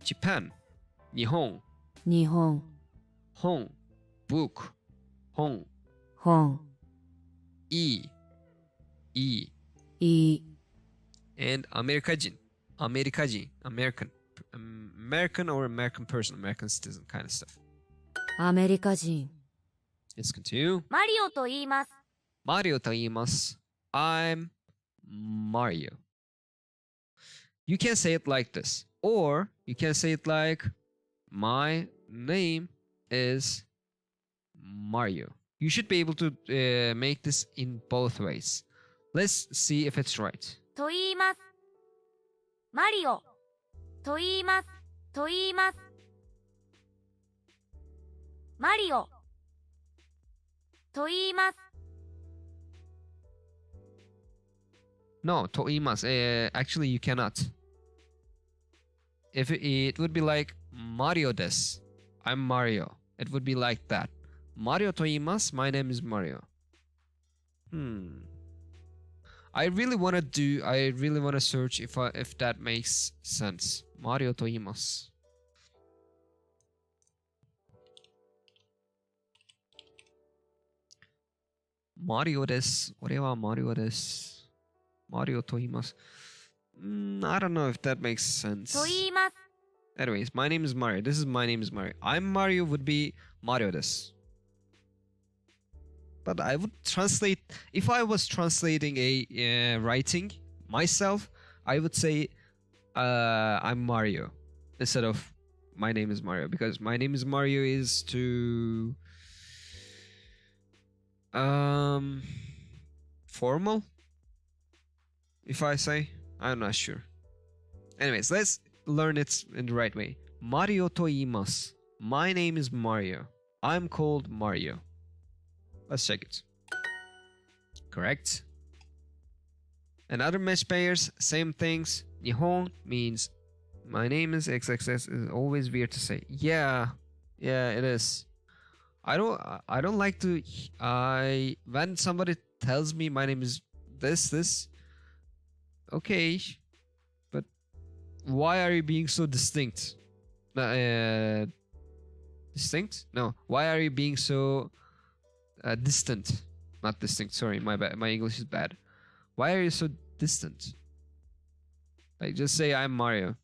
Japan. 日本日本、本 book 本本、いいいい、 and アメリカ人 American or American person, American citizen kind of stuff. アメリカ人、 Let's continue. マリオと言います。マリオと言います。I'm Mario. You can say it like this, or you can say it like my name is Mario. You should be able to make this in both ways. Let's see if it's right. と言います。マリオと言います。と言います。マリオと言います。 No, と言います。Actually, you cannot. If it would be like Mario です。I'm Mario. It would be like that. Mario と言います。My name is Mario. I really want to search if that makes sense. Mario と言います。Mario です。俺は Mario です。Mario と言います。I don't know if that makes sense. と言います。 Anyways, my name is Mario. This is my name is Mario. I'm Mario would be Mario です。But I would translate, if I was translating a writing myself, I would say I'm Mario instead of my name is Mario, because my name is Mario is too formal, if I say. I'm not sure. Anyways, let's learn it in the right way. Mario to iimasu. My name is Mario. I'm called Mario. Let's check it. Correct. And other match pairs, same things. Nihon means my name is XXS is always weird to say. Yeah, it is. I don't like to when somebody tells me my name is this, okay, but why are you being so distinct? Distinct? No. Why are you being so distant? Not distinct. Sorry, my bad. My English is bad. Why are you so distant? Like, just say I'm Mario.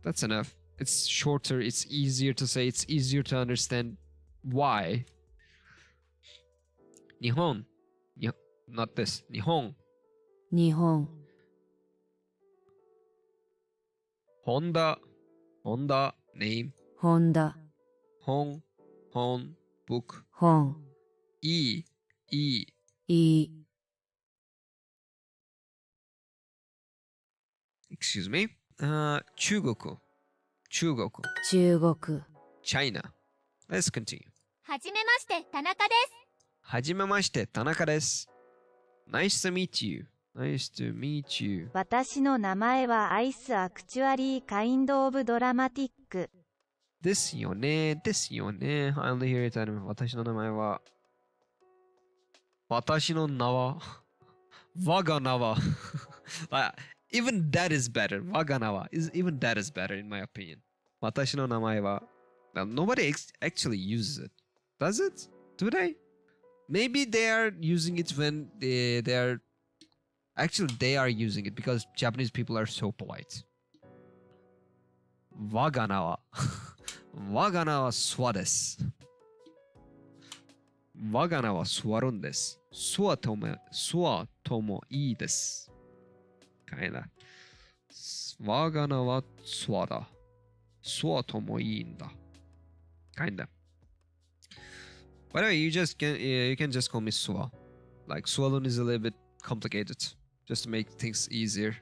That's enough. It's shorter. It's easier to say. It's easier to understand. Why? Nihon. Not this. Nihon. 日本、 Honda. Name. 本田、 Hon. Book. 本、 E. いい、 Excuse me. 中国。中国、 China. Let's continue. はじめまして、田中です。はじめまして、田中です。Nice to meet you. Nice to meet you. 私の名前はアイスアクチュアリーカインドオブドラマティック。ですよね。I only hear it anime. 私の名前は。私の名は。Waganawa. Even that is better. Waganawa is even that is better in my opinion. 私の名前は nobody actually uses it. Does it? Do they? Maybe they are using it when they are actually they are using it because Japanese people are so polite. Waganawa. Waganawa swa desu. Waganawa swarun desu. Swa tomo ii desu. Kinda. Waganawa swa da. Swa tomo iiんだ. Kinda. By the way, you can just call me Swa. Like Swalloon is a little bit complicated, just to make things easier.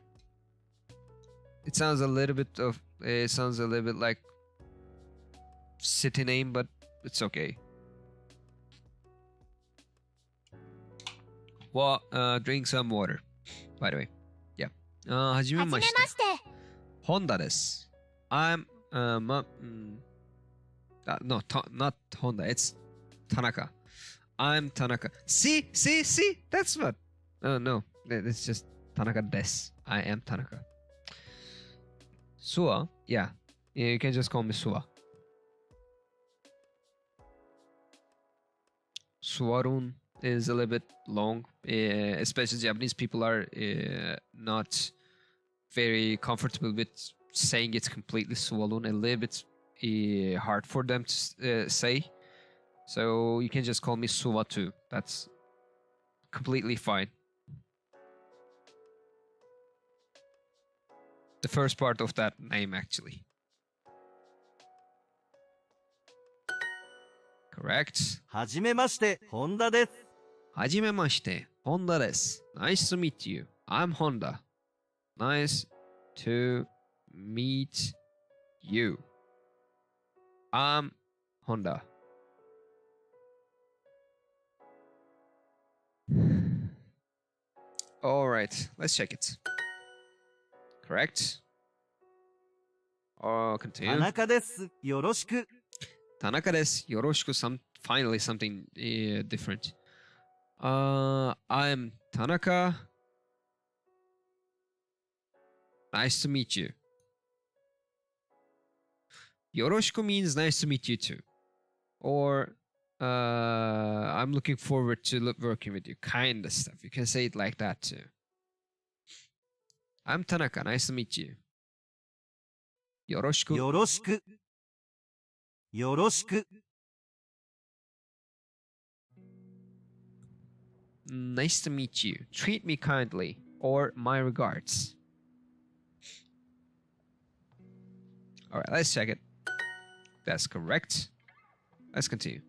It sounds a little bit like city name, but it's okay. Well, drink some water. By the way, yeah. はじめまして。Honda です。I'm no, not Honda. It's Tanaka. I'm Tanaka. See? That's what. Oh, no. It's just Tanaka desu. I am Tanaka. Sua? Yeah. You can just call me Sua. Suarun is a little bit long. Especially Japanese people are not very comfortable with saying it completely Sualun. A little bit hard for them to say. So you can just call me Suwa too. That's completely fine. The first part of that name actually. Correct. はじめまして、本田です。はじめまして、Honda です。Nice to meet you. I'm Honda. Nice to meet you. I'm Honda. All right, let's check it. Correct. Oh, 田 continue. 中です。よろしく。 Tanaka desu. Yoroshiku. Finally something different. I'm Tanaka. Nice to meet you. Yoroshiku means nice to meet you too. Or I'm looking forward to working with you. Kind of stuff. You can say it like that too. I'm Tanaka. Nice to meet you. Yoroshiku. よろしく。よろしく。 Nice to meet you. Treat me kindly. Or my regards. Alright, let's check it. That's correct. Let's continue.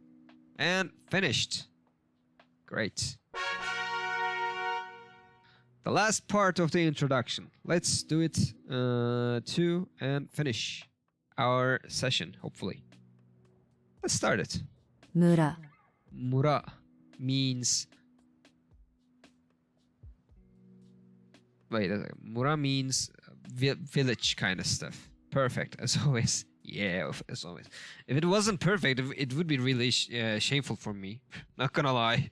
And finished. Great. The last part of the introduction. Let's do it too and finish our session, hopefully. Let's start it. 村 Mura means... Wait a second. Mura means village kind of stuff. Perfect, as always. Yeah, as always. If it wasn't perfect, it would be really shameful for me. Not gonna lie.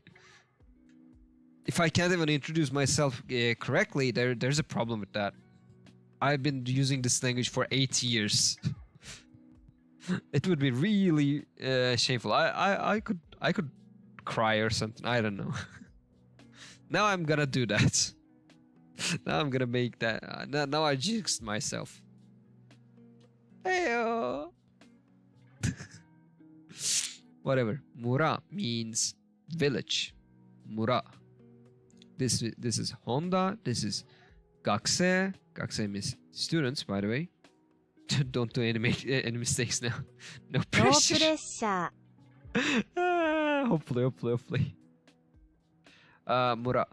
If I can't even introduce myself correctly, there's a problem with that. I've been using this language for 8 years. It would be really shameful. I could cry or something. I don't know. Now I'm gonna do that. Now I'm gonna make that. Now I jinxed myself. Heyo. Whatever. Mura means village. Mura. This is Honda. This is Gakusei. Gakusei means students, by the way. Don't do any mistakes now. No ノープレ pressure. ッシャー。 Hopefully. Mura.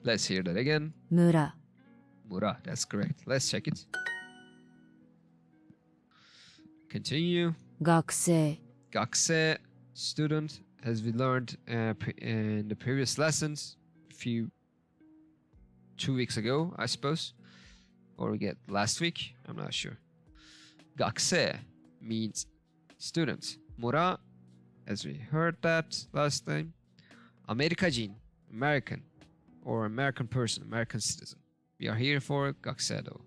Let's hear that again. 村 Mura, that's correct. Let's check it. Continue. 学生 Gakusei, student, as we learned in the previous lessons, 2 weeks ago, I suppose, or last week, I'm not sure. Gakusei means student. Mura, as we heard that last time, アメリカ人, American, or American person, American citizen. We are here for 学生 though.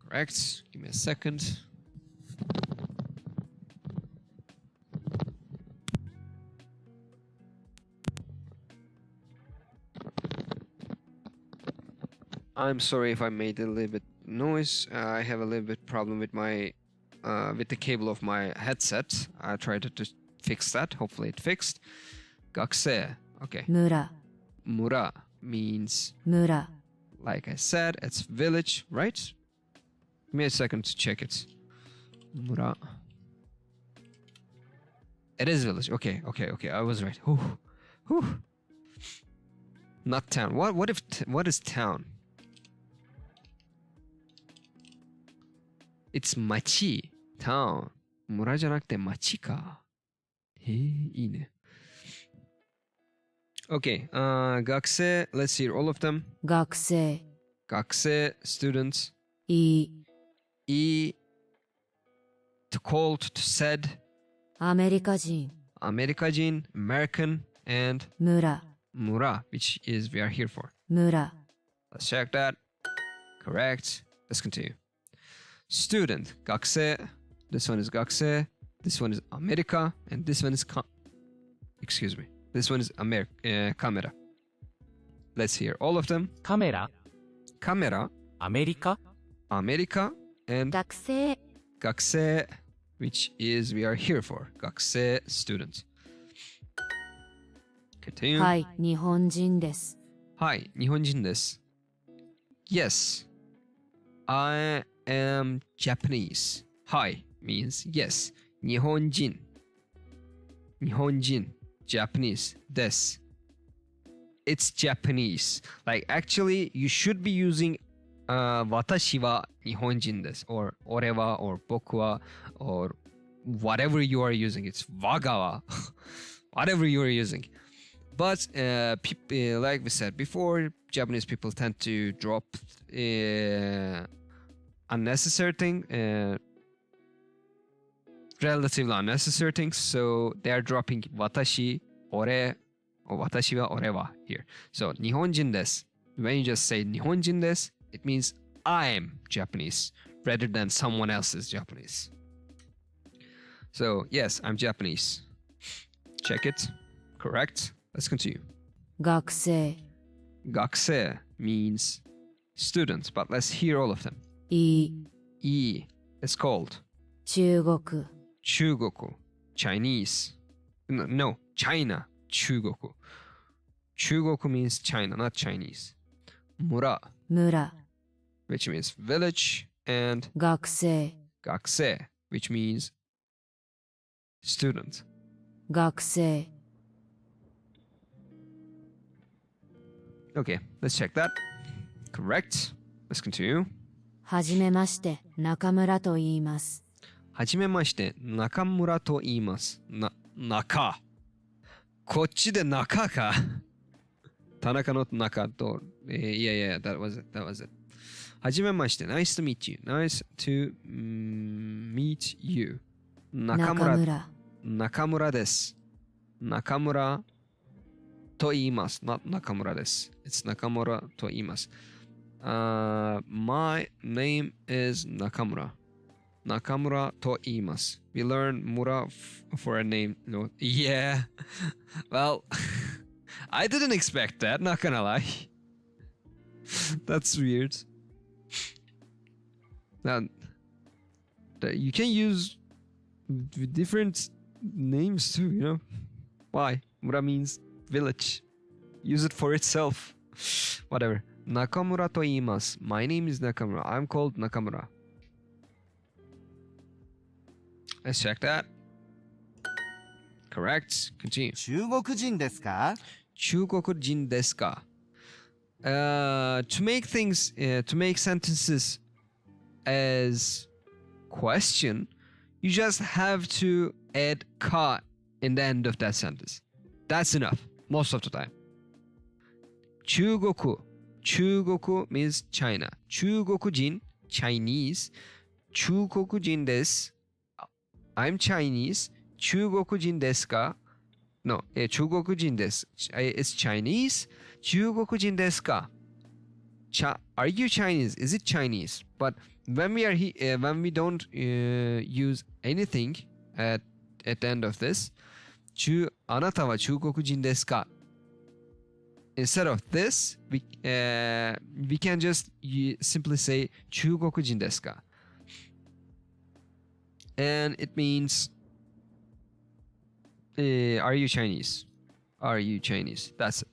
Correct. Give me a second. I'm sorry if I made a little bit noise. I have a little bit problem with my with the cable of my headset. I tried to fix that. Hopefully it fixed. 学生. Okay. 村 Mura means, 村 like I said, it's village, right? Give me a second to check it. Mura. It is village. Okay. I was right. Whew. Not town. What is town? It's 町 town 村じゃなくて町かへえいいね Okay 学生 let's see all of them 学生学生 students い to called to said アメリカ人アメリカ人 American and 村 mura which is we are here for 村 let's check that correct let's continue Student, 学生 This one is 学生 This one is America and this one is excuse me. This one is camera. Let's hear all of them. カメラ Camera, アメリカ America and 学生、学生 which is we are here for 学生 student. Continue. はい日本人です Hi, 日本人です Yes, I am Japanese. Hi means yes. 日本人 Japanese です It's Japanese. Like actually you should be using 私は日本人です or 俺は or 僕は or whatever you are using. It's 我がは whatever you are using. But like we said before, Japanese people tend to drop unnecessary thing, relatively unnecessary things. So they are dropping 私、俺 or 私は俺は here. So 日本人です. When you just say 日本人です, it means I'm Japanese rather than someone else is Japanese. So yes, I'm Japanese. Check it. Correct. Let's continue. 学生学生 means students, but let's hear all of them. い E is called 中国中国 Chinese. No, China. 中国 中国 means China, not Chinese. 村村 which means village, and 学生学生 which means student. 学生 Okay, let's check that. Correct. Let's continue. はじめまして中村と言いますはじめまして、中村と言います。中。こっちで中か。田中の中と、yeah, that was it. はじめまして、nice to meet you. Nice to meet you. 中村です。中村と言います。not 中村です。It's 中村と言います。My name is Nakamura. Nakamura to imasu. We learn mura for a name. No, yeah. Well, I didn't expect that, not gonna lie. That's weird. Now, you can use different names too, you know? Why? Mura means village. Use it for itself. Whatever. Nakamura to imasu. My name is Nakamura. I'm called Nakamura. Let's check that. Correct. Continue. 中国人ですか？中国人ですか? To make things, to make sentences as question, you just have to add ka in the end of that sentence. That's enough most of the time. 中国 means China. 中国人 Chinese. 中国人です. I'm Chinese. 中国人ですか? No, 中国人です。It's Chinese. 中国人ですか? Are you Chinese? Is it Chinese? But when we don't use anything at the end of this, あなたは中国人ですか? Instead of this, we can just simply say 中国人ですか? And it means are you Chinese? Are you Chinese? That's it.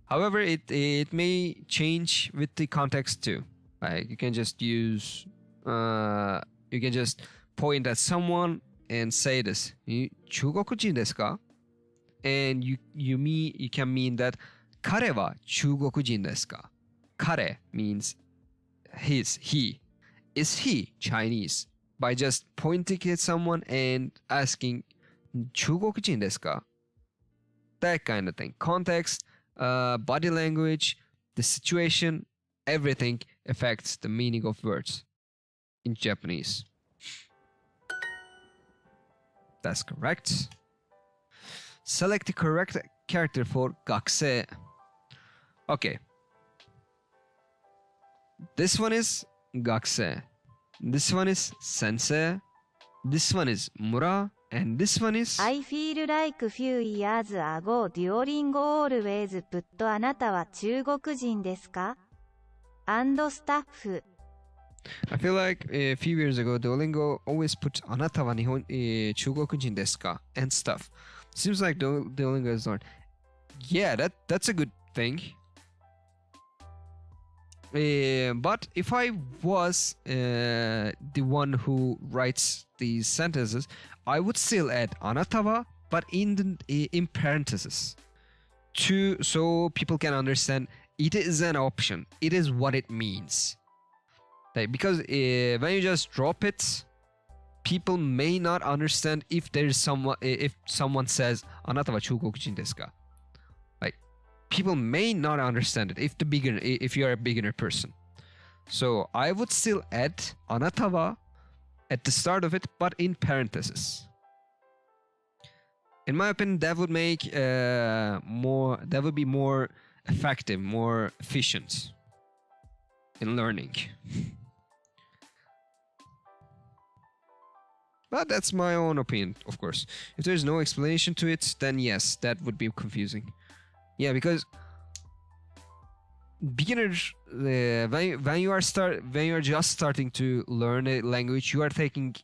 However, it may change with the context too. Like you can just use you can just point at someone and say this. 中国人ですか? And you can mean that 彼は中国人ですか? 彼 means he. Is he Chinese? By just pointing at someone and asking 中国人ですか? That kind of thing. Context, body language, the situation, everything affects the meaning of words in Japanese. That's correct. Select the correct character for 学生. Okay. This one is 学生. This one is 先生. This one is 村. And this one is I feel like few years ago Duolingo always put あなたは中国人ですか? And staff. I feel like a few years ago Duolingo always put あなたは中国人ですか? And stuff. Seems like Duolingo is not. Yeah, that's a good thing. But if I was the one who writes these sentences, I would still add あなたは but in parentheses so people can understand it is an option. It is what it means. Like, because when you just drop it, people may not understand if someone says あなたは中国人ですか? Like, people may not understand it if you're a beginner person. So I would still add あなたは at the start of it, but in parentheses. In my opinion, that would make that would be more effective, more efficient in learning. But that's my own opinion, of course. If there's no explanation to it, then yes, that would be confusing. Yeah, because beginners, when you are just starting to learn a language, you are taking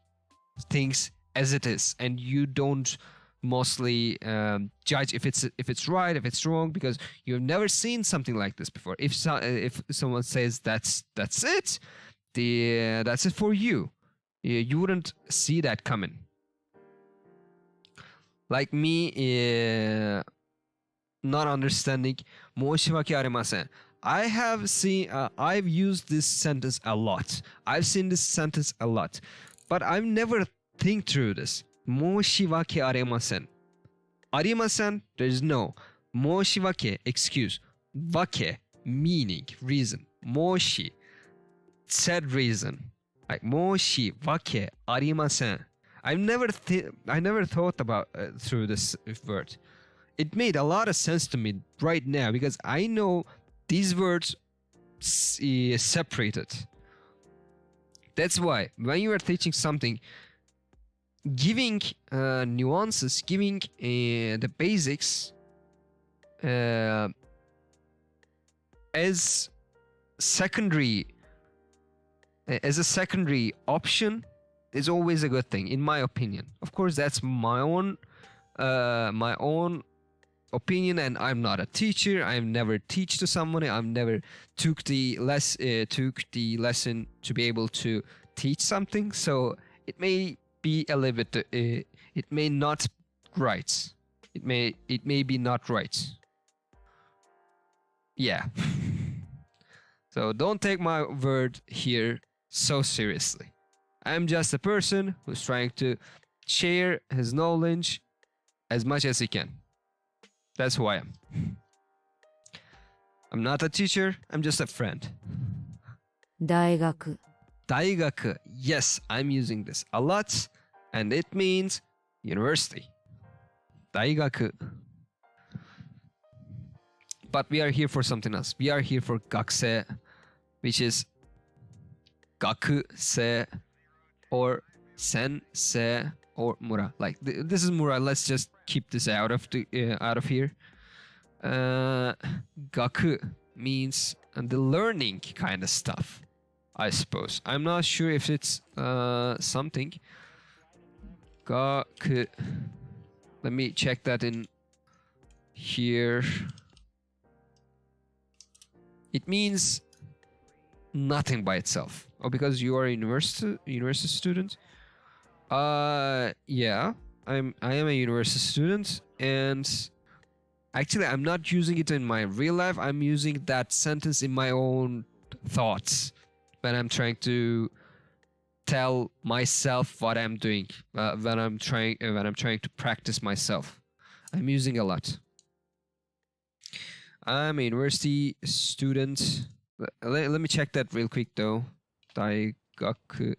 things as it is, and you don't mostly judge if it's right, if it's wrong, because you've never seen something like this before. If someone says that's it, that's it for you. You wouldn't see that coming. Like me, not understanding 申し訳ありません. I've used this sentence a lot. I've seen this sentence a lot. But I've never think through this. 申し訳ありません. ありません, there's no. 申し訳, excuse. 訳, meaning, reason. 申し, said reason. Like 申し訳ありません. I never thought about through this word. It made a lot of sense to me right now because I know these words separated. That's why when you are teaching something, giving nuances, giving the basics as a secondary option is always a good thing, in my opinion. Of course, that's my own opinion, and I'm not a teacher. I've never teach to someone. I've never took the lesson to be able to teach something. So it may be a little bit. It may not right. It may be not right. Yeah. So don't take my word here so seriously. I'm just a person who's trying to share his knowledge as much as he can. That's who I am. I'm not a teacher, I'm just a friend. 大学 大学. Yes, I'm using this a lot, and it means university. 大学. But we are here for something else. We are here for 学生, which is 学生 or 先生 or mura. Like this is mura. Let's just keep this out of here. 学 means the learning kind of stuff, I suppose. I'm not sure if it's something. 学. Let me check that in here. It means nothing by itself. Oh, because you are a university student? Yeah. I am a university student, and actually I'm not using it in my real life. I'm using that sentence in my own thoughts when I'm trying to tell myself what I'm doing, when I'm trying to practice myself. I'm using a lot. I'm a university student. Let me check that real quick though. 大学.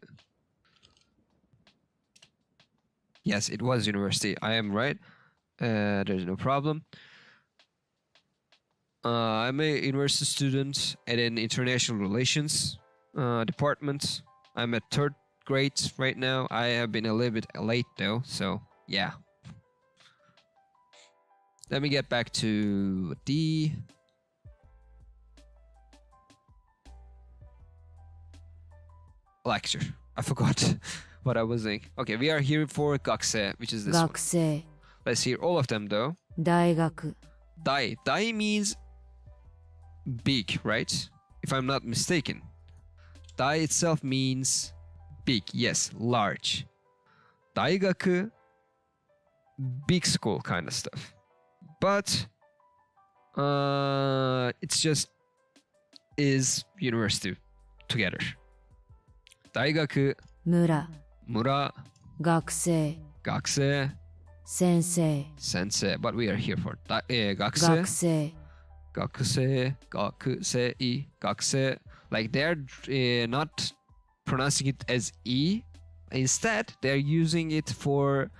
Yes, it was university. I am right. There's no problem. I'm a university student at an international relations department. I'm at 3rd grade right now. I have been a little bit late though, so yeah. Let me get back to the lecture. I forgot what I was saying. Okay, we are here for 学生, which is this 学 one. 生 Let's hear all of them though. 大学 Dai. Dai means big, right? If I'm not mistaken. Dai itself means big, yes, large. 大学, big school kind of stuff. But it's just is university together. 大学, 村 mura, 学生 学生, 先生 sensei. But we are here for 学生, 学生学生, 学生, 学生. Like they're not pronouncing it as E. Instead, they're using it for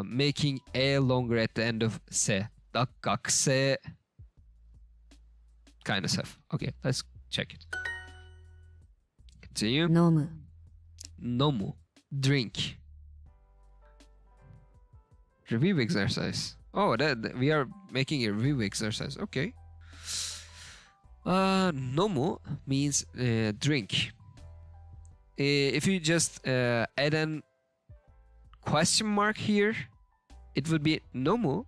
making A longer at the end of se. 学生 kind of stuff. Okay, let's check it. Continue. 飲む Nomu. Drink. Review exercise. Oh, we are making a review exercise. Okay. Nomu means drink. If you just add an question mark here, it would be nomu.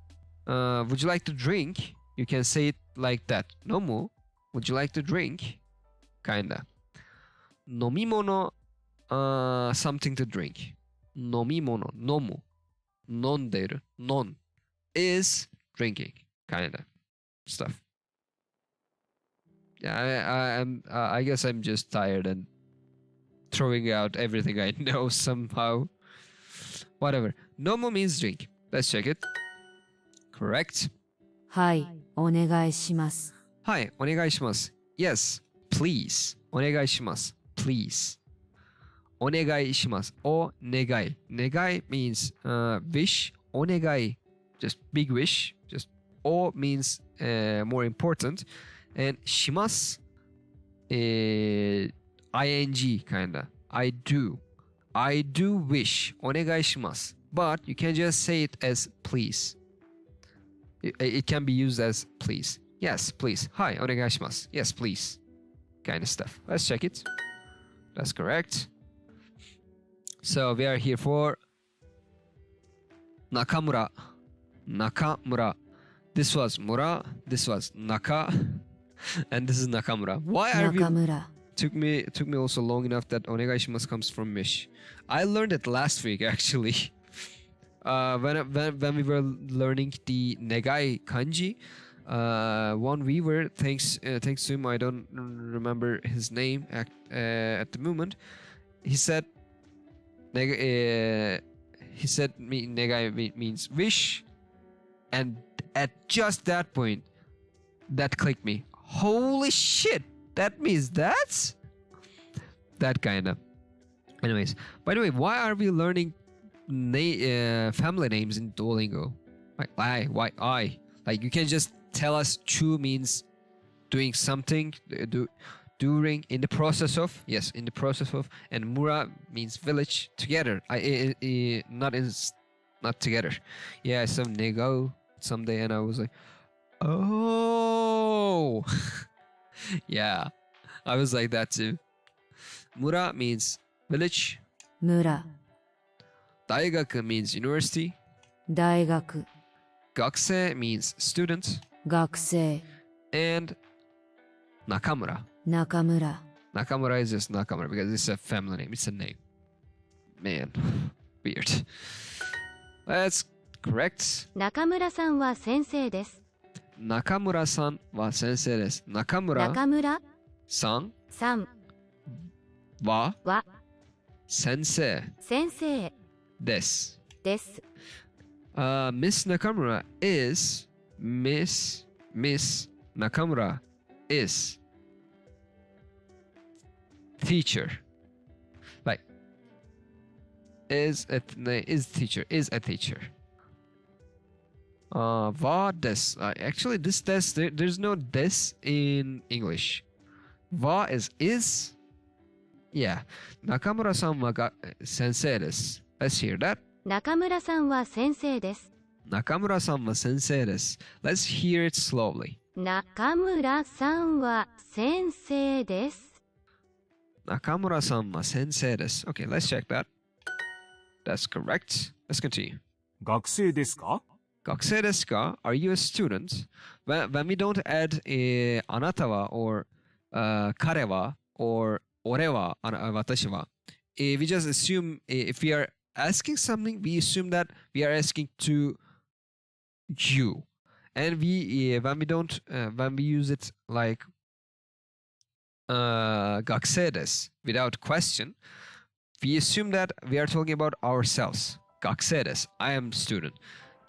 Would you like to drink? You can say it like that. Nomu. Would you like to drink? Kinda. Nomimono. Something to drink. Nomimono. Nomu. Nonderu. Non is drinking. Kinda stuff. Yeah, I guess I'm just tired and throwing out everything I know somehow. Whatever. Nomu means drink. Let's check it. Correct. はいお願いします Hi, お願いします. Yes, please. お願いします. Please. お願いします. お願い. 願い means wish. お願い just big wish. Just お means more important. And します ing kinda. I do. I do wish. お願いします. But you can just say it as please. It can be used as please. Yes, please. Hi, お願いします. Yes, please. Kind of stuff. Let's check it. That's correct. So we are here for Nakamura. Nakamura. This was Mura. This was Naka. And this is Nakamura. Why are we... 中村 Took me also long enough that onegaishimasu comes from Mish. I learned it last week actually. When we were learning the negai kanji, one viewer, thanks to him, I don't remember his name at the moment. He said negai means wish, and at just that point, that clicked me. Holy shit! That means that kinda. Anyways, by the way, why are we learning family names in Duolingo. Like why I? Like you can just tell us chu means doing something during in the process of, yes, in the process of, and mura means village together. Not together. Yeah, some nego someday, and I was like, oh, yeah, I was like that too. Mura means village. 村、 Daigaku means university. 大学、 Gakusei means student. 学生、 And Nakamura. 中村、 Nakamura is just Nakamura because it's a family name. It's a name. Man, weird. That's correct. 中村さんは先生です。 Nakamura-san は先生です。Nakamura-san 中村さんはは先生先生です。です。Miss Nakamura is Miss Nakamura is teacher. Like is a teacher. Va des. Actually, this des there's no des in English. Va is. Yeah. Nakamura-san は先生です。Let's hear that. 中村さんは先生です。Nakamura-san は先生です。Let's hear it slowly. 中村さんは先生です。Nakamura-san は先生です。Okay, let's check that. That's correct. Let's continue. 学生ですか？学生ですか? Are you a student? When we don't add あなたは or 彼は or 俺は私は we just assume if we are asking something, we assume that we are asking to you. And when we use it like 学生です without question, we assume that we are talking about ourselves. 学生です I am student.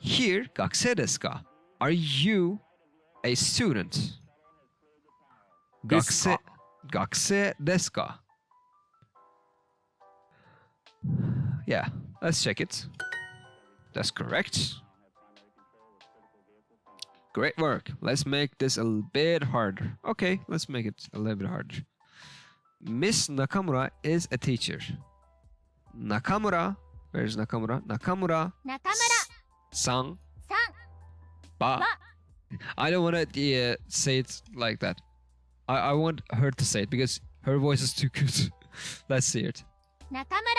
Here, 学生ですか? Are you a student? ですか？学生ですか? Yeah, let's check it. That's correct. Great work. Let's make this a bit harder. Okay, let's make it a little bit harder. Miss Nakamura is a teacher. Nakamura, where's Nakamura? Nakamura 中村 san さん ba. I don't want to say it like that. I want her to say it because her voice is too good. Let's see it. 中村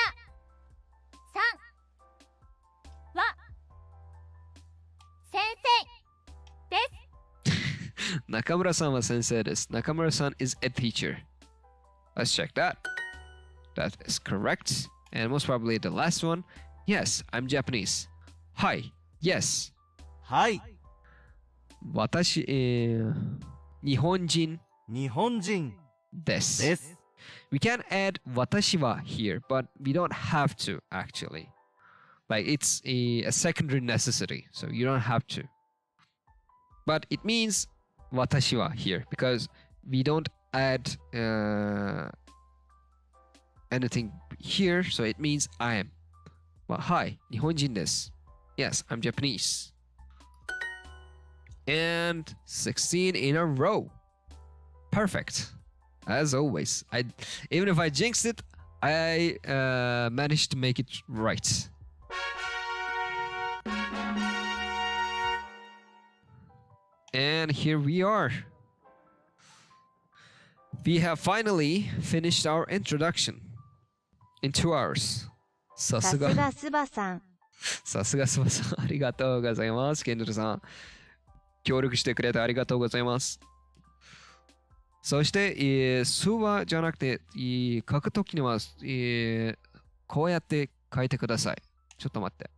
さんは先生です。 Nakamura-san は先生です。Nakamura-san is a teacher. Let's check that. That is correct. And most probably the last one. Yes, I'm Japanese. Hi. Yes. はい。私、日本人日本人です。です。We can add 私は here, but we don't have to actually. Like it's a secondary necessity, so you don't have to. But it means 私は here because we don't add anything here, so it means I am. Well, hi, 日本人です。Yes, I'm Japanese. And 16 in a row. Perfect. As always. Even if I jinxed it, I managed to make it right. And here we are. We have finally finished our introduction in 2 hours. ささすが。すがスバさん。さすがスバさん、ありがとうございます。ケンドルさん、協力してくれてありがとうございます。そして、スバじゃなくて、書くときには、こうやって書いてください。ちょっと待って。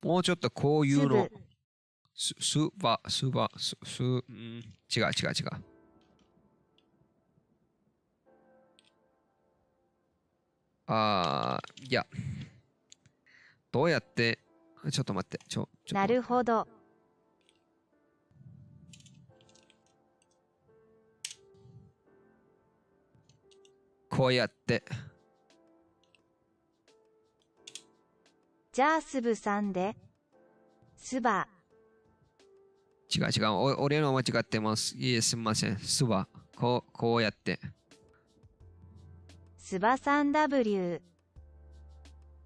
もうちょっとこういうの。違う。いや。どうやって、ちょっと待って。なるほど。こうやって。じゃあすぶさんで。すば。違う違う。俺の間違ってます。いえ、すみません。すば。こうやって。すばさん W。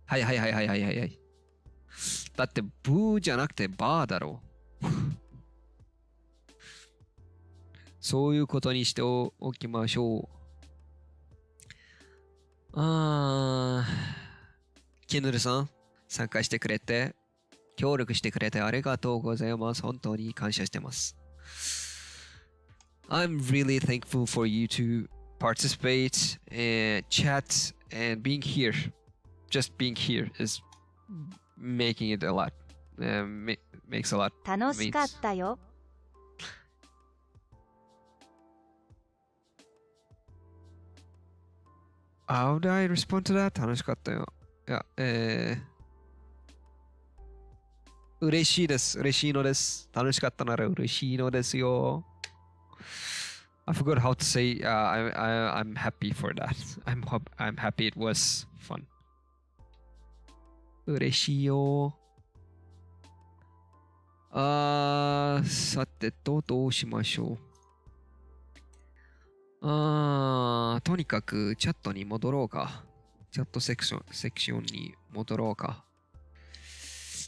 はいはいはいはいはいはい。だって、ブーじゃなくてバーだろう。そういうことにしておきましょう。キヌルさん、参加してくれて、協力してくれてありがとうございます。本当に感謝してます。I'm really thankful for you to participate and chat and being here. Just being here is making it a lot. Makes a lot. 楽しかったよ。How do I respond to that? 楽しかったよ。いや、嬉しいです。嬉しいのです。楽しかったなら嬉しいのですよ。I forgot how to say I'm happy for that. I'm happy it was fun. 嬉しいよ。さてと、どうしましょう。とにかくチャットに戻ろうか。チャットセクションに戻ろうか。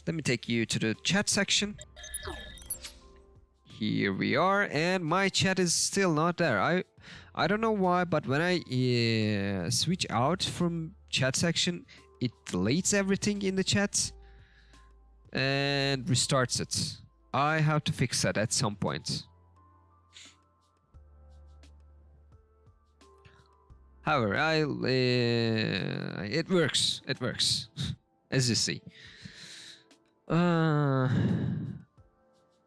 Let me take you to the chat section. Here we are, and my chat is still not there. I don't know why, but when I switch out from chat section, it deletes everything in the chat and restarts it. I have to fix that at some point. However, it works. It works, as you see.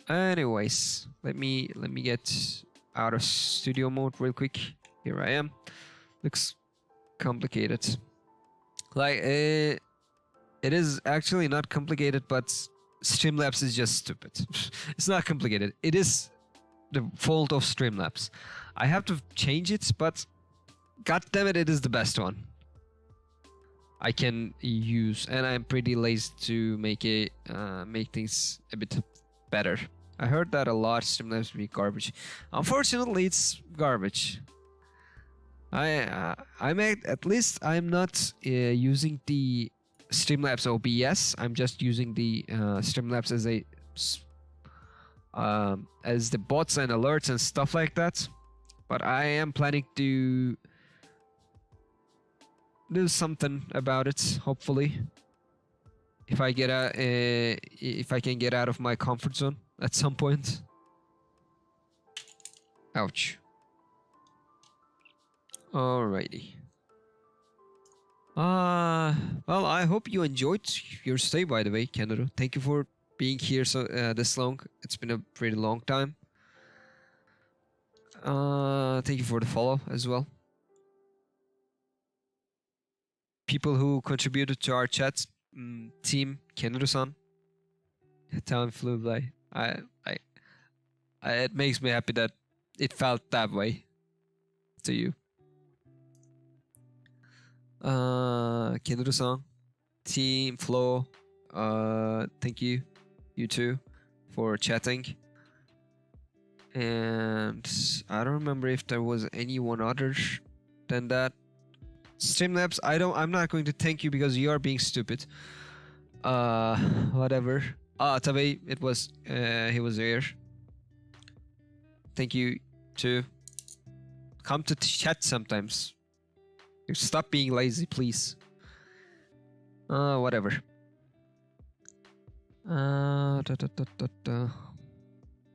Anyways, let me get out of studio mode real quick. Here I am. Looks complicated. Like it is actually not complicated, but Streamlabs is just stupid. It's not complicated. It is the fault of Streamlabs. I have to change it, but god damn it, it is the best one I can use, and I'm pretty lazy to make things a bit better. I heard that a lot. Streamlabs be garbage. Unfortunately, it's garbage. At least I'm not using the Streamlabs OBS. I'm just using the Streamlabs as the bots and alerts and stuff like that. But I am planning to do something about it, hopefully. If I can get out of my comfort zone at some point. Ouch. Alrighty. Well, I hope you enjoyed your stay, by the way, Canada. Thank you for being here this long. It's been a pretty long time. Thank you for the follow as well. People who contributed to our chat team, Kenru-san. Time flew by. It makes me happy that it felt that way to you. Kenru-san, team Flo, thank you, you too, for chatting. And I don't remember if there was anyone other than that. Streamlabs, I'm not going to thank you because you are being stupid. Whatever. Tabe, he was here. Thank you too. Come to chat sometimes. Stop being lazy, please. Whatever. I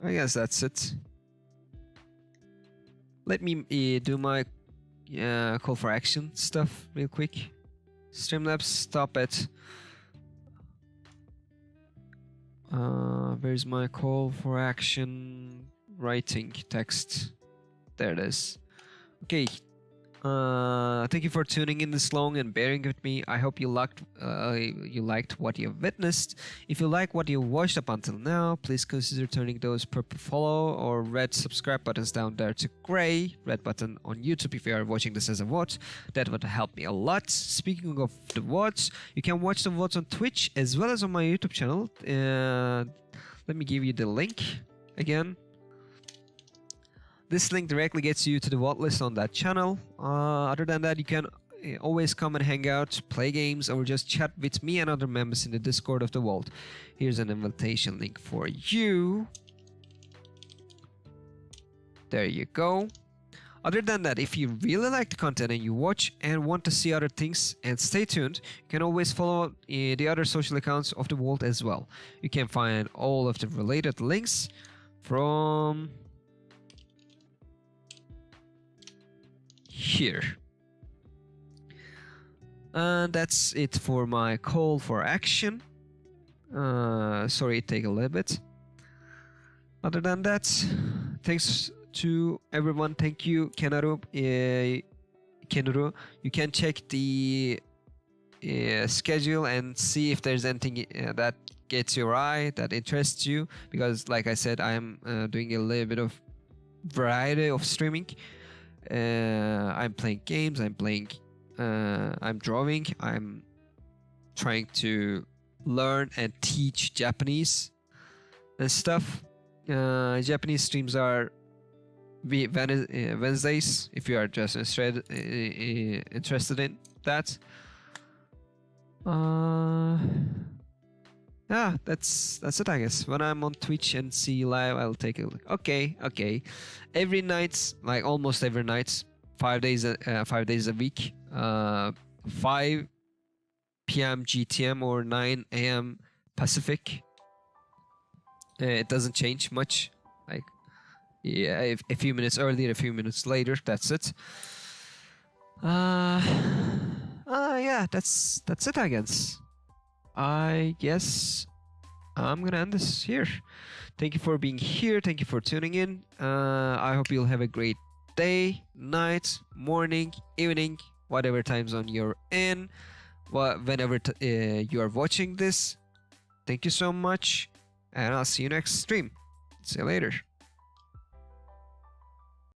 guess that's it. Let me do my call for action stuff real quick. Streamlabs, stop it. Where's my call for action writing text? There it is. Okay. Thank you for tuning in this long and bearing with me. I hope you liked what you witnessed. If you like what you watched up until now, please consider turning those purple follow or red subscribe buttons down there to gray red button on YouTube if you are watching this as a VOD. That would help me a lot. Speaking of the VODs, you can watch the VODs on Twitch as well as on my YouTube channel. Let me give you the link again. This link directly gets you to the VOD list on that channel. Other than that, you can always come and hang out, play games, or just chat with me and other members in the Discord of the Vault. Here's an invitation link for you. There you go. Other than that, if you really like the content and you watch and want to see other things and stay tuned, you can always follow the other social accounts of the Vault as well. You can find all of the related links from here. And that's it for my call for action. Sorry it take a little bit. Other than that, thanks to everyone. Thank you, Kenru. You can check the schedule and see if there's anything that gets your eye, that interests you, because like I said, I'm doing a little bit of variety of streaming. I'm playing games, I'm drawing, I'm trying to learn and teach Japanese and stuff. Japanese streams are Wednesdays if you are just interested in that. Yeah, that's it, I guess. When I'm on Twitch and see you live, I'll take a look. Okay. Every night, like almost every night, 5 days a week, 5 p.m. GTM or 9 a.m. Pacific. It doesn't change much. Like, yeah, a few minutes earlier, a few minutes later. That's it. Yeah, that's it, I guess. I guess I'm gonna end this here. Thank you for being here. Thank you for tuning in. I hope you'll have a great day, night, morning, evening, whatever time zone you're in, whenever you are watching this. Thank you so much, and I'll see you next stream. See you later.